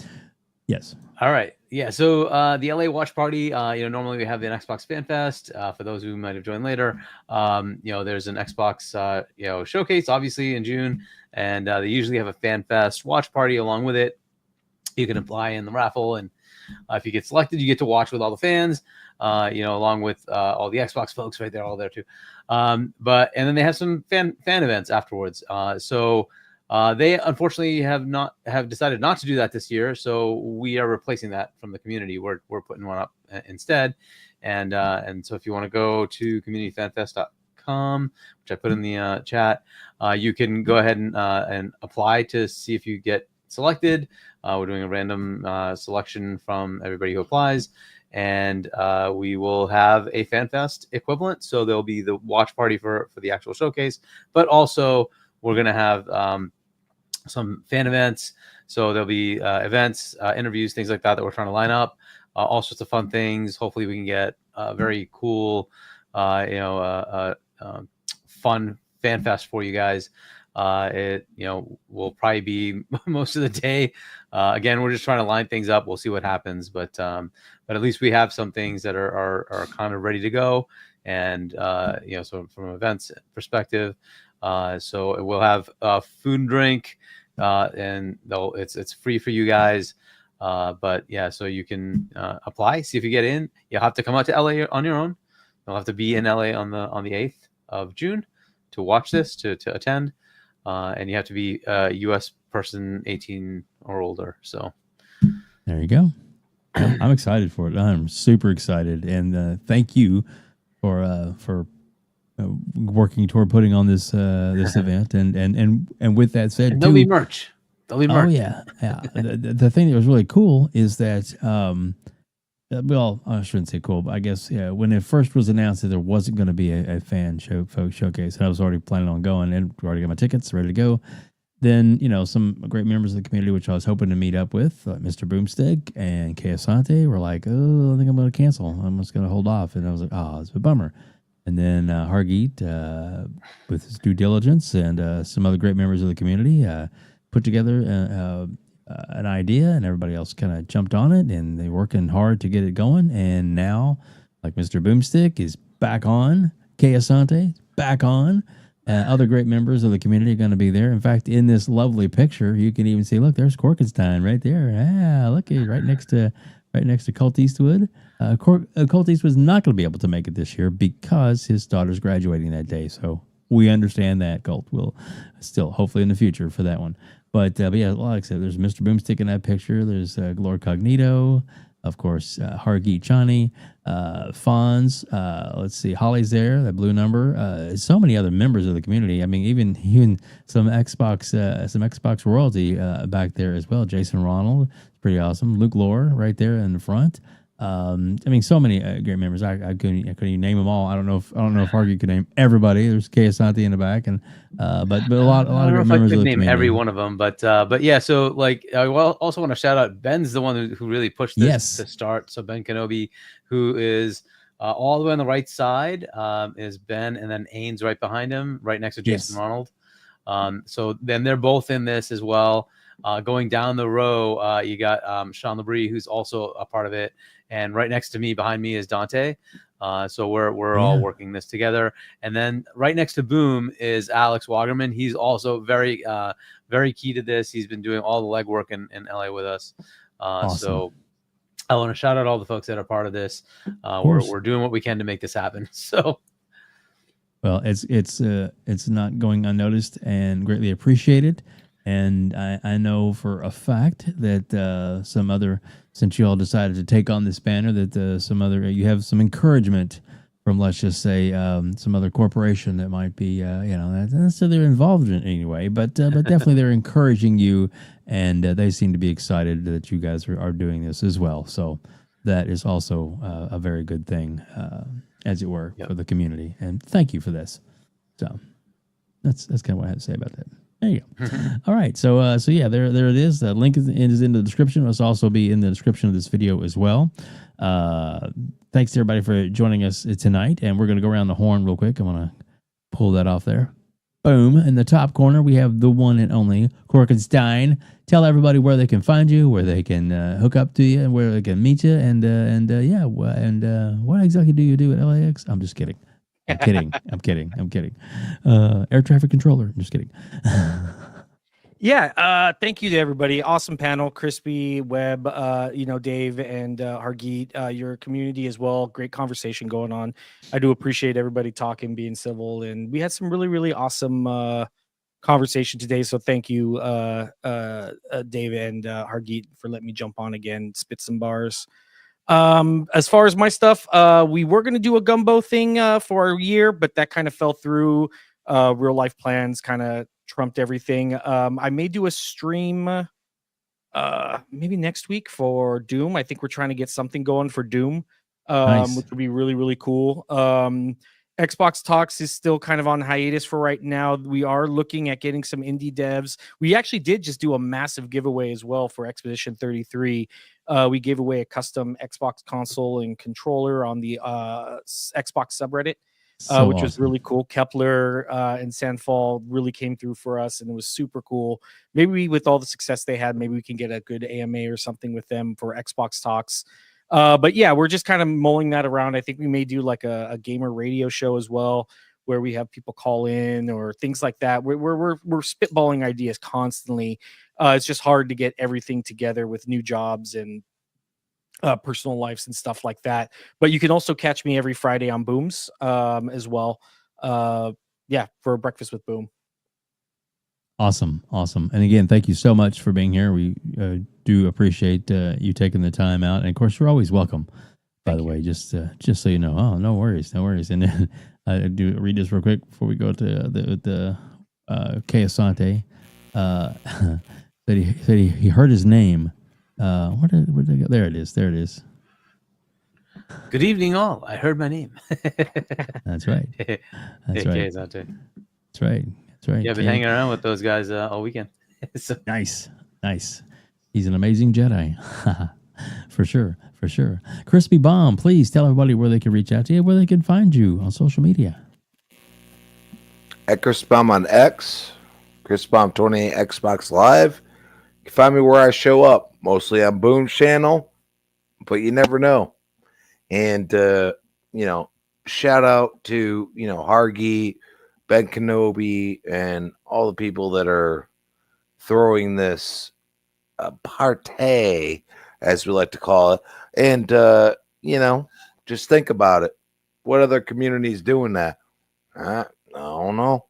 Yes. All right. Yeah. So the LA watch party, normally we have the Xbox Fan Fest. For those who might have joined later, there's an Xbox, showcase obviously in June, and they usually have a Fan Fest watch party along with it. You can apply in the raffle, and if you get selected, you get to watch with all the fans, along with all the Xbox folks right there, all there too. And then they have some fan events afterwards. They unfortunately have decided not to do that this year, so we are replacing that from the community. We're putting one up instead, and so if you want to go to communityfanfest.com, which I put in the chat, you can go ahead and apply to see if you get selected. We're doing a random selection from everybody who applies, and we will have a FanFest equivalent. So there'll be the watch party for the actual showcase, but also we're going to have some fan events. So there'll be events, interviews, things like that we're trying to line up. All sorts of fun things. Hopefully we can get very cool, fun fan fest for you guys. It will probably be most of the day. Again, we're just trying to line things up. We'll see what happens, but at least we have some things that are kind of ready to go. And so from an events perspective, so we'll have food and drink, and it's free for you guys. But yeah, so you can apply, see if you get in. You'll have to come out to LA on your own. You'll have to be in LA on the 8th of June to watch this, to attend. And you have to be a U.S. person 18 or older. So there you go. I'm excited for it. I'm super excited, and thank you for working toward putting on this event. And with that said, and there'll be merch. There'll be merch. Oh yeah. The thing that was really cool is that well, I shouldn't say cool, but I guess when it first was announced that there wasn't going to be a fan showcase, and I was already planning on going, and already got my tickets ready to go. Then some great members of the community, which I was hoping to meet up with, like Mr. Boomstick and Asante, were like, "Oh, I think I'm going to cancel. I'm just going to hold off." And I was like, "Oh, it's a bummer." And then Hargeet, with his due diligence and some other great members of the community, put together an idea, and everybody else kind of jumped on it, and they're working hard to get it going. And now, like Mr. Boomstick is back on, Asante back on. Other great members of the community are going to be there. In fact, in this lovely picture, you can even see, look, there's Corkenstein right there. Look, right next to Colt Eastwood. Colt Eastwood's not going to be able to make it this year because his daughter's graduating that day. So we understand that. Colt will still, hopefully in the future, for that one. But yeah, like I said, there's Mr. Boomstick in that picture. There's Lord Cognito, of course, Hargeet Chani, Fonz. Let's see, Holly's there, that blue number. So many other members of the community. I mean, even some Xbox royalty back there as well. Jason Ronald, pretty awesome. Luke Lore right there in the front. I mean, so many great members. I couldn't even name them all. I don't know if Hargeet could name everybody. There's Asante in the back, and but a lot of great members of the community. Every one of them, but yeah. So like, I also want to shout out Ben's the one who really pushed this to start. So Ben Kenobi, who is all the way on the right side, is Ben, and then Ains right behind him, right next to Jason Ronald. So then they're both in this as well. Going down the row, you got Sean Labrie, who's also a part of it, and right next to me, behind me, is Dante. So we're all working this together. And then right next to Boom is Alex Wagerman. He's also very key to this. He's been doing all the legwork in LA with us. Awesome. So I want to shout out all the folks that are part of this. We're doing what we can to make this happen. So, well, it's not going unnoticed and greatly appreciated. And I know for a fact that since you all decided to take on this banner, that you have some encouragement from, let's just say, some other corporation that might be, not necessarily they're involved in it anyway, but definitely they're encouraging you, and they seem to be excited that you guys are doing this as well. So that is also a very good thing, as it were, for the community. And thank you for this. So that's kind of what I had to say about that. There you go. All right. So yeah, there it is. The link is in the description. It'll also be in the description of this video as well. Thanks to everybody for joining us tonight. And we're going to go around the horn real quick. I'm going to pull that off there. Boom. In the top corner, we have the one and only Corkenstein. Tell everybody where they can find you, where they can hook up to you, and where they can meet you. And what exactly do you do at LAX? I'm just kidding. I'm kidding. Air traffic controller. I'm just kidding. Yeah. Thank you to everybody. Awesome panel, Crispy, Webb, Dave and Hargeet, your community as well. Great conversation going on. I do appreciate everybody talking, being civil, and we had some really, really awesome conversation today. So thank you, Dave and Hargeet, for letting me jump on again, spit some bars. As far as my stuff, we were going to do a gumbo thing for our year, but that kind of fell through. Real life plans kind of trumped everything. I may do a stream maybe next week for Doom. I think we're trying to get something going for Doom, Nice. which would be really, really cool. Xbox Talks is still kind of on hiatus for right now. We are looking at getting some indie devs. We actually did just do a massive giveaway as well for Expedition 33. We gave away a custom Xbox console and controller on the Xbox subreddit, which was really cool. Kepler and Sandfall really came through for us, and it was super cool. Maybe with all the success they had, maybe we can get a good AMA or something with them for Xbox Talks. But yeah, we're just kind of mulling that around. I think we may do like a gamer radio show as well, where we have people call in or things like that. We're spitballing ideas constantly. It's just hard to get everything together with new jobs and personal lives and stuff like that. But you can also catch me every Friday on Booms as well. For Breakfast with Boom. Awesome. And again, thank you so much for being here. We do appreciate you taking the time out. And of course, you're always welcome, by the way, just so you know. Oh, no worries. And then I do read this real quick before we go to the Kay Asante. That he heard his name. Where did I go? There it is. Good evening, all. I heard my name. That's right. That's right. That's right. Yeah, I've been hanging around with those guys all weekend. So. Nice. He's an amazing Jedi. For sure. Crispy Bomb, please tell everybody where they can reach out to you, where they can find you on social media. At Crispy Bomb on X, Crispy Bomb 28 Xbox Live. You can find me where I show up, mostly on Boom's channel, but you never know. And shout out to Hargeet, Ben Kenobi, and all the people that are throwing this party, as we like to call it. And, just think about it. What other communities doing that? I don't know.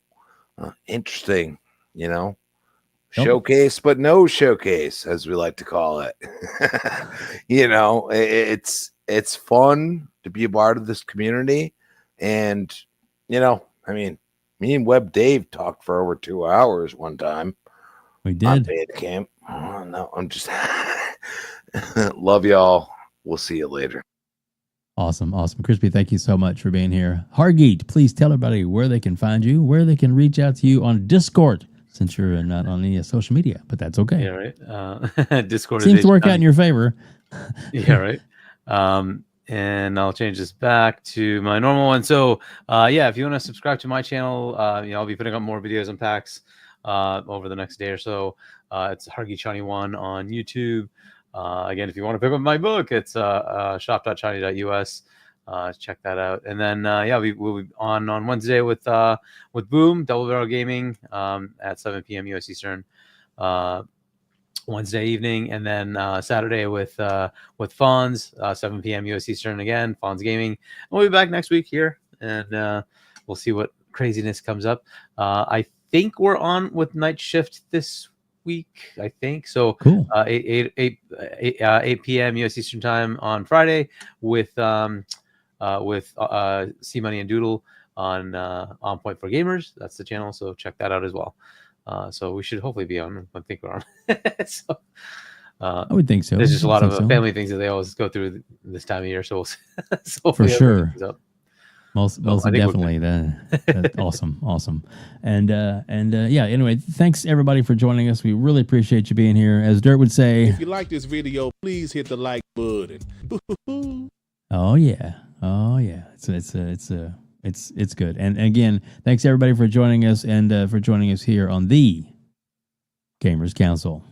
Interesting, Nope. Showcase, but no showcase, as we like to call it. It's fun to be a part of this community. And, me and Web Dave talked for over 2 hours one time. We did. On Bandcamp. Oh, no, I'm just love y'all. We'll see you later. Awesome. Crispy, thank you so much for being here. Hargeet, please tell everybody where they can find you, where they can reach out to you on Discord, since you're not on any social media, but that's okay. Yeah, right. Discord seems to work out in your favor. Yeah, right. And I'll change this back to my normal one. So, if you want to subscribe to my channel, I'll be putting up more videos on PAX over the next day or so. It's Hargeet Chani 1 on YouTube. Again, if you want to pick up my book, it's shop.chani.us. Check that out. And then we'll be on Wednesday with Boom Double Barrel Gaming at 7 p.m. US Eastern Wednesday evening, and then Saturday with Fonz 7 p.m. US Eastern again, Fonz Gaming. And we'll be back next week here, and we'll see what craziness comes up. I think we're on with Night Shift this week. I think so. Cool. 8 p.m. US Eastern time on Friday with C Money and Doodle on Point for Gamers. That's the channel, so check that out as well. So we should hopefully be on. I think we're on. So I would think so. There's just a lot of family things that they always go through this time of year. So, for sure. Most definitely. That's awesome. And anyway, thanks everybody for joining us. We really appreciate you being here. As Dirt would say, if you like this video, please hit the like button. Oh yeah. It's good. And again, thanks everybody for joining us and for joining us here on the Gamers Council.